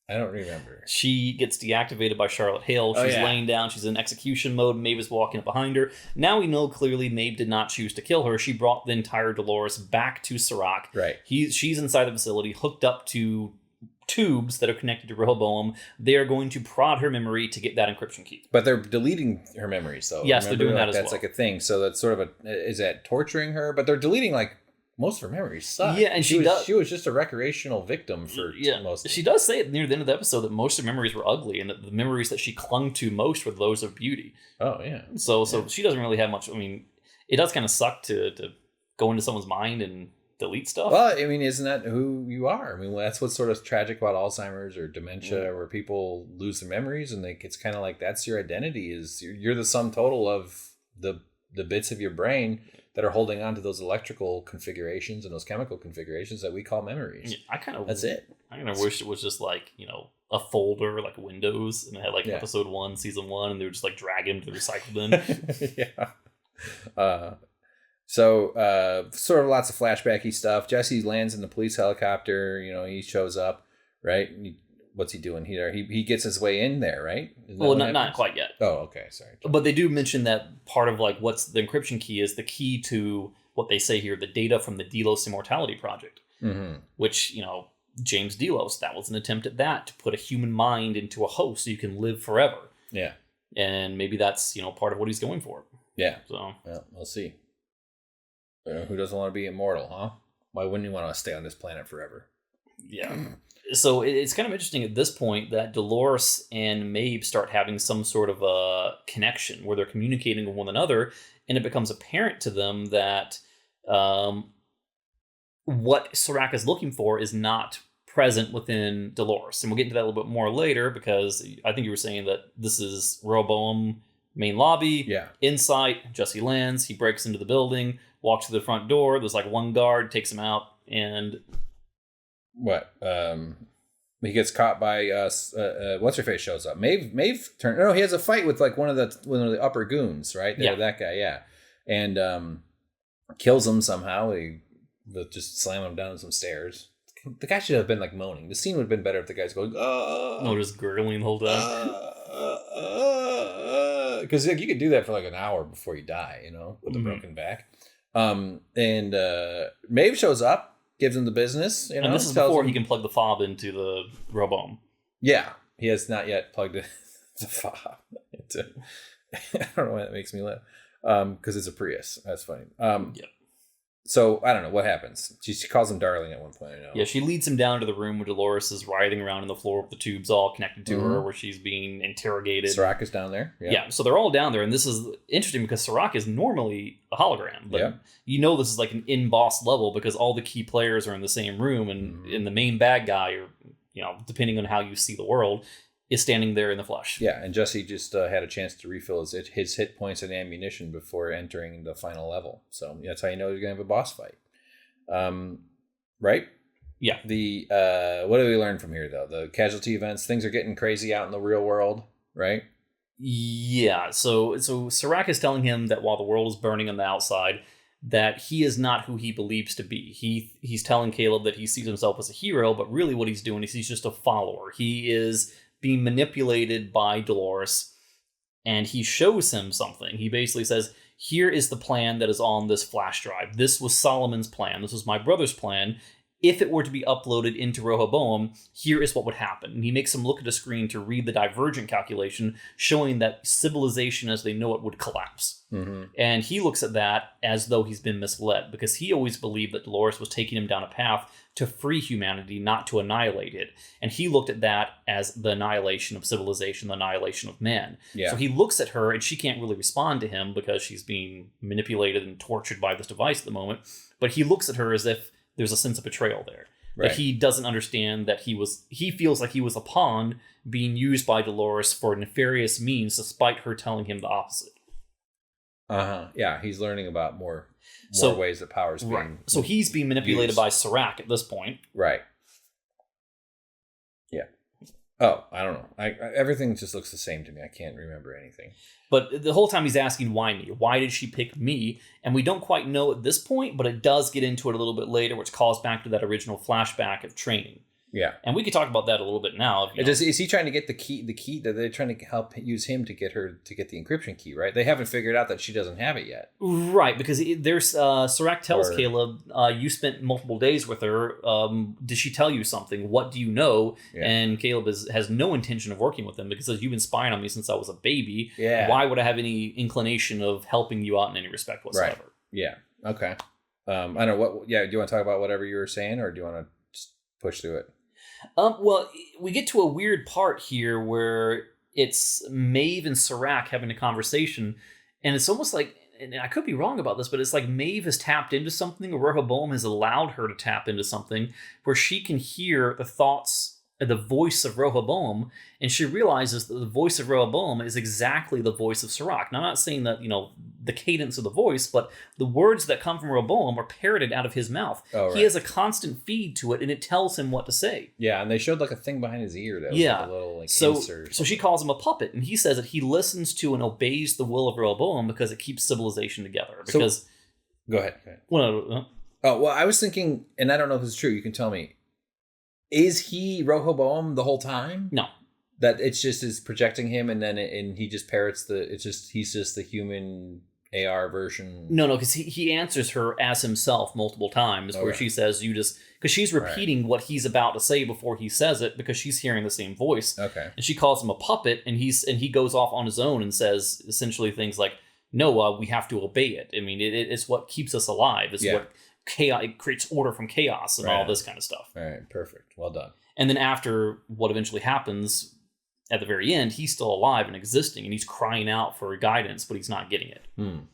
I don't remember. She gets deactivated by Charlotte Hale. She's laying down. She's in execution mode. Maeve is walking up behind her. Now we know clearly Maeve did not choose to kill her. She brought the entire Dolores back to Serac. Right. She's inside the facility, hooked up to tubes that are connected to Rehoboam. They are going to prod her memory to get that encryption key. But they're deleting her memories, though. Yes, they're doing that as well. That's like a thing. So that's sort of is that torturing her? But they're deleting most of her memories suck. Yeah, and she was just a recreational victim for most of it. She does say near the end of the episode that most of her memories were ugly, and that the memories that she clung to most were those of beauty. Oh, yeah. So she doesn't really have much. I mean, it does kind of suck to go into someone's mind and delete stuff. Well, I mean, isn't that who you are? I mean, that's what's sort of tragic about Alzheimer's or dementia, where people lose their memories, and it's kind of like that's your identity. Is you're the sum total of the bits of your brain that are holding on to those electrical configurations and those chemical configurations that we call memories. Yeah, that's it. I kind of wish it was just like, a folder like Windows, and it had episode 1, season 1, and they were just dragging to the recycle bin. Yeah. So sort of lots of flashbacky stuff. Jesse lands in the police helicopter. He shows up, right? What's he doing here? He gets his way in there, right? Well, not quite yet. Oh, okay, sorry. But they do mention that part of what's the encryption key is the key to what they say here, the data from the Delos Immortality Project, which, James Delos, that was an attempt at that, to put a human mind into a host so you can live forever. Yeah. And maybe that's, part of what he's going for. Yeah. So well, we'll see. Who doesn't want to be immortal, huh? Why wouldn't you want to stay on this planet forever? Yeah. So it's kind of interesting at this point that Dolores and Maeve start having some sort of a connection where they're communicating with one another, and it becomes apparent to them that what Serac is looking for is not present within Dolores. And we'll get into that a little bit more later, because I think you were saying that this is Rehoboam main lobby. Yeah. Inside, Jesse lands. He breaks into the building, walks to the front door. There's one guard, takes him out, and... What? He gets caught by what's her face shows up. Maeve he has a fight with one of the upper goons, right? Yeah. That guy, yeah. And kills him somehow. He just slamming him down some stairs. The guy should have been like moaning. The scene would have been better if the guy's going, No, just gurgling the whole time. Because you could do that for like an hour before you die, with a broken back. And Maeve shows up, gives him the business. And this is before he can plug the fob into the Roboam. Yeah, he has not yet plugged the fob into. I don't know why that makes me laugh. Because it's a Prius. That's funny. Yeah. So I don't know what happens. She calls him darling at one point. I know. Yeah, she leads him down to the room where Dolores is writhing around on the floor with the tubes all connected to her, where she's being interrogated. Serac is down there. Yeah, so they're all down there, and this is interesting because Serac is normally a hologram, but this is like an in-boss level because all the key players are in the same room, and the main bad guy, or depending on how you see the world, is standing there in the flesh. Yeah, and Jesse just had a chance to refill his hit points and ammunition before entering the final level. So that's how you know you're going to have a boss fight. Right? Yeah. What do we learn from here, though? The casualty events, things are getting crazy out in the real world, right? Yeah, so Serac is telling him that while the world is burning on the outside, that he is not who he believes to be. He's telling Caleb that he sees himself as a hero, but really what he's doing is he's just a follower. He is being manipulated by Dolores, and he shows him something. He basically says, here is the plan that is on this flash drive. This was Solomon's plan. This was my brother's plan. If it were to be uploaded into Rehoboam, here is what would happen. And he makes him look at a screen to read the divergent calculation, showing that civilization as they know it would collapse. Mm-hmm. And he looks at that as though he's been misled, because he always believed that Dolores was taking him down a path to free humanity, not to annihilate it. And he looked at that as the annihilation of civilization, the annihilation of man. Yeah. So he looks at her, and she can't really respond to him because she's being manipulated and tortured by this device at the moment. But he looks at her as if there's a sense of betrayal there. Right. That he doesn't understand that he feels like he was a pawn being used by Dolores for nefarious means, despite her telling him the opposite. Yeah, he's learning about more ways that power's being right. So he's being manipulated by Serac at this point. Right. Yeah. Oh, I don't know. Everything just looks the same to me. I can't remember anything. But the whole time he's asking, why me? Why did she pick me? And we don't quite know at this point, but it does get into it a little bit later, which calls back to that original flashback of training. Yeah. And we could talk about that a little bit now. Is he trying to get the key that they're trying to help use him to get her to get the encryption key, right? They haven't figured out that she doesn't have it yet. Right, because there's Serac tells Caleb, you spent multiple days with her. Did she tell you something? What do you know? Yeah. And Caleb has no intention of working with them because says, you've been spying on me since I was a baby. Yeah. Why would I have any inclination of helping you out in any respect whatsoever? Right. Yeah. Okay. I don't know what. Yeah. Do you want to talk about whatever you were saying, or do you want to just push through it? Well, we get to a weird part here where it's Maeve and Serac having a conversation, and it's almost like, and I could be wrong about this, but it's like Maeve has tapped into something, or Rehoboam has allowed her to tap into something where she can hear the thoughts, the voice of Rehoboam, and she realizes that the voice of Rehoboam is exactly the voice of Serac. Now, I'm not saying that, the cadence of the voice, but the words that come from Rehoboam are parroted out of his mouth. Oh, right. He has a constant feed to it, and it tells him what to say. Yeah, and they showed like a thing behind his ear that was like a little insert. So she calls him a puppet, and he says that he listens to and obeys the will of Rehoboam because it keeps civilization together. Because go ahead. Well, I was thinking, and I don't know if this is true, you can tell me, is he Rehoboam the whole time? No. That it's just is projecting him, and then he just parrots he's just the human AR version. No, because he answers her as himself multiple times, where she says, because she's repeating what he's about to say before he says it, because she's hearing the same voice. Okay. And she calls him a puppet, and he goes off on his own and says essentially things like, no, we have to obey it. I mean, it's what keeps us alive. It's what chaos, it creates order from chaos and all this kind of stuff. All right, perfect. Well done. And then after what eventually happens at the very end, he's still alive and existing, and he's crying out for guidance, but he's not getting it.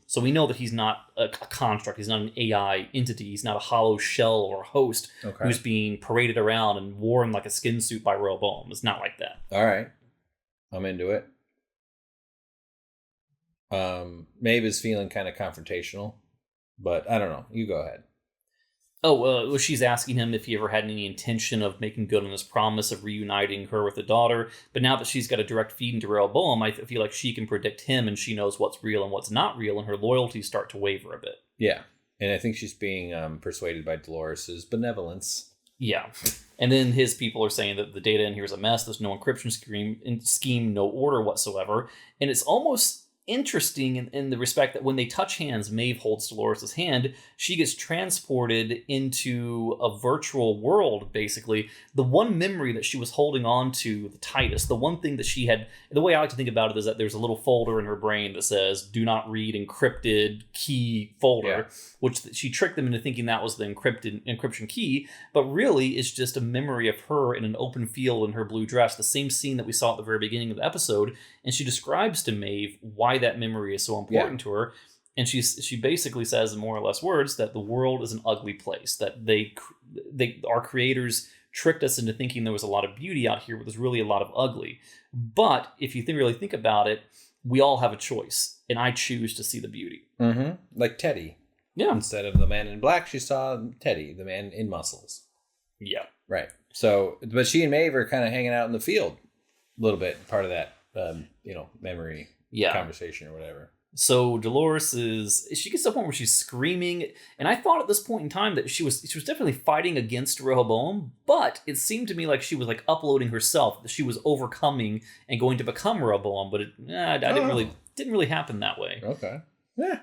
So we know that he's not a construct. He's not an AI entity. He's not a hollow shell or a host who's being paraded around and worn like a skin suit by Rehoboam. It's not like that. All right. I'm into it. Maeve is feeling kind of confrontational, but I don't know. You go ahead. Oh, she's asking him if he ever had any intention of making good on his promise of reuniting her with a daughter. But now that she's got a direct feed into Rehoboam, I feel like she can predict him, and she knows what's real and what's not real, and her loyalties start to waver a bit. Yeah. And I think she's being persuaded by Dolores' benevolence. Yeah. And then his people are saying that the data in here is a mess. There's no encryption scheme, no order whatsoever. And it's almost interesting in the respect that when they touch hands, Maeve holds Dolores' hand, she gets transported into a virtual world, basically. The one memory that she was holding on to the tightest, the one thing that she had, the way I like to think about it is that there's a little folder in her brain that says, do not read encrypted key folder, which she tricked them into thinking that was the encryption key, but really it's just a memory of her in an open field in her blue dress, the same scene that we saw at the very beginning of the episode, and she describes to Maeve why that memory is so important to her. And she basically says in more or less words that the world is an ugly place, that our creators tricked us into thinking there was a lot of beauty out here, but there's really a lot of ugly. But if you really think about it, we all have a choice, and I choose to see the beauty. Mm-hmm. Like Teddy. Yeah. Instead of the man in black, she saw Teddy, the man in muscles. Yeah. Right. So, but she and Maeve are kind of hanging out in the field a little bit, part of that, memory conversation or whatever. So Dolores she gets to the point where she's screaming, and I thought at this point in time that she was definitely fighting against Rehoboam, but it seemed to me like she was like uploading herself, that she was overcoming and going to become Rehoboam, but didn't really happen that way. Okay. Yeah.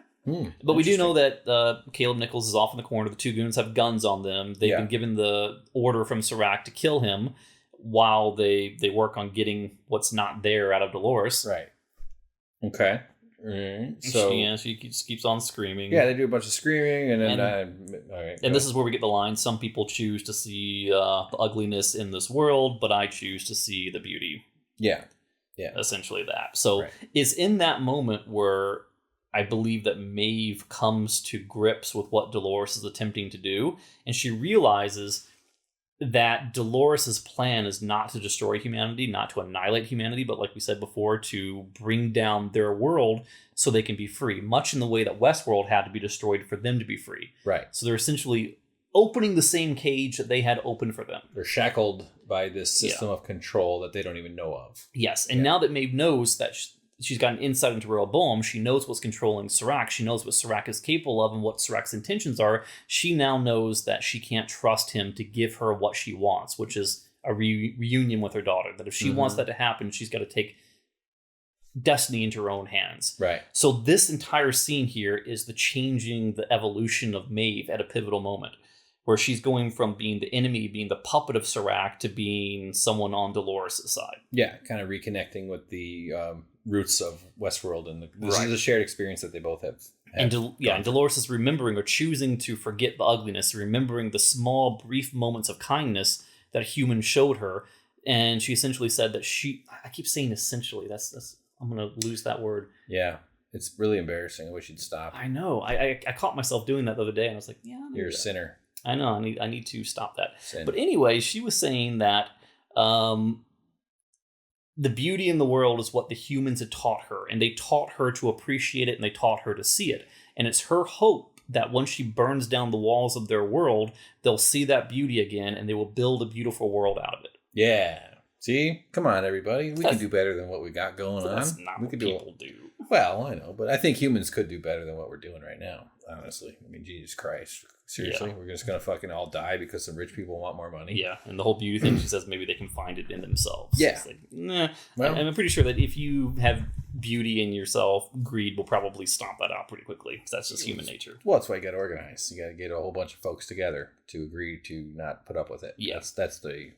But we do know that Caleb Nichols is off in the corner. The two goons have guns on them. They've been given the order from Serac to kill him while they work on getting what's not there out of Dolores. Right. Okay. Mm-hmm. So she just keeps on screaming. Yeah, they do a bunch of screaming, and then all right. And this is where we get the line: "Some people choose to see the ugliness in this world, but I choose to see the beauty." Yeah. Essentially that. So it's in that moment where I believe that Maeve comes to grips with what Dolores is attempting to do, and she realizes that Dolores' plan is not to destroy humanity, not to annihilate humanity, but like we said before, to bring down their world so they can be free, much in the way that Westworld had to be destroyed for them to be free. Right. So they're essentially opening the same cage that they had opened for them. They're shackled by this system of control that they don't even know of. Yes, and now that Maeve knows that she's got an insight into Rehoboam, she knows what's controlling Serac, she knows what Serac is capable of and what Serac's intentions are, she now knows that she can't trust him to give her what she wants, which is a reunion with her daughter. That if she wants that to happen, she's got to take destiny into her own hands. Right. So this entire scene here is the evolution of Maeve at a pivotal moment, where she's going from being the enemy, being the puppet of Serac, to being someone on Dolores' side. Yeah, kind of reconnecting with the roots of Westworld, and this is a shared experience that they both have. And Dolores is remembering or choosing to forget the ugliness, remembering the small, brief moments of kindness that a human showed her. And she essentially said that I keep saying essentially, that's I'm going to lose that word. Yeah. It's really embarrassing. I wish you'd stop. I know. I caught myself doing that the other day, and I was like, you're a sinner. I know. I need to stop that. But anyway, she was saying that the beauty in the world is what the humans had taught her, and they taught her to appreciate it, and they taught her to see it. And it's her hope that once she burns down the walls of their world, they'll see that beauty again, and they will build a beautiful world out of it. Yeah. See? Come on, everybody. We can do better than what we got going on. That's not what people do. Well, I know, but I think humans could do better than what we're doing right now, honestly. I mean, Jesus Christ. Seriously? We're just going to fucking all die because some rich people want more money? Yeah, and the whole beauty thing, she says maybe they can find it in themselves. Yeah. It's like, nah. Well, I'm pretty sure that if you have beauty in yourself, greed will probably stomp that out pretty quickly, because that's just human nature. Well, that's why you got to organize. You got to get a whole bunch of folks together to agree to not put up with it. Yeah. That's the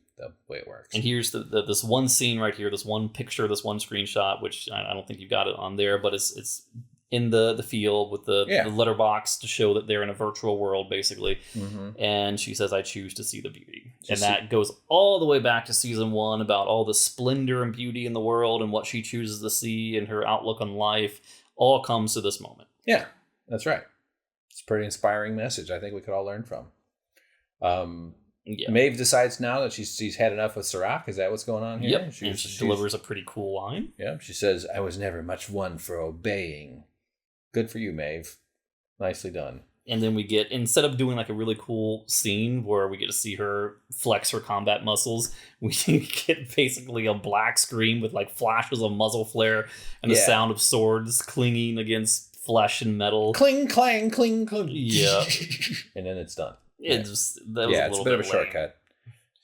way it works. And here's this one scene right here, this one picture, this one screenshot, which I don't think you've got it on there, but it's in the field with the letterbox to show that they're in a virtual world, basically. Mm-hmm. And she says, I choose to see the beauty. That goes all the way back to season 1 about all the splendor and beauty in the world and what she chooses to see and her outlook on life all comes to this moment. Yeah, that's right. It's a pretty inspiring message I think we could all learn from. Maeve decides now that she's had enough of Serac. Is that what's going on here? Yep. She delivers a pretty cool line. Yeah. She says, I was never much one for obeying. Good for you, Maeve. Nicely done. And then we get, instead of doing like a really cool scene where we get to see her flex her combat muscles, we get basically a black screen with like flashes of muzzle flare and the sound of swords clinging against flesh and metal. Cling, clang, cling, cling. Yeah. And then it's done. It's a bit of a shortcut.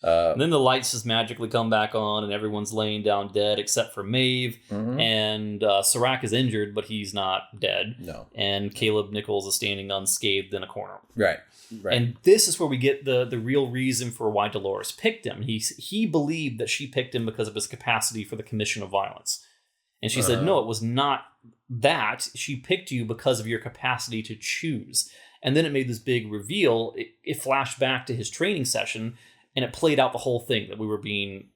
And then the lights just magically come back on, and everyone's laying down dead except for Maeve. Mm-hmm. And Serac is injured, but he's not dead. No. And Caleb Nichols is standing unscathed in a corner. Right. And this is where we get the real reason for why Dolores picked him. He believed that she picked him because of his capacity for the commission of violence. And she said, no, it was not that. She picked you because of your capacity to choose. And then it made this big reveal. It flashed back to his training session, and it played out the whole thing that we were being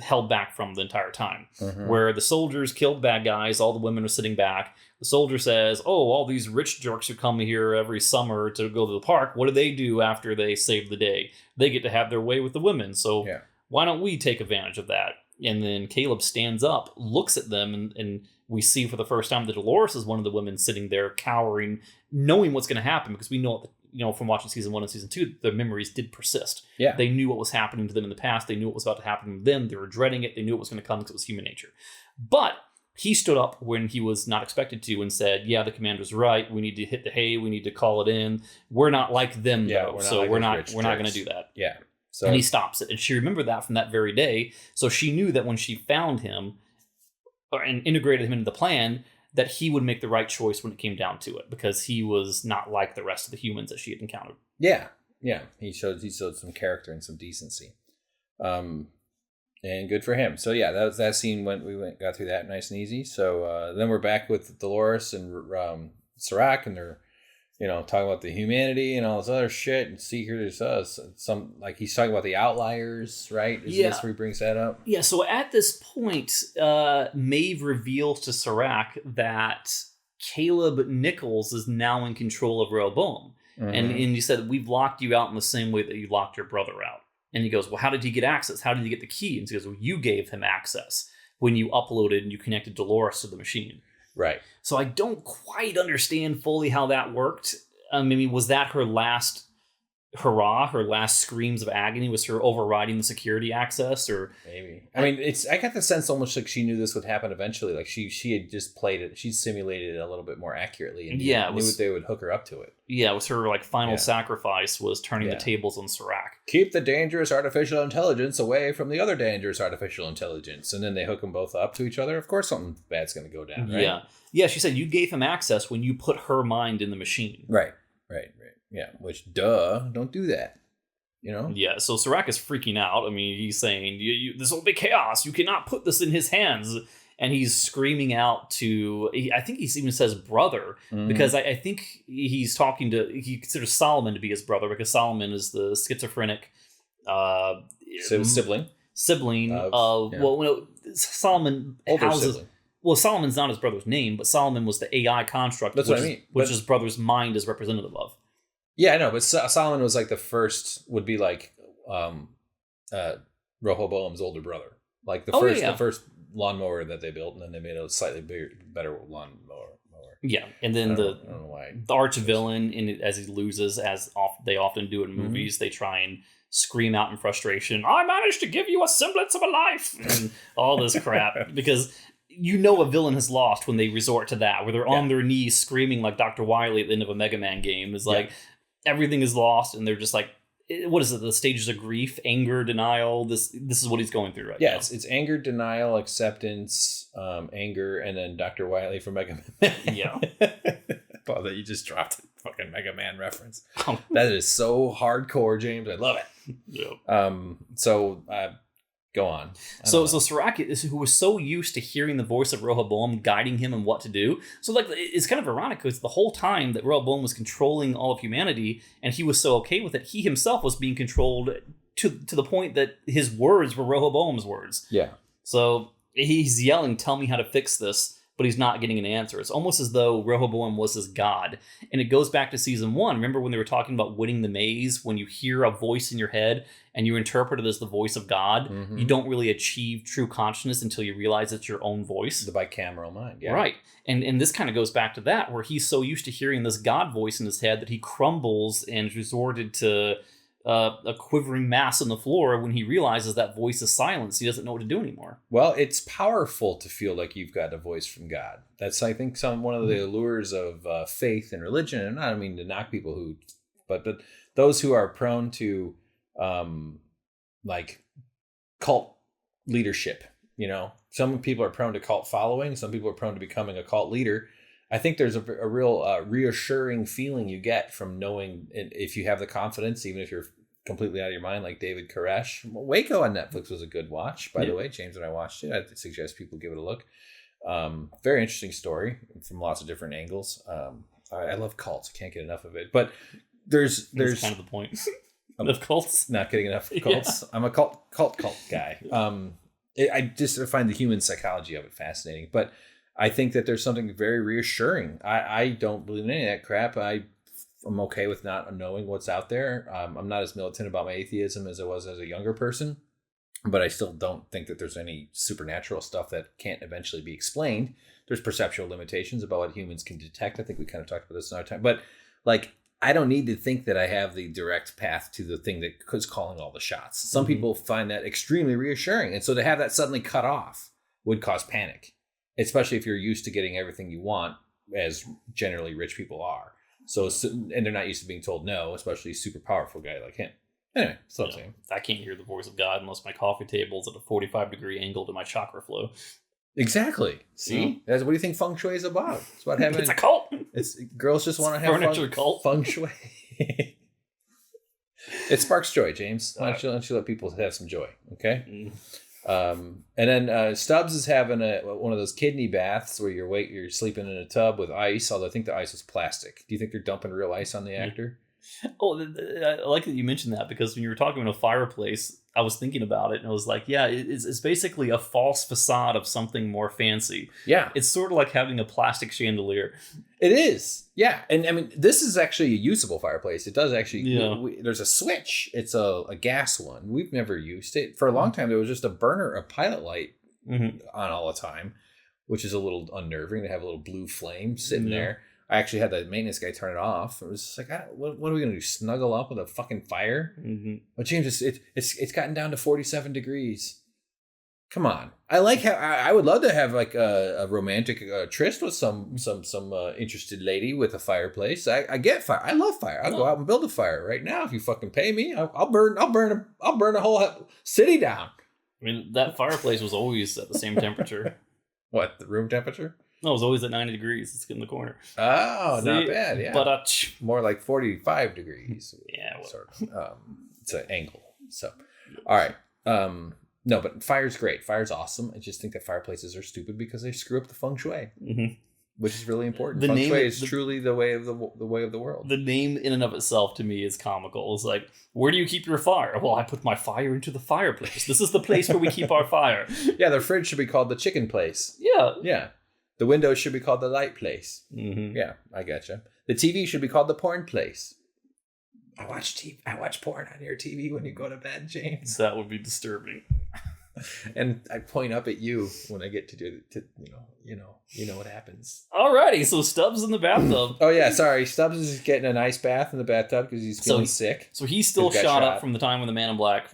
held back from the entire time. Mm-hmm. Where the soldiers killed bad guys, all the women are sitting back. The soldier says, oh, all these rich jerks who come here every summer to go to the park, what do they do after they save the day? They get to have their way with the women, so why don't we take advantage of that? And then Caleb stands up, looks at them, and we see for the first time that Dolores is one of the women sitting there cowering, knowing what's going to happen, because we know, from watching season 1 and season 2, their memories did persist. Yeah. They knew what was happening to them in the past. They knew what was about to happen to them. They were dreading it. They knew it was going to come because it was human nature. But he stood up when he was not expected to and said, yeah, the commander's right. We need to hit the hay. We need to call it in. We're not like them, though. We're not going to do that. Yeah. So, and he stops it. And she remembered that from that very day. So she knew that when she found him and integrated him into the plan, that he would make the right choice when it came down to it, because he was not like the rest of the humans that she had encountered. Yeah. Yeah. He showed some character and some decency. And good for him. So yeah, that scene got through that nice and easy. So then we're back with Dolores and Serac, and they're talking about the humanity and all this other shit. And see, here there's us. Some, like, he's talking about the outliers, right? Isn't this where he brings that up? Yeah. So at this point, Maeve reveals to Serac that Caleb Nichols is now in control of Rehoboam, and he said, we've locked you out in the same way that you locked your brother out. And he goes, well, how did he get access? How did he get the key? And he goes, well, you gave him access when you uploaded and you connected Dolores to the machine. Right. So I don't quite understand fully how that worked. I mean, was that her last hurrah, her last screams of agony? Was her overriding the security access? Or maybe. I mean, I got the sense almost like she knew this would happen eventually. Like she had just played it. She simulated it a little bit more accurately and knew that they would hook her up to it. Yeah, it was her final sacrifice, was turning the tables on Serac. Keep the dangerous artificial intelligence away from the other dangerous artificial intelligence. And then they hook them both up to each other. Of course something bad's going to go down, right? Yeah. Yeah, she said you gave him access when you put her mind in the machine. Right. Yeah, which, don't do that. Yeah, so Serac is freaking out. I mean, he's saying, this will be chaos. You cannot put this in his hands. And he's screaming out to, I think he even says brother, because I think he considers Solomon to be his brother, because Solomon is the schizophrenic sibling of Solomon houses. Sibling. Well, Solomon's not his brother's name, but Solomon was the AI construct, That's what I mean. Which his brother's mind is representative of. Yeah, I know, but Solomon was like the first, would be like Rehoboam's older brother. Like the first lawnmower that they built, and then they made a slightly better lawnmower. Yeah, and then I don't know why. The arch villain, as he loses, they often do in movies, they try and scream out in frustration, I managed to give you a semblance of a life, and all this crap, because a villain has lost when they resort to that, where they're on their knees screaming like Dr. Wily at the end of a Mega Man game. Is like everything is lost, and they're just like, what is it? The stages of grief, anger, denial. This is what he's going through right now. Yeah, it's anger, denial, acceptance, anger, and then Dr. Wily from Mega Man. Yeah. Oh, that you just dropped a fucking Mega Man reference. That is so hardcore, James. I love it. Yeah. Go on. So Serac, who was so used to hearing the voice of Rehoboam guiding him in what to do. So it's kind of ironic, because the whole time that Rehoboam was controlling all of humanity, and he was so okay with it, he himself was being controlled to the point that his words were Rehoboam's words. Yeah. So he's yelling, tell me how to fix this, but he's not getting an answer. It's almost as though Rehoboam was his god. And it goes back to season 1. Remember when they were talking about winning the maze? When you hear a voice in your head and you interpret it as the voice of God, you don't really achieve true consciousness until you realize it's your own voice. The bicameral mind, yeah. Right. And this kind of goes back to that, where he's so used to hearing this God voice in his head that he crumbles and is resorted to a quivering mass on the floor when he realizes that voice is silenced. He doesn't know what to do anymore. Well, it's powerful to feel like you've got a voice from God. That's, I think, one of the allures of faith and religion. And I don't mean to knock people but those who are prone to like cult leadership. Some people are prone to cult following. Some people are prone to becoming a cult leader. I think there's a real reassuring feeling you get from knowing, if you have the confidence, even if you're completely out of your mind, like David Koresh. Waco on Netflix was a good watch, by the way. James and I watched it. I'd suggest people give it a look. Very interesting story from lots of different angles. I love cults. I can't get enough of it. But there's That's kind of the point of cults. Not getting enough of cults. Yeah. I'm a cult guy. I just find the human psychology of it fascinating. But I think that there's something very reassuring. I don't believe in any of that crap. I'm okay with not knowing what's out there. I'm not as militant about my atheism as I was as a younger person, but I still don't think that there's any supernatural stuff that can't eventually be explained. There's perceptual limitations about what humans can detect. I think we kind of talked about this another time. But like, I don't need to think that I have the direct path to the thing that is calling all the shots. Some people find that extremely reassuring. And so to have that suddenly cut off would cause panic. Especially if you're used to getting everything you want, as generally rich people are. And they're not used to being told no, especially a super powerful guy like him. Anyway, that's what I'm saying. I can't hear the voice of God unless my coffee table is at a 45-degree angle to my chakra flow. Exactly. See? What do you think feng shui is about? It's about having... It's a cult. Girls just want to have furniture cult. Feng shui. It sparks joy, James. Why don't you let people have some joy, okay? And then Stubbs is having one of those kidney baths where you're sleeping in a tub with ice, although I think the ice was plastic. Do you think they're dumping real ice on the actor? Oh, I like that you mentioned that, because when you were talking about a fireplace, I was thinking about it and I was like, yeah, it's basically a false facade of something more fancy. Yeah. It's sort of like having a plastic chandelier. It is. Yeah. And I mean, this is actually a usable fireplace. It does actually, there's a switch. It's a gas one. We've never used it. For a long time, there was just a pilot light on all the time, which is a little unnerving to have a little blue flame sitting there. I actually had the maintenance guy turn it off. It was just like, what are we going to do? Snuggle up with a fucking fire? But James, it's gotten down to 47 degrees. Come on. I like how I would love to have like a romantic tryst with some interested lady with a fireplace. I get fire. I love fire. I'll go out and build a fire right now if you fucking pay me. I'll burn a whole city down. I mean, that fireplace was always at the same temperature. What, the room temperature? No, it was always at 90 degrees. It's in the corner. Oh, not bad. Yeah, but more like 45 degrees. Yeah, well. Sort of. It's an angle. So, all right. No, but fire's great. Fire's awesome. I just think that fireplaces are stupid because they screw up the feng shui, which is really important. Feng shui is truly the way of the way of the world. The name in and of itself to me is comical. It's like, where do you keep your fire? Well, I put my fire into the fireplace. This is the place where we keep our fire. Yeah, the fridge should be called the chicken place. Yeah. Yeah. The window should be called the light place. Yeah, I gotcha. The TV should be called the porn place. I watch porn on your TV when you go to bed, James. That would be disturbing. And I point up at you when I get to do it. You know what happens. Alrighty, so Stubbs in the bathtub. Oh yeah, sorry. Stubbs is getting a nice bath in the bathtub because he's feeling sick. So he's still shot up from the time when the Man in Black,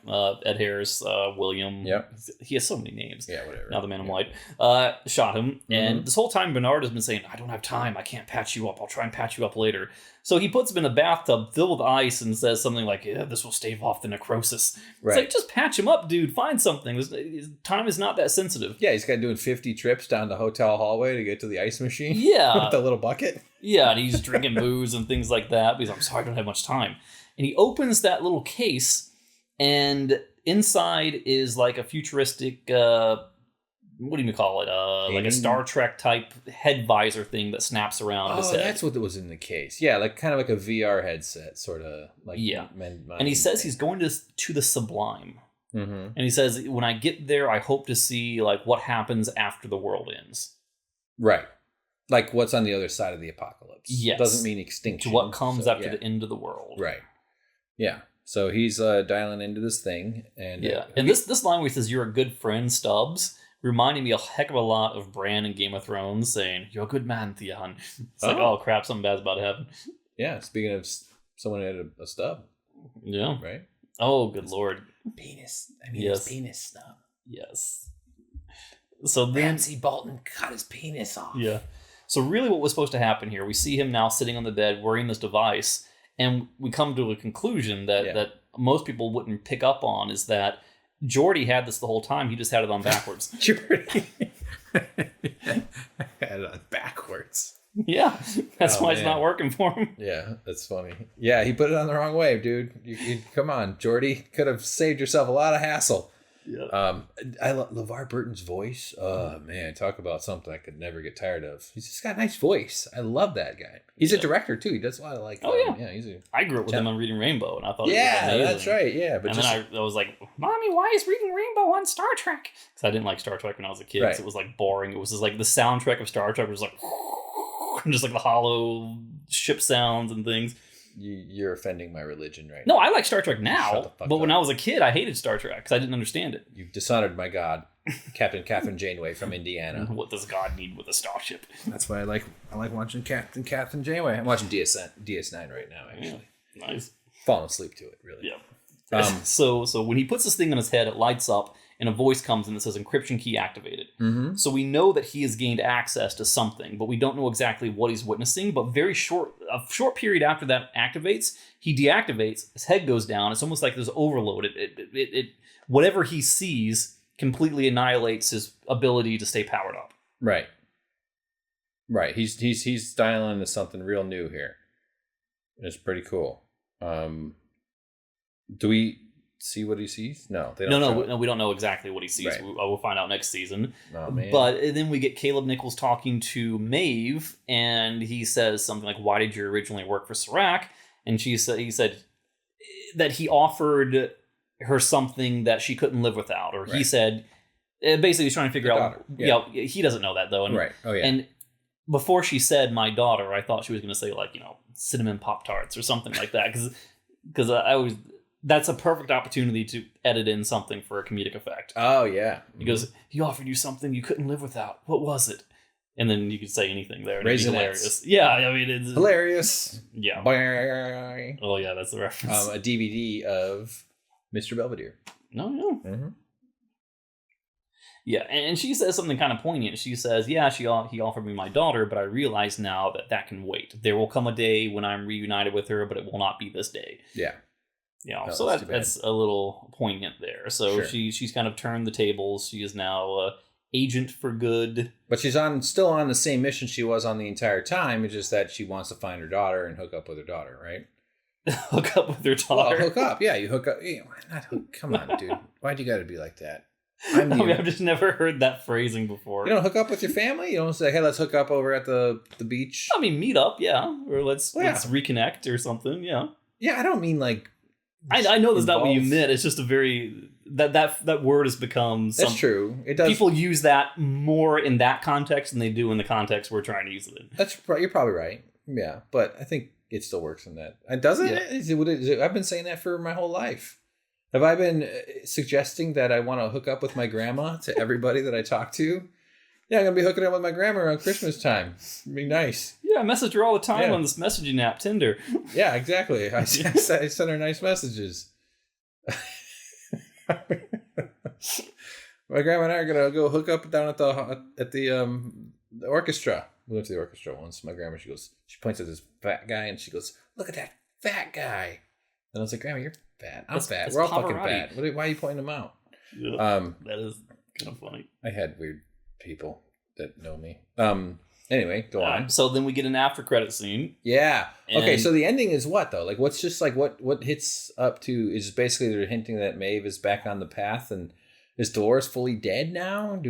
Ed Harris, William. Yep. He has so many names. Yeah, whatever. Now the Man in White shot him, and this whole time Bernard has been saying, "I don't have time. I can't patch you up. I'll try and patch you up later." So he puts him in a bathtub filled with ice and says something like, "Yeah, this will stave off the necrosis." Right. It's like, just patch him up, dude. Find something. Time is not that sensitive. Yeah, he's got doing 50 trips down the hotel hallway to get to the ice machine. Yeah. With the little bucket. Yeah, and he's drinking booze and things like that because, I'm sorry, I don't have much time. And he opens that little case, and inside is like a futuristic, what do you call it? Like a Star Trek type head visor thing that snaps around his head. Oh, that's what was in the case. Yeah, like kind of like a VR headset, sort of. Like and he says he's going to the sublime. And he says, when I get there, I hope to see like what happens after the world ends. Right. Like what's on the other side of the apocalypse. Yes. Doesn't mean extinction. To what comes after the end of the world. Right. Yeah. So he's dialing into this thing. And and this line where he says, "You're a good friend, Stubbs," reminding me a heck of a lot of Bran in Game of Thrones saying, "You're a good man, Theon." It's like, oh crap, something bad's about to happen. Yeah, speaking of someone who had a stub. Yeah. Right? Oh, good lord. Penis. I mean, Yes. his penis snub. Yes. So then, Ramsay Bolton cut his penis off. yeah. So really what was supposed to happen here, we see him now sitting on the bed wearing this device, and we come to a conclusion that most people wouldn't pick up on, is that Geordi had this the whole time. He just had it on backwards. Geordi had it on backwards. Yeah. That's why it's not working for him. Yeah, that's funny. Yeah, he put it on the wrong way, dude. You come on, Geordi. Could have saved yourself a lot of hassle. Yeah. I love LeVar Burton's voice. Oh man, talk about something I could never get tired of. He's just got a nice voice. I love that guy. He's a director too. He does a lot of like. I grew up with him on Reading Rainbow, and I thought. Yeah, it was amazing. that's right. Yeah, but and then I was like, "Mommy, why is Reading Rainbow on Star Trek?" Because I didn't like Star Trek when I was a kid. Right. So it was like boring. It was just like the soundtrack of Star Trek was like, just like the hollow ship sounds and things. You're offending my religion right No, now. I like Star Trek now, but when I was a kid, I hated Star Trek because I didn't understand it. You've dishonored my God, Catherine Janeway from Indiana. What does God need with a starship? That's why I like watching Catherine Janeway. I'm watching DS9 right now, actually. Yeah, nice. Falling asleep to it, really. Yeah. So when he puts this thing on his head, it lights up, and a voice comes in that says encryption key activated. Mm-hmm. So we know that he has gained access to something, but we don't know exactly what he's witnessing. But a short period after that activates, he deactivates, his head goes down. It's almost like there's overload. It whatever he sees completely annihilates his ability to stay powered up. Right. He's dialing into something real new here. It's pretty cool. Do we see what he sees? No, they don't. No, we don't know exactly what he sees. Right. We'll find out next season. Oh, man. But then we get Caleb Nichols talking to Maeve, and he says something like, "Why did you originally work for Serac?" And he said that he offered her something that she couldn't live without, or he said basically he's trying to figure out. Yeah. He doesn't know that though. And, right. Oh yeah. And before she said "my daughter," I thought she was going to say like cinnamon Pop-Tarts or something like that, because I always. That's a perfect opportunity to edit in something for a comedic effect. Oh, yeah. He goes, he offered you something you couldn't live without. What was it? And then you could say anything there. And it'd be hilarious. Yeah, I mean, it's hilarious. Yeah. Bye. Oh, yeah, that's the reference. A DVD of Mr. Belvedere. No, no. Mm-hmm. Yeah, and she says something kind of poignant. She says, yeah, he offered me my daughter, but I realize now that can wait. There will come a day when I'm reunited with her, but it will not be this day. Yeah. So that's a little poignant there. So sure. she's kind of turned the tables. She is now agent for good. But she's still on the same mission she was on the entire time. It's just that she wants to find her daughter and hook up with her daughter, right? Hook up with her daughter? Well, hook up. Yeah, you hook up. Why not hook? Come on, dude. Why'd you got to be like that? I've just never heard that phrasing before. You don't hook up with your family? You don't say, hey, let's hook up over at the beach? I mean, meet up, yeah. Or let's reconnect or something, yeah. Yeah, I don't mean like... I know that's not what you meant. It's just a very... That word has become... That's true. It does. People use that more in that context than they do in the context we're trying to use it in. You're probably right. Yeah, but I think it still works in that. And doesn't it? Is it? I've been saying that for my whole life. Have I been suggesting that I want to hook up with my grandma to everybody that I talk to? Yeah, I'm going to be hooking up with my grandma around Christmas time. It'd be nice. Yeah, I message her all the time on this messaging app, Tinder. Yeah, exactly. I send her nice messages. My grandma and I are going to go hook up down at the orchestra. We went to the orchestra once. My grandma, she points at this fat guy and she goes, look at that fat guy. And I was like, Grandma, you're fat. I'm fat. We're all fucking fat. Why are you pointing them out? Yeah, that is kind of funny. I had weird people that know me. Anyway, go on. So then we get an after credit scene. Yeah. Okay, so the ending is what though? Like what's just like what hits up to is basically they're hinting that Maeve is back on the path, and is Dolores fully dead now?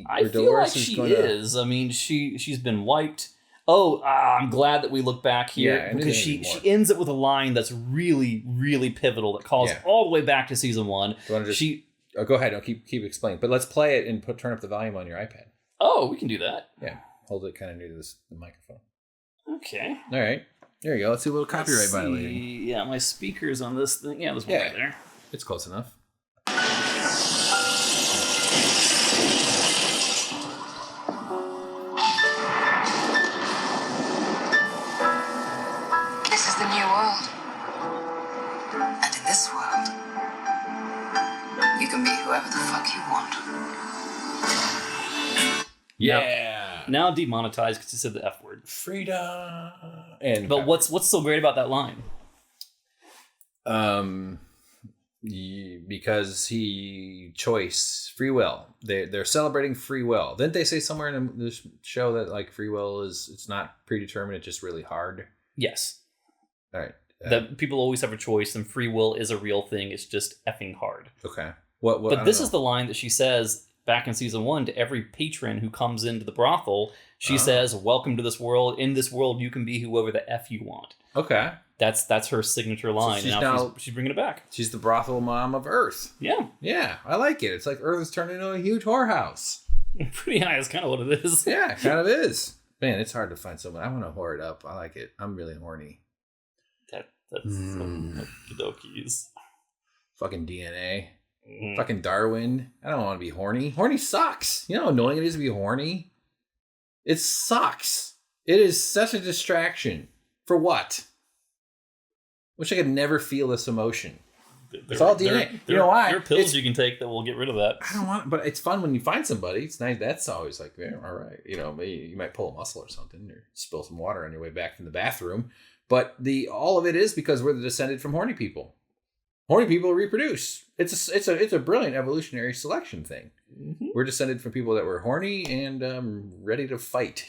I feel like she is. I mean, she's been wiped. Oh, I'm glad that we look back here because she ends it with a line that's really, really pivotal that calls all the way back to season 1. Go ahead. I'll keep explaining. But let's play it and turn up the volume on your iPad. Oh, we can do that. Yeah. Hold it kind of near to the microphone. Okay. All right. There you go. Let's see a little copyright violating. Yeah, my speaker's on this thing. Yeah, there's one right there. It's close enough. This is the new world. And can be whoever the fuck you want. Yeah. Now demonetized because he said the F word. Freedom. But what's so great about that line? Because free will. They're celebrating free will. Didn't they say somewhere in this show that like free will it's not predetermined, it's just really hard? Yes. All right. That people always have a choice, and free will is a real thing. It's just effing hard. Okay. What? But this is the line that she says back in season 1 to every patron who comes into the brothel. She says, "Welcome to this world. In this world, you can be whoever the F you want." Okay. That's her signature line. So now she's bringing it back. She's the brothel mom of Earth. Yeah. Yeah, I like it. It's like Earth is turning into a huge whorehouse. Pretty high is kind of what it is. Yeah, it kind of is. Man, it's hard to find someone. I want to whore it up. I like it. I'm really horny. That's some okie-dokies. Fucking DNA. Fucking Darwin. I don't want to be horny. Horny sucks. You know how annoying it is to be horny? It sucks. It is such a distraction. For what? Wish I could never feel this emotion. It's all DNA. You know why? There are pills you can take that will get rid of that. I don't want, but it's fun when you find somebody. It's nice. That's always like, yeah, all right. You know, maybe you might pull a muscle or something, or spill some water on your way back from the bathroom. But all of it is because we're descended from horny people. Horny people reproduce. It's a brilliant evolutionary selection thing. Mm-hmm. We're descended from people that were horny and ready to fight.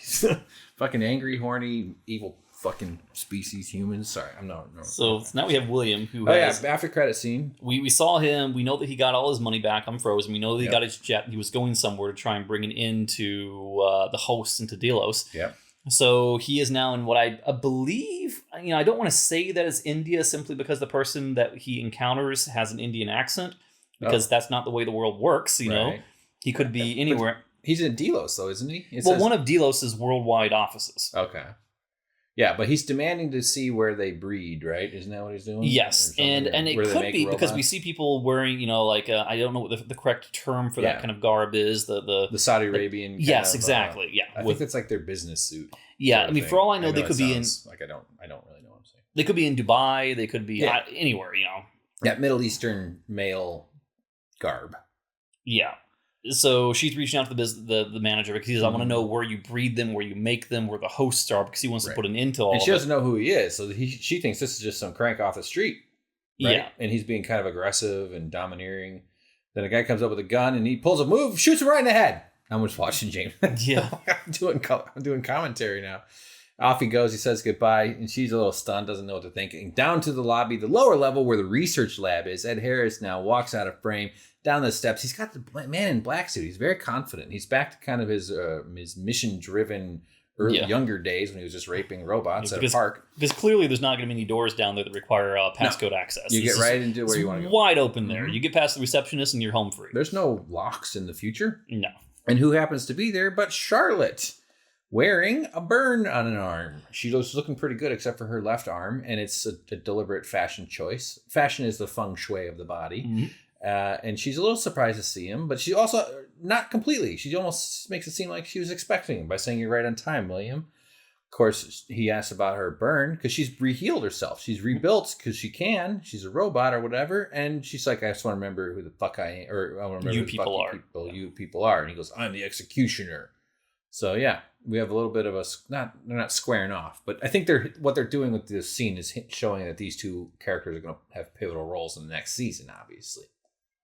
Fucking angry, horny, evil fucking species humans. Sorry, I'm not. No. So now we have William, who has after credit scene. We saw him. We know that he got all his money back on Frozen. We know that he got his jet. He was going somewhere to try and bring it into the host into Delos. Yep. So he is now in what I believe. You know, I don't want to say that it's India simply because the person that he encounters has an Indian accent, because that's not the way the world works. You know, he could be anywhere. But he's in Delos, though, isn't he? One of Delos' worldwide offices. Okay. Yeah, but he's demanding to see where they breed, right? Isn't that what he's doing? Yes, and it could be because we see people wearing, you know, like I don't know what the correct term for that kind of garb is. The Saudi Arabian. Yes, exactly. Yeah, I think it's like their business suit. Yeah, I mean, for all I know, they could be in. Like I don't really know what I'm saying. They could be in Dubai. They could be anywhere. You know. That Middle Eastern male garb. Yeah. So she's reaching out to the manager because he says, I want to know where you breed them, where you make them, where the hosts are, because he wants to put an end to all of it. And she doesn't know who he is, so she thinks this is just some crank off the street. Right? Yeah. And he's being kind of aggressive and domineering. Then a guy comes up with a gun and he pulls a move, shoots him right in the head. I'm just watching James. Yeah. I'm doing commentary now. Off he goes, he says goodbye, and she's a little stunned, doesn't know what to think. And down to the lobby, the lower level where the research lab is. Ed Harris now walks out of frame, down the steps. He's got the man in black suit. He's very confident. He's back to kind of his mission-driven younger days when he was just raping robots at a park. Because clearly there's not going to be any doors down there that require passcode access. You get right into where you want to go. Wide open there. You get past the receptionist and you're home free. There's no locks in the future. No. And who happens to be there but Charlotte, wearing a burn on an arm. She was looking pretty good except for her left arm, and it's a deliberate fashion choice. Fashion is the feng shui of the body. Mm-hmm. And she's a little surprised to see him, but she also, not completely. She almost makes it seem like she was expecting him by saying, "You're right on time, William." Of course, he asks about her burn because she's re-healed herself. She's rebuilt because she can. She's a robot or whatever. And she's like, I just want to remember who the fuck I am, or I want to remember who the fuck you people are. And he goes, I'm the executioner. So yeah, we have a little bit of they're not squaring off, but I think what they're doing with this scene is showing that these two characters are going to have pivotal roles in the next season, obviously.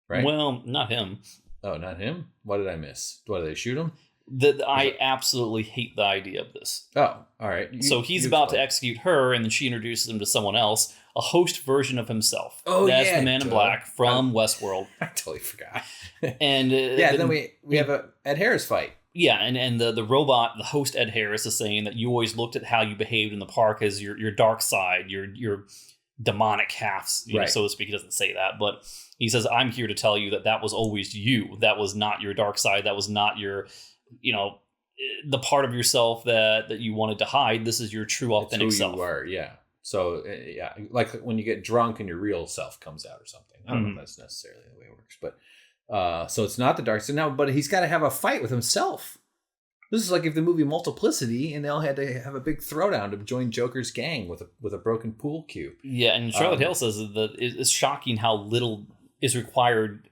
Right? Well, not him. Oh, not him? What did I miss? What, did they shoot him? I absolutely hate the idea of this. Oh, all right. So he's about to execute her, and then she introduces him to someone else, a host version of himself. Oh, that's the Man in Black from Westworld. I totally forgot. And then we have a Ed Harris fight. Yeah, and the robot, the host Ed Harris, is saying that you always looked at how you behaved in the park as your dark side, your demonic halves, so to speak. He doesn't say that, but he says, I'm here to tell you that was always you. That was not your dark side. That was not your, the part of yourself that you wanted to hide. This is your true, authentic self. You are, yeah. So, yeah, like when you get drunk and your real self comes out or something. I don't know if that's necessarily the way it works, but so it's not the dark side now, but he's got to have a fight with himself. This is like if the movie Multiplicity and they all had to have a big throwdown to join Joker's gang with a broken pool cue. Yeah, and Charlotte Hale says that it's shocking how little is required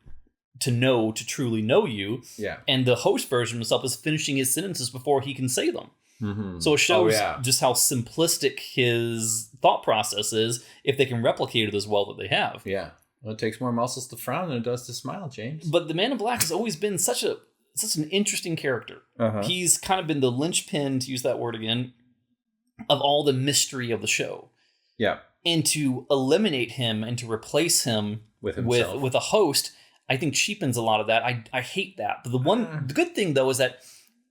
to truly know you. Yeah. And the host version of himself is finishing his sentences before he can say them. Mm-hmm. So it shows just how simplistic his thought process is if they can replicate it as well that they have. Yeah. Well, it takes more muscles to frown than it does to smile, James. But the Man in Black has always been such an interesting character. Uh-huh. He's kind of been the linchpin, to use that word again, of all the mystery of the show. Yeah. And to eliminate him and to replace him with a host, I think cheapens a lot of that. I hate that. But the good thing, though, is that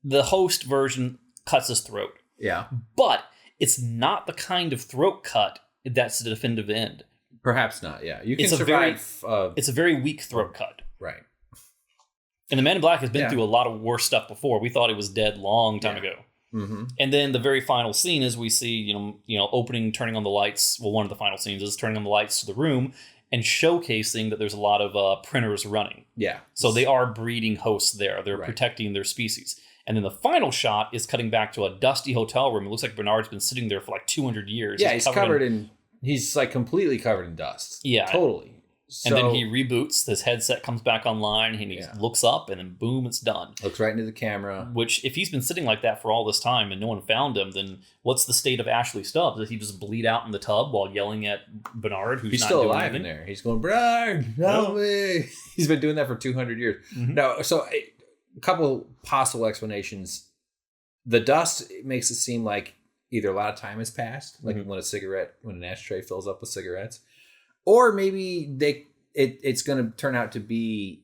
the host version cuts his throat. Yeah. But it's not the kind of throat cut that's the definitive end. Perhaps not, yeah. You can survive... it's a very weak throat cut. Right. And the Man in Black has been through a lot of worse stuff before. We thought he was dead long time ago. Mm-hmm. And then the very final scene is we see, opening, turning on the lights. Well, one of the final scenes is turning on the lights to the room and showcasing that there's a lot of printers running. Yeah. So they are breeding hosts there. They're protecting their species. And then the final shot is cutting back to a dusty hotel room. It looks like Bernard's been sitting there for like 200 years. Yeah, he's covered in... He's like completely covered in dust. Yeah. Totally. And then he reboots, his headset comes back online, and he looks up, and then boom, it's done. Looks right into the camera. Which, if he's been sitting like that for all this time and no one found him, then what's the state of Ashley Stubbs? Does he just bleed out in the tub while yelling at Bernard, who's He's not still doing alive anything? in there. He's going, Bernard, help me. He's been doing that for 200 years. Mm-hmm. No, so a couple possible explanations. The dust makes it seem like either a lot of time has passed, like when an ashtray fills up with cigarettes, or maybe it's going to turn out to be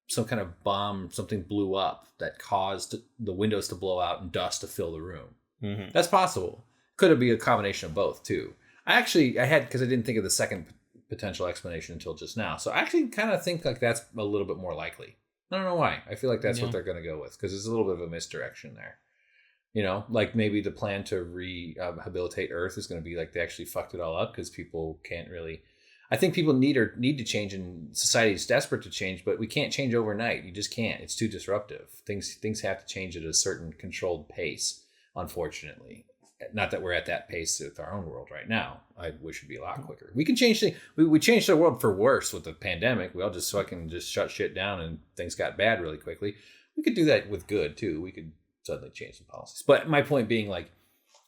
some kind of bomb, something blew up that caused the windows to blow out and dust to fill the room. Mm-hmm. That's possible. Could it be a combination of both too? Because I didn't think of the second potential explanation until just now. So I actually kind of think like that's a little bit more likely. I don't know why. I feel like that's what they're going to go with, because there's a little bit of a misdirection there. Like maybe the plan to rehabilitate Earth is going to be like they actually fucked it all up because people can't really. I think people need to change, and society is desperate to change, but we can't change overnight. You just can't. It's too disruptive. Things have to change at a certain controlled pace, unfortunately. Not that we're at that pace with our own world right now. I wish it'd be a lot quicker. We can change things. We changed the world for worse with the pandemic. We all just fucking shut shit down and things got bad really quickly. We could do that with good too. We could suddenly change some policies. But my point being, like,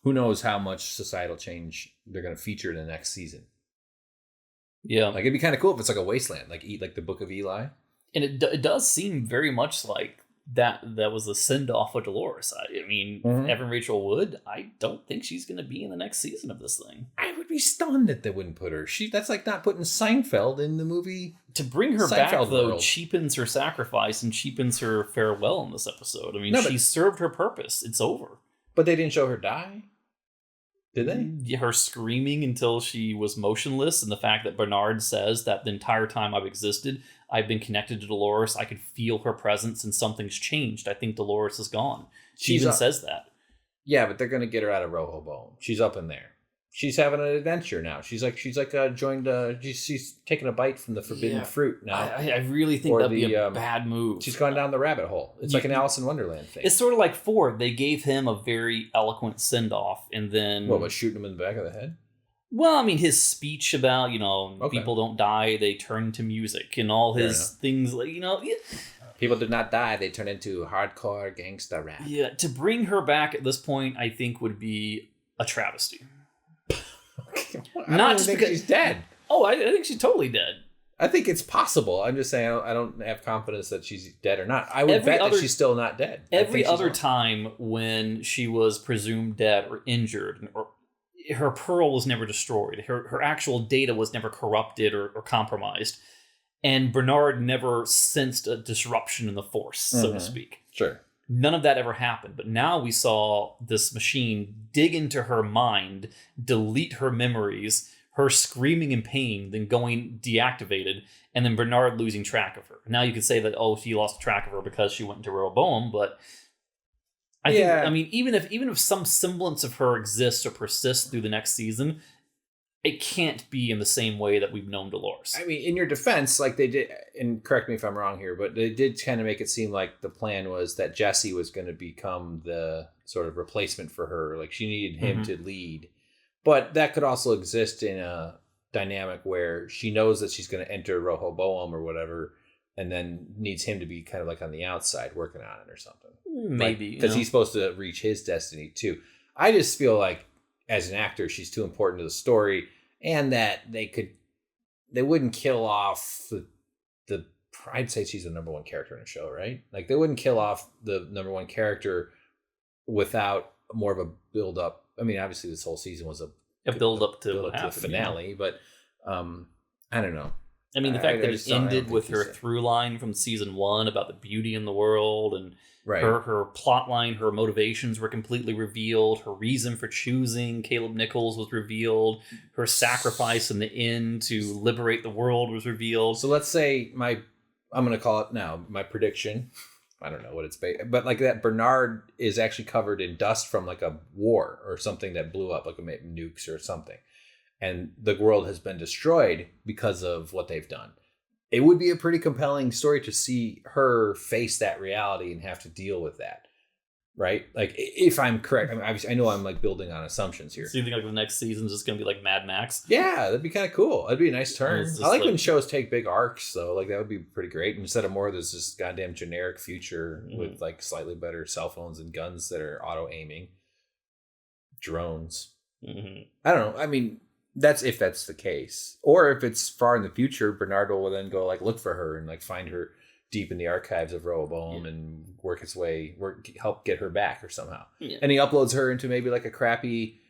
who knows how much societal change they're going to feature in the next season. Yeah. Like, it'd be kind of cool if it's like a wasteland, like the Book of Eli. And it does seem very much like that was the send-off of Dolores. I mean, Evan Rachel Wood, I don't think she's going to be in the next season of this thing. I would be stunned that they wouldn't put her. That's like not putting Seinfeld in the movie. To bring her Seinfeld back, though, world cheapens her sacrifice and cheapens her farewell in this episode. I mean, she served her purpose. It's over. But they didn't show her die? Did they? Her screaming until she was motionless, and the fact that Bernard says that the entire time I've existed, I've been connected to Dolores. I could feel her presence, and something's changed. I think Dolores is gone. She even says that. Yeah, but they're going to get her out of Rehoboam. She's up in there. She's having an adventure now. She's joined. She's taking a bite from the forbidden fruit now. I really think that'd be a bad move. She's gone down the rabbit hole. It's like an Alice in Wonderland thing. It's sort of like Ford. They gave him a very eloquent send off, and then what was shooting him in the back of the head? Well, I mean, his speech about people don't die, they turn to music, and all his things like People did not die; they turn into hardcore gangsta rap. Yeah, to bring her back at this point, I think would be a travesty. Not just because she's dead. Oh, I think she's totally dead. I think it's possible. I'm just saying I don't have confidence that she's dead or not. I would bet that she's still not dead. Every other time when she was presumed dead or injured, or her pearl was never destroyed, her actual data was never corrupted or compromised, and Bernard never sensed a disruption in the Force, so to speak. Sure. None of that ever happened. But now we saw this machine dig into her mind, delete her memories, her screaming in pain, then going deactivated, and then Bernard losing track of her. Now you could say that, she lost track of her because she went into Rehoboam, but I think, even if some semblance of her exists or persists through the next season, it can't be in the same way that we've known Dolores. I mean, in your defense, like they did, and correct me if I'm wrong here, but they did kind of make it seem like the plan was that Jesse was going to become the sort of replacement for her. Like she needed him to lead. But that could also exist in a dynamic where she knows that she's going to enter Rehoboam or whatever, and then needs him to be kind of like on the outside working on it or something. Maybe. Because he's supposed to reach his destiny too. I just feel like as an actor, she's too important to the story, and that they wouldn't kill off the I'd say she's the number one character in the show, right? Like they wouldn't kill off the number one character without more of a build up. I mean, obviously this whole season was a build up to the finale, but I don't know. I mean, the fact that it ended with her through line from season 1 about the beauty in the world, and her plot line, her motivations were completely revealed. Her reason for choosing Caleb Nichols was revealed. Her sacrifice in the end to liberate the world was revealed. So let's say I'm going to call it now, my prediction. I don't know what it's based, but like that Bernard is actually covered in dust from like a war or something that blew up, like a nukes or something. And the world has been destroyed because of what they've done. It would be a pretty compelling story to see her face that reality and have to deal with that. Right? Like, if I'm correct, I mean, obviously, I know I'm like building on assumptions here. So you think like the next season's just going to be like Mad Max? Yeah, that'd be kind of cool. That'd be a nice turn. I like when shows take big arcs, though. Like, that would be pretty great. Instead of more of this just goddamn generic future with like slightly better cell phones and guns that are auto aiming. Drones. I don't know. I mean, that's if that's the case. Or if it's far in the future, Bernardo will then go like look for her and like find her deep in the archives of Rehoboam and help get her back or somehow. Yeah. And he uploads her into maybe like a crappy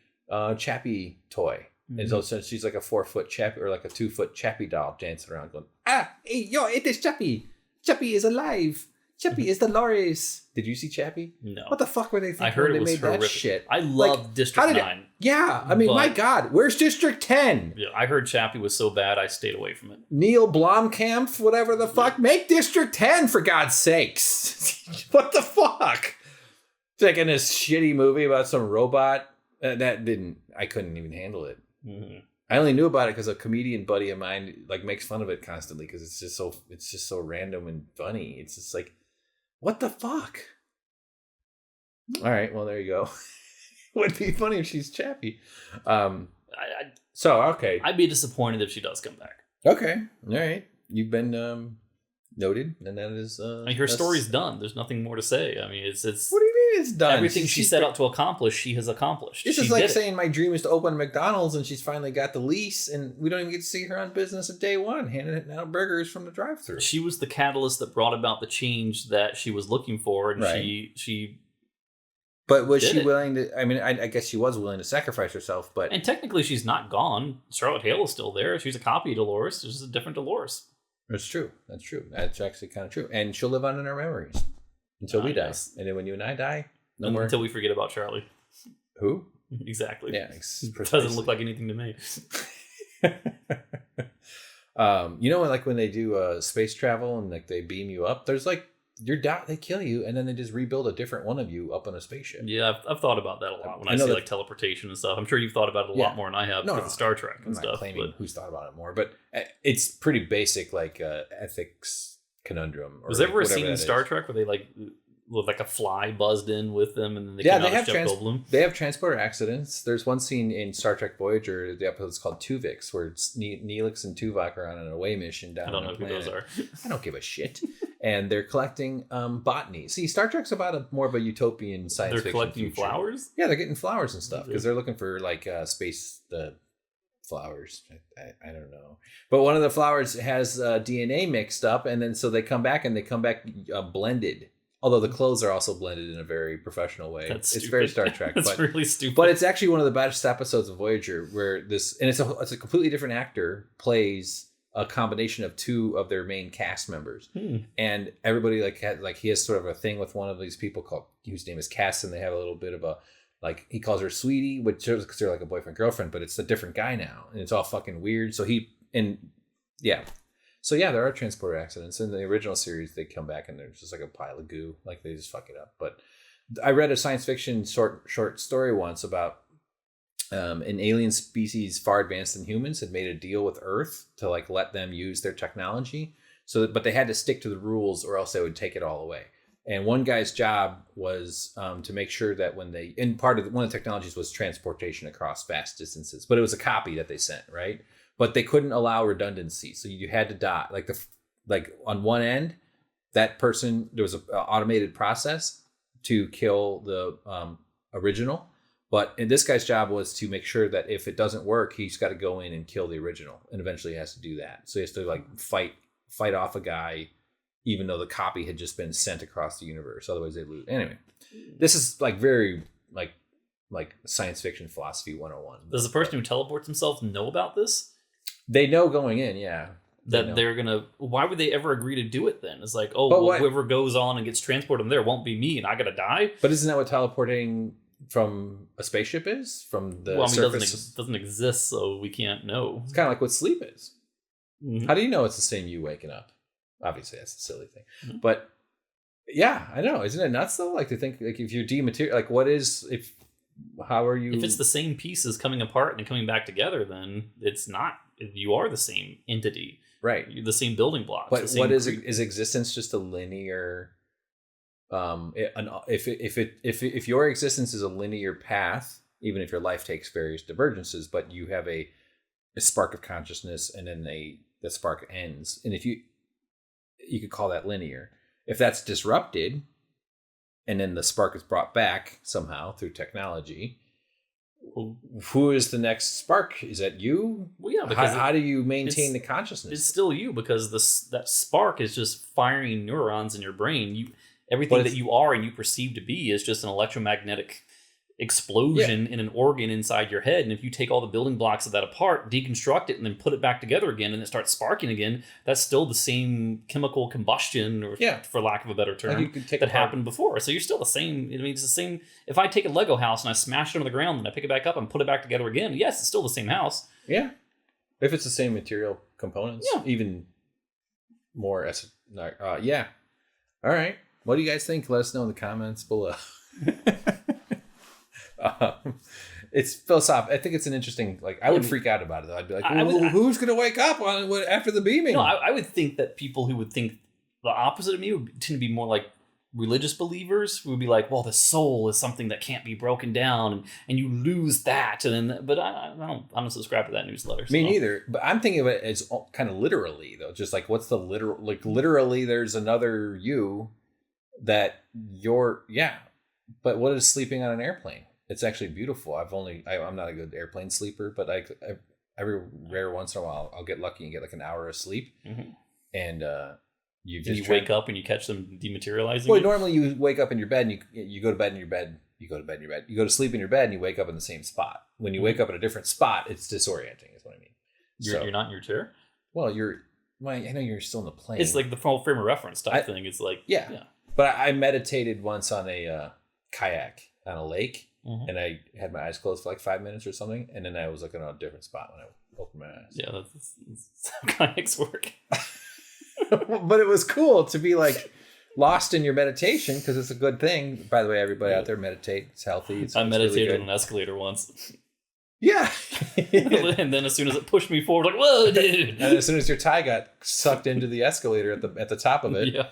Chappie toy. And so since she's like a 4-foot Chappie or like a 2-foot Chappie doll dancing around going, hey, yo, it is Chappie. Chappie is alive. Chappie is Dolores. Did you see Chappie? No. What the fuck were they thinking I heard when it was they made horrific. that shit? I love District 9. Yeah. I mean, my God, where's District 10? Yeah, I heard Chappie was so bad, I stayed away from it. Neil Blomkamp, whatever the fuck. Make District 10, for God's sakes. What the fuck? It's like in this shitty movie about some robot. I couldn't even handle it. I only knew about it because a comedian buddy of mine like makes fun of it constantly because it's just so random and funny. It's just like, what the fuck? All right, well there you go. Would be funny if she's Chappie. Okay. I'd be disappointed if she does come back. Okay, all right. You've been noted, and that is. I mean, her story's done. There's nothing more to say. I mean, it's. What do you mean it's done? Everything she set out to accomplish, she has accomplished. This is like saying my dream is to open a McDonald's, and she's finally got the lease, and we don't even get to see her on business at day one, handing out burgers from the drive-thru. She was the catalyst that brought about the change that she was looking for, and she. But was she willing to? I mean, I guess she was willing to sacrifice herself, but and technically she's not gone. Charlotte Hale is still there. She's a copy of Dolores. She's just a different Dolores. That's true. That's true. That's actually kind of true. And she'll live on in our memories until we die. And then when you and I die, no more. Until we forget about Charlie. Who? Exactly. Yeah. Doesn't look like anything to me. You know, like when they do space travel and like they beam you up, there's like they kill you and then they just rebuild a different one of you up on a spaceship. Yeah, I've thought about that a lot when I see like teleportation and stuff. I'm sure you've thought about it a lot more than I have because of Star Trek and stuff. I'm not claiming who's thought about it more, but it's pretty basic like ethics conundrum. Was there ever a scene in Star Trek where they like with like a fly buzzed in with them and then they came out as Jeff Goldblum? They have transporter accidents. There's one scene in Star Trek Voyager, the episode's called Tuvix, where it's Neelix and Tuvok are on an away mission down on a planet. I don't know who those are. I don't give a shit. And they're collecting botany. See, Star Trek's about more of a utopian science fiction. They're collecting future. Flowers? Yeah, they're getting flowers and stuff because they're looking for like space flowers. I don't know. But one of the flowers has DNA mixed up, and then so they come back blended. Although the clothes are also blended in a very professional way. It's very Star Trek. That's really stupid. But it's actually one of the best episodes of Voyager where it's a completely different actor plays a combination of two of their main cast members. And everybody he has sort of a thing with one of these people whose name is Cass, and they have a little bit of a he calls her sweetie, which is because they're like a boyfriend girlfriend, but it's a different guy now, and it's all fucking weird. So there are transporter accidents. In the original series, they come back and there's just like a pile of goo. Like they just fuck it up. But I read a science fiction short story once about an alien species far advanced than humans had made a deal with Earth to like let them use their technology. But they had to stick to the rules or else they would take it all away. And one guy's job was to make sure that one of the technologies was transportation across vast distances. But it was a copy that they sent, right? but they couldn't allow redundancy. So you had to die. Like on one end, that person, there was an automated process to kill the original. But this guy's job was to make sure that if it doesn't work, he's got to go in and kill the original. And eventually he has to do that. So he has to like fight off a guy, even though the copy had just been sent across the universe. Otherwise they lose. Anyway, this is like very like science fiction philosophy 101. Does the person who teleports himself know about this? They know going in, yeah. That they're going to... Why would they ever agree to do it then? It's like, whoever goes on and gets transported there won't be me and I got to die? But isn't that what teleporting from a spaceship is? From the surface? It doesn't exist, so we can't know. It's kind of like what sleep is. Mm-hmm. How do you know it's the same you waking up? Obviously, that's a silly thing. Mm-hmm. But yeah, I know. Isn't it nuts though? Like to think, like if you're dematerial, like what is, how are you? If it's the same pieces coming apart and coming back together, then it's not, you are the same entity. Right. You're the same building blocks. But what is existence just a linear, if your existence is a linear path, even if your life takes various divergences, but you have a spark of consciousness and then the spark ends. And if you could call that linear. If that's disrupted and then the spark is brought back somehow through technology, who is the next spark? Is that you? Well, yeah, because how do you maintain the consciousness? It's still you, because that spark is just firing neurons in your brain. Everything that you are and you perceive to be is just an electromagnetic explosion in an organ inside your head. And if you take all the building blocks of that apart, deconstruct it, and then put it back together again, and it starts sparking again, that's still the same chemical combustion, or for lack of a better term, that happened before. So you're still the same. I mean, it's the same. If I take a Lego house and I smash it on the ground and I pick it back up and put it back together again, yes, it's still the same house. Yeah. If it's the same material components, even more. Yeah. All right. What do you guys think? Let us know in the comments below. It's philosophical. I think it's an interesting, like, I would freak out about it though. I'd be like, who's going to wake up after the beaming? No, I would think that people who would think the opposite of me would tend to be more like religious believers, who would be like, well, the soul is something that can't be broken down, and you lose that. And then, but I don't subscribe to that newsletter. So. Me neither. But I'm thinking of it as kind of literally though. Just like, what's the literal, like literally there's another you that you're, but what is sleeping on an airplane? It's actually beautiful. I'm not a good airplane sleeper, but every rare once in a while, I'll get lucky and get like an hour of sleep. Mm-hmm. And you wake up and you catch them dematerializing. Well, normally you wake up in your bed and you go to bed in your bed. You go to bed in your bed. You go to sleep in your bed and you wake up in the same spot. When you wake up in a different spot, it's disorienting, is what I mean. You're not in your chair? Well, I know you're still in the plane. It's like the full frame of reference type thing. It's like, yeah. But I meditated once on a kayak on a lake. Mm-hmm. And I had my eyes closed for like 5 minutes or something. And then I was looking at a different spot when I opened my eyes. Yeah, that's how kayaks work. But it was cool to be like lost in your meditation, because it's a good thing. By the way, everybody out there, meditate. It's healthy. I meditated on an escalator once. Yeah. And then as soon as it pushed me forward, like, whoa, dude. And as soon as your tie got sucked into the escalator at the top of it. Yeah.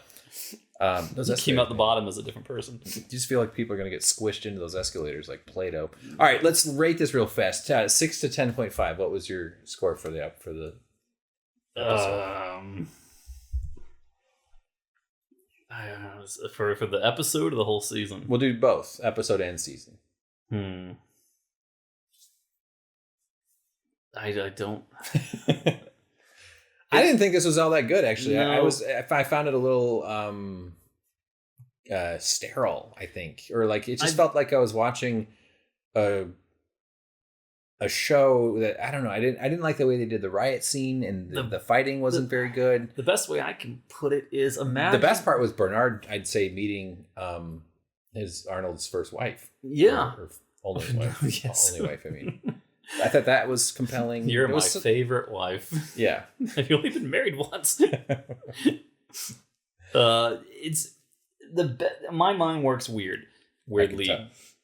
Those came out the bottom as a different person. You just feel like people are going to get squished into those escalators like Play-Doh. All right, let's rate this real fast. 6 to 10.5. What was your score for the episode? I don't know, for the episode or the whole season? We'll do both, episode and season. I don't. I didn't think this was all that good, actually. No. I found it a little sterile, I think, or like it just felt like I was watching a show that, I don't know. I didn't like the way they did the riot scene, and the fighting wasn't very good. The best way I can put it is, imagine the best part was Bernard, I'd say, meeting Arnold's first wife. Yeah, or only wife. Yes. Only wife. I mean. I thought that was compelling. You're my favorite wife. Yeah. I've only been married once. It's my mind works weirdly.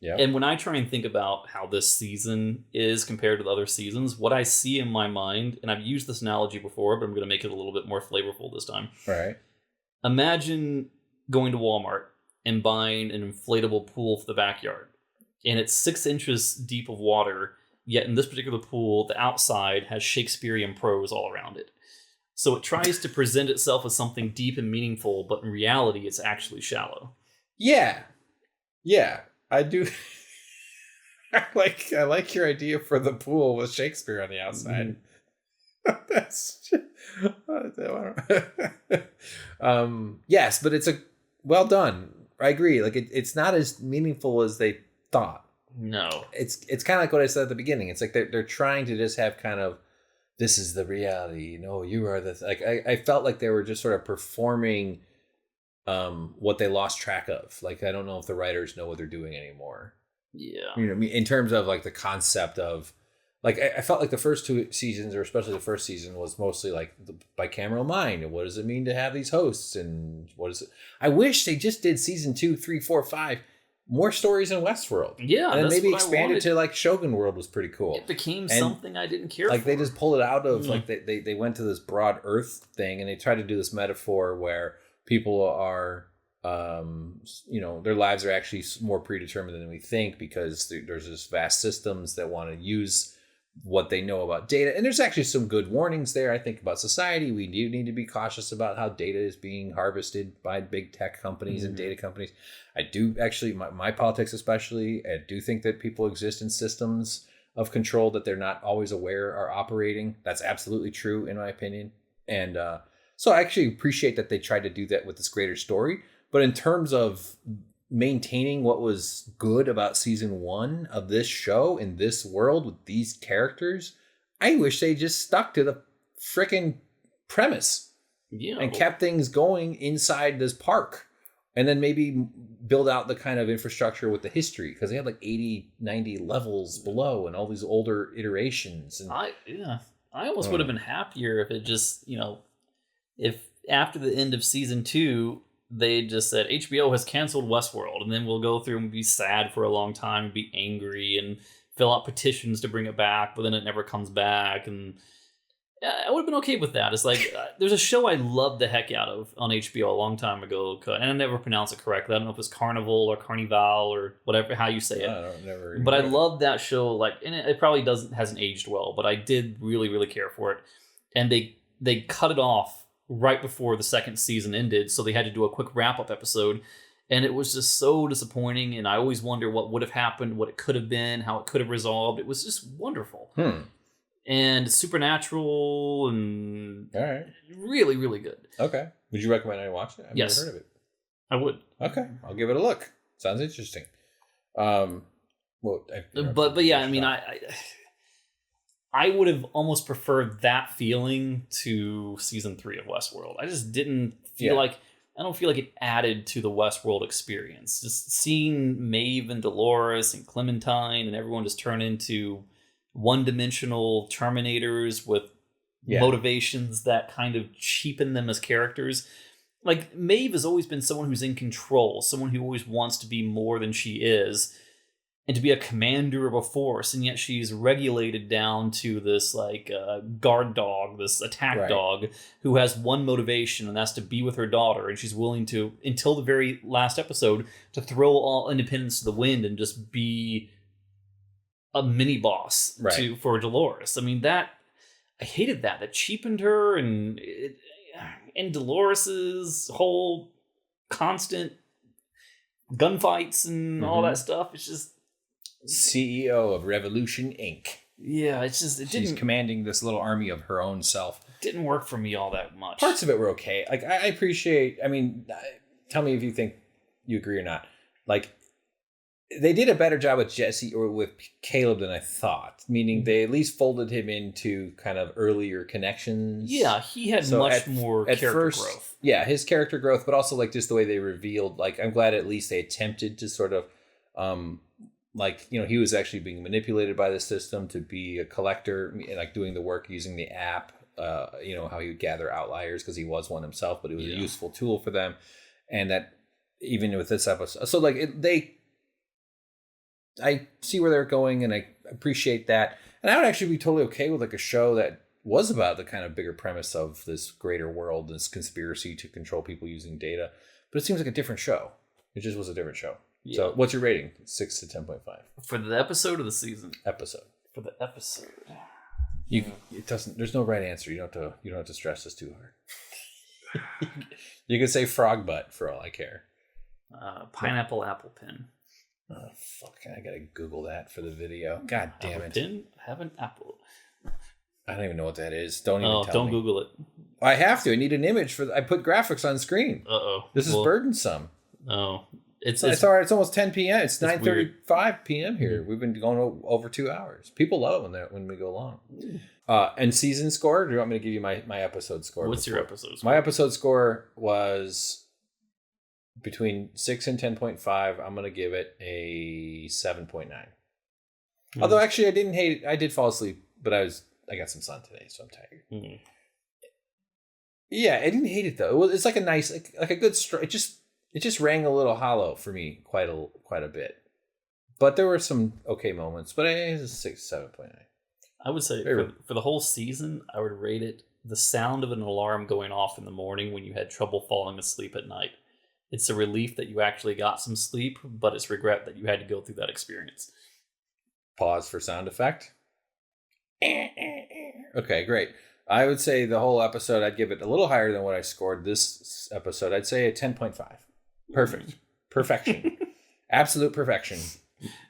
Yeah. And when I try and think about how this season is compared to the other seasons, what I see in my mind, and I've used this analogy before, but I'm going to make it a little bit more flavorful this time. All right. Imagine going to Walmart and buying an inflatable pool for the backyard, and it's 6 inches deep of water, Yet in this particular pool, the outside has Shakespearean prose all around it. So it tries to present itself as something deep and meaningful, but in reality, it's actually shallow. Yeah. Yeah, I do. I like your idea for the pool with Shakespeare on the outside. That's yes, but it's a well done. I agree. Like it's not as meaningful as they thought. No, it's kind of like what I said at the beginning. It's like they're trying to just have kind of, this is the reality. You are the like. I felt like they were just sort of performing what they lost track of. Like, I don't know if the writers know what they're doing anymore. Yeah. You know what I mean? In terms of like the concept of, like, I felt like the first two seasons, or especially the first season, was mostly like the bicameral mind. And what does it mean to have these hosts? And what is it? I wish they just did season 2, 3, 4, 5, more stories in Westworld. Yeah. And then maybe expanded to like Shogun World was pretty cool. It became something I didn't care like, for. they just pulled it out of, like, they went to this broad earth thing, and they tried to do this metaphor where people are, their lives are actually more predetermined than we think, because there's this vast systems that want to use what they know about data. And there's actually some good warnings there, I think, about society. We do need to be cautious about how data is being harvested by big tech companies and data companies. I do actually, my politics especially, I do think that people exist in systems of control that they're not always aware are operating. That's absolutely true, in my opinion. And so I actually appreciate that they tried to do that with this greater story. But in terms of maintaining what was good about season 1 of this show in this world with these characters, I wish they just stuck to the freaking premise and kept things going inside this park, and then maybe build out the kind of infrastructure with the history, because they had like 80, 90 levels below and all these older iterations. And I almost would have been happier if it just, if after the end of season 2, they just said HBO has canceled Westworld, and then we'll go through and be sad for a long time and be angry and fill out petitions to bring it back, but then it never comes back. And I would have been okay with that. It's like, there's a show I loved the heck out of on HBO a long time ago, and I never pronounce it correctly. I don't know if it's Carnival or Carnival or whatever, how you say it. But I love that show. Like, and it probably hasn't aged well, but I did really, really care for it. And they cut it off right before the second season ended, so they had to do a quick wrap-up episode, and it was just so disappointing. And I always wonder what would have happened, what it could have been, how it could have resolved. It was just wonderful. And supernatural, and all right, really, really good. Okay, would you recommend I watch it? I've never heard of it. I would. Okay, I'll give it a look. Sounds interesting. But yeah, I mean, I would have almost preferred that feeling to season 3 of Westworld. I just didn't feel I don't feel like it added to the Westworld experience. Just seeing Maeve and Dolores and Clementine and everyone just turn into one-dimensional Terminators with motivations that kind of cheapen them as characters. Like, Maeve has always been someone who's in control, someone who always wants to be more than she is, and to be a commander of a force, and yet she's regulated down to this like guard dog, this attack dog, who has one motivation, and that's to be with her daughter. And she's willing to, until the very last episode, to throw all independence to the wind and just be a mini boss for Dolores. I mean, I hated that. That cheapened her, and Dolores's whole constant gunfights and all that stuff. It's just. CEO of Revolution Inc. Yeah, she's commanding this little army of her own self. Didn't work for me all that much. Parts of it were okay. Like, I appreciate, I mean, tell me if you think you agree or not. Like, they did a better job with Jesse or with Caleb than I thought. Meaning they at least folded him into kind of earlier connections. Yeah, he had much more character growth. Yeah, his character growth, but also like just the way they revealed. Like, I'm glad at least they attempted to sort of, he was actually being manipulated by the system to be a collector, like doing the work using the app, how he would gather outliers because he was one himself, but it was a useful tool for them. And that even with this episode, so like I see where they're going, and I appreciate that. And I would actually be totally okay with like a show that was about the kind of bigger premise of this greater world, this conspiracy to control people using data. But it seems like a different show. It just was a different show. Yeah. So what's your rating? 6 to 10.5. For the episode or the season? Episode. For for the episode. It doesn't. There's no right answer. You don't have to stress this too hard. You could say frog butt for all I care. Pineapple apple pin. Oh fuck! I gotta Google that for the video. God damn apple it! Pin have an apple. I don't even know what that is. Don't even tell don't me. Google it. I have to. I need an image for. I put graphics on screen. This is burdensome. Oh, it's all right. It's almost 10 p.m. It's 9:35 p.m. here. We've been going over 2 hours. People love it when we go long. And season score? Do you want me to give you my episode score? What's your episode score? My episode score was between 6 and 10.5. I'm going to give it a 7.9. Although actually I didn't hate it. I did fall asleep, but I got some sun today, so I'm tired. Yeah, I didn't hate it though. It's like a nice, like a good. It just rang a little hollow for me quite a bit. But there were some okay moments. But it was 7.9. I would say for the whole season, I would rate it the sound of an alarm going off in the morning when you had trouble falling asleep at night. It's a relief that you actually got some sleep, but it's regret that you had to go through that experience. Pause for sound effect. Okay, great. I would say the whole episode, I'd give it a little higher than what I scored this episode. I'd say a 10.5. Perfect. Perfection. Absolute perfection.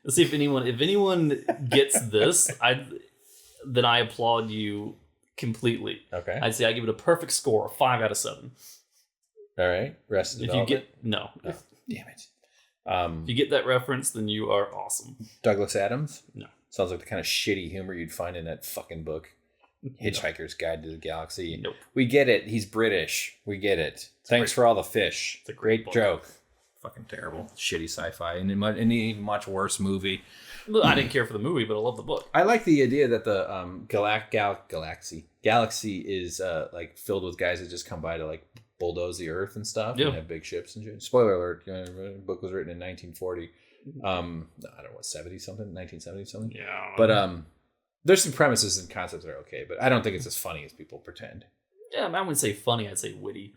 Let's see if anyone gets this, then I applaud you completely. Okay. I'd say I give it a perfect score, 5 out of 7. All right. Rest of If you get no. Oh, damn it. If you get that reference, then you are awesome. Douglas Adams? No. Sounds like the kind of shitty humor you'd find in that fucking book. Hitchhiker's Guide to the Galaxy. Nope. We get it. He's British. We get it. Thanks for all the fish. It's a great joke. Fucking terrible. Shitty sci-fi. And an even much worse movie. I didn't care for the movie, but I love the book. I like the idea that the galaxy is like filled with guys that just come by to like bulldoze the earth and stuff and have big ships and shit. Spoiler alert, the book was written in 1940. I don't know what, 70 something, 1970 something. Yeah. But there's some premises and concepts that are okay, but I don't think it's as funny as people pretend. Yeah, I wouldn't say funny, I'd say witty.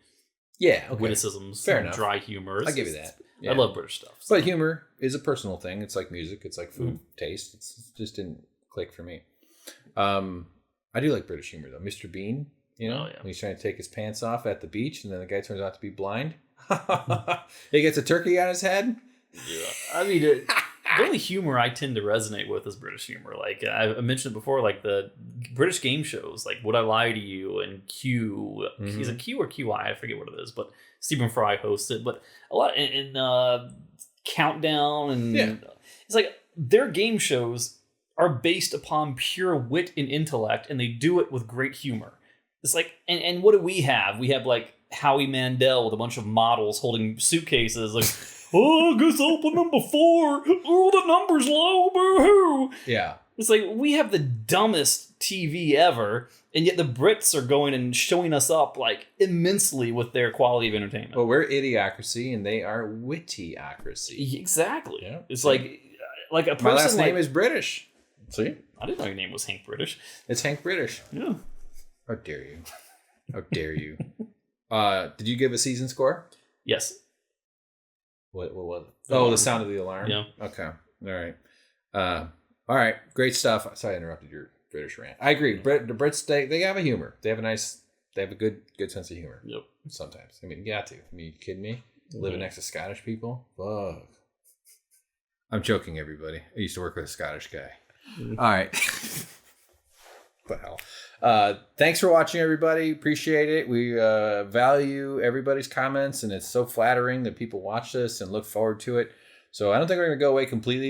Yeah, okay. Witticisms, fair enough. Dry humor. I'll give you that. Yeah. I love British stuff. So. But humor is a personal thing. It's like music. It's like food taste. It just didn't click for me. I do like British humor though. Mr. Bean, when he's trying to take his pants off at the beach, and then the guy turns out to be blind. He gets a turkey on his head. Yeah, I mean, the only humor I tend to resonate with is British humor. Like I mentioned before, like the British game shows, like Would I Lie to You and Q. Is it Q or QI? I forget what it is, but Stephen Fry hosts it. But a lot in Countdown and it's like their game shows are based upon pure wit and intellect, and they do it with great humor. It's like, and what do we have? We have like Howie Mandel with a bunch of models holding suitcases, like. Oh, I guess open number 4. Oh, the number's low. Boo-hoo. Yeah. It's like we have the dumbest TV ever, and yet the Brits are going and showing us up like immensely with their quality of entertainment. Well, we're idiocracy, and they are wittyocracy. Exactly. Yeah. It's like a person. My last name is British. See? I didn't know your name was Hank British. It's Hank British. Yeah. How dare you? How dare you? Did you give a season score? Yes. What was it? Oh, the sound of the alarm? Yeah. Okay. All right. Great stuff. Sorry I interrupted your British rant. I agree. The Brits, they have a humor. They have a good sense of humor. Yep. Sometimes. I mean, you got to. I mean, you kidding me? Living next to Scottish people? Fuck. I'm joking, everybody. I used to work with a Scottish guy. All right. What the hell? Thanks for watching, everybody. Appreciate it. We value everybody's comments, and it's so flattering that people watch this and look forward to it. So I don't think we're going to go away completely.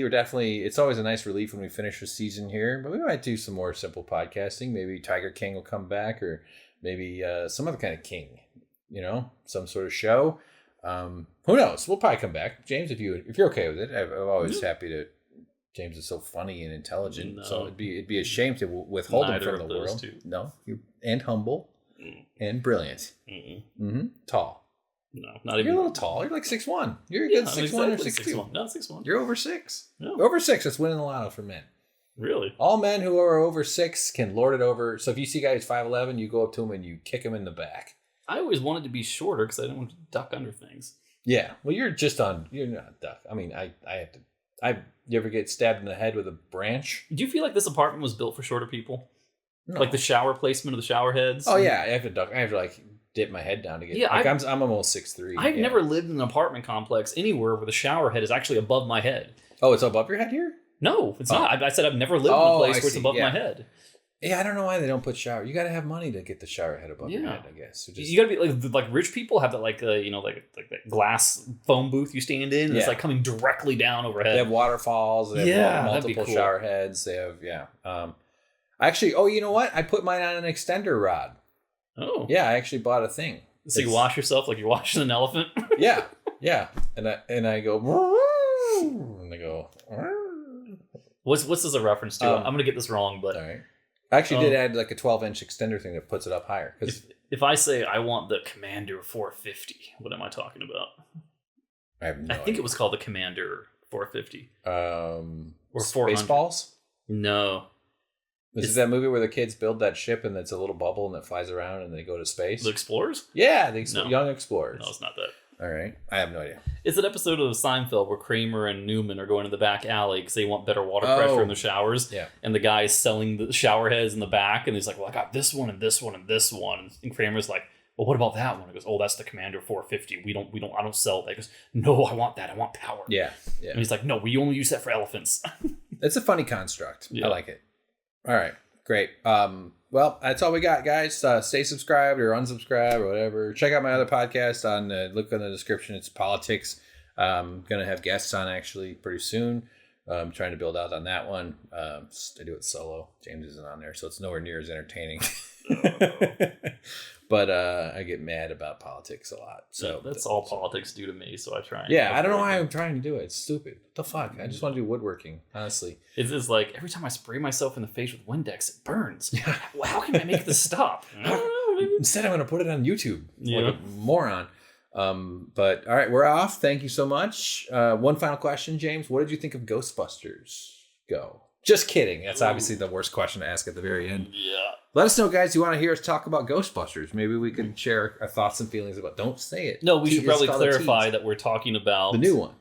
It's always a nice relief when we finish the season here, but we might do some more simple podcasting. Maybe Tiger King will come back, or maybe some other kind of king, some sort of show. Who knows? We'll probably come back. James, if you're okay with it, I'm always happy to. James is so funny and intelligent, so it'd be a shame to withhold him from the world. No, and humble, and brilliant. Tall. No, not even. You're a little tall. You're like 6'1". You're a good 6'1" or 6'2". No, 6'1". You're over 6. Yeah. Over 6. That's winning the lotto for men. Really? All men who are over 6 can lord it over. So if you see guys 5'11", you go up to him and you kick him in the back. I always wanted to be shorter because I didn't want to duck under things. Yeah. Well, you're not duck. I mean, I have to You ever get stabbed in the head with a branch? Do you feel like this apartment was built for shorter people? No. Like the shower placement of the shower heads? Oh yeah, I have to duck. I have to like dip my head down to get. Yeah, like, I'm almost 6'3". I've never lived in an apartment complex anywhere where the shower head is actually above my head. Oh, it's above your head here? No, it's not. I said I've never lived in a place where it's above my head. Yeah, I don't know why they don't put shower. You got to have money to get the shower head above your head, I guess. So You got to be like rich people have that like that glass phone booth you stand in, and it's like coming directly down overhead. They have waterfalls. They have multiple shower heads. They have actually. Oh, you know what? I put mine on an extender rod. Oh, yeah. I actually bought a thing. So you wash yourself like you're washing an elephant. yeah, and I go. And I go. What's this a reference to? I'm gonna get this wrong, but all right. I actually did add like a 12-inch extender thing that puts it up higher. Because if I say I want the Commander 450, what am I talking about? I think it was called the Commander 450. Or 400. Spaceballs? No. Is it that movie where the kids build that ship and it's a little bubble and it flies around and they go to space? The Explorers? Yeah, the Young Explorers. No, it's not that. All right. I have no idea. It's an episode of Seinfeld where Kramer and Newman are going to the back alley because they want better water pressure in the showers. Yeah. And the guy is selling the shower heads in the back. And he's like, well, I got this one and this one and this one. And Kramer's like, well, what about that one? He goes, oh, that's the Commander 450. I don't sell that. He goes, no, I want that. I want power. Yeah. And he's like, no, we only use that for elephants. It's a funny construct. Yeah. I like it. All right. Great. Well, that's all we got, guys. Stay subscribed or unsubscribe or whatever. Check out my other podcast look in the description. It's politics. I'm going to have guests on actually pretty soon. I'm trying to build out on that one. I do it solo. James isn't on there, so it's nowhere near as entertaining. But I get mad about politics a lot. So that's all politics do to me. So I try. I don't know why I'm trying to do it. It's stupid. What the fuck? I just want to do woodworking, honestly. It's like every time I spray myself in the face with Windex, it burns. How can I make this stop? Instead, I'm going to put it on YouTube. Like a moron. But all right, we're off. Thank you so much. One final question, James. What did you think of Ghostbusters Go? Just kidding. That's obviously the worst question to ask at the very end. Yeah. Let us know, guys. You want to hear us talk about Ghostbusters? Maybe we could share our thoughts and feelings about. Don't say it. No, we should probably clarify that we're talking about the new one,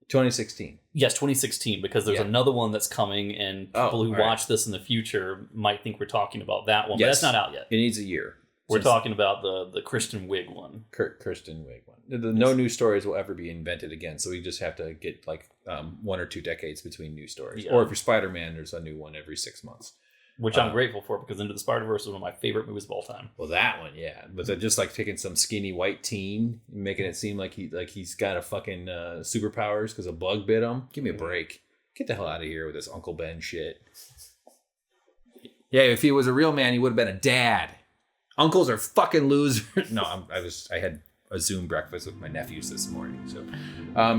2016. Yes, 2016, because there's another one that's coming, and people who watch this in the future might think we're talking about that one, but that's not out yet. It needs a year. We're talking about the Kristen Wiig one. Kristen Wiig one. No new stories will ever be invented again, so we just have to get like 1 or 2 decades between new stories. Or if you're Spider-Man, there's a new one every 6 months. Which I'm grateful for, because Into the Spider-Verse is one of my favorite movies of all time. Well, that one, yeah. But just like taking some skinny white teen and making it seem like he's got a fucking superpowers because a bug bit him. Give me a break. Get the hell out of here with this Uncle Ben shit. Yeah, if he was a real man, he would have been a dad. Uncles are fucking losers. No, I had a Zoom breakfast with my nephews this morning. So,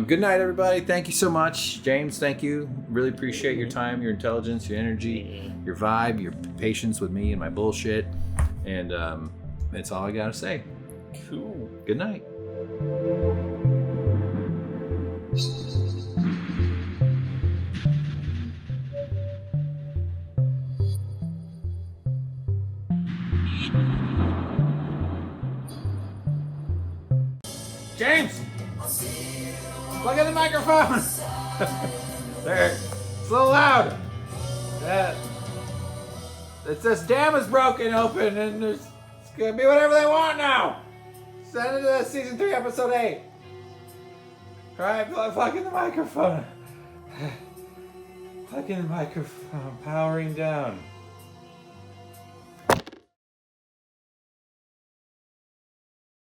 good night, everybody. Thank you so much, James. Thank you. Really appreciate your time, your intelligence, your energy, your vibe, your patience with me and my bullshit. And that's all I gotta say. Cool. Good night. James! Plug in the microphone! There. It's a little loud. This dam is broken open and it's gonna be whatever they want now. Send it to season 3, episode 8. Alright, plug in the microphone. Plug in the microphone. Powering down.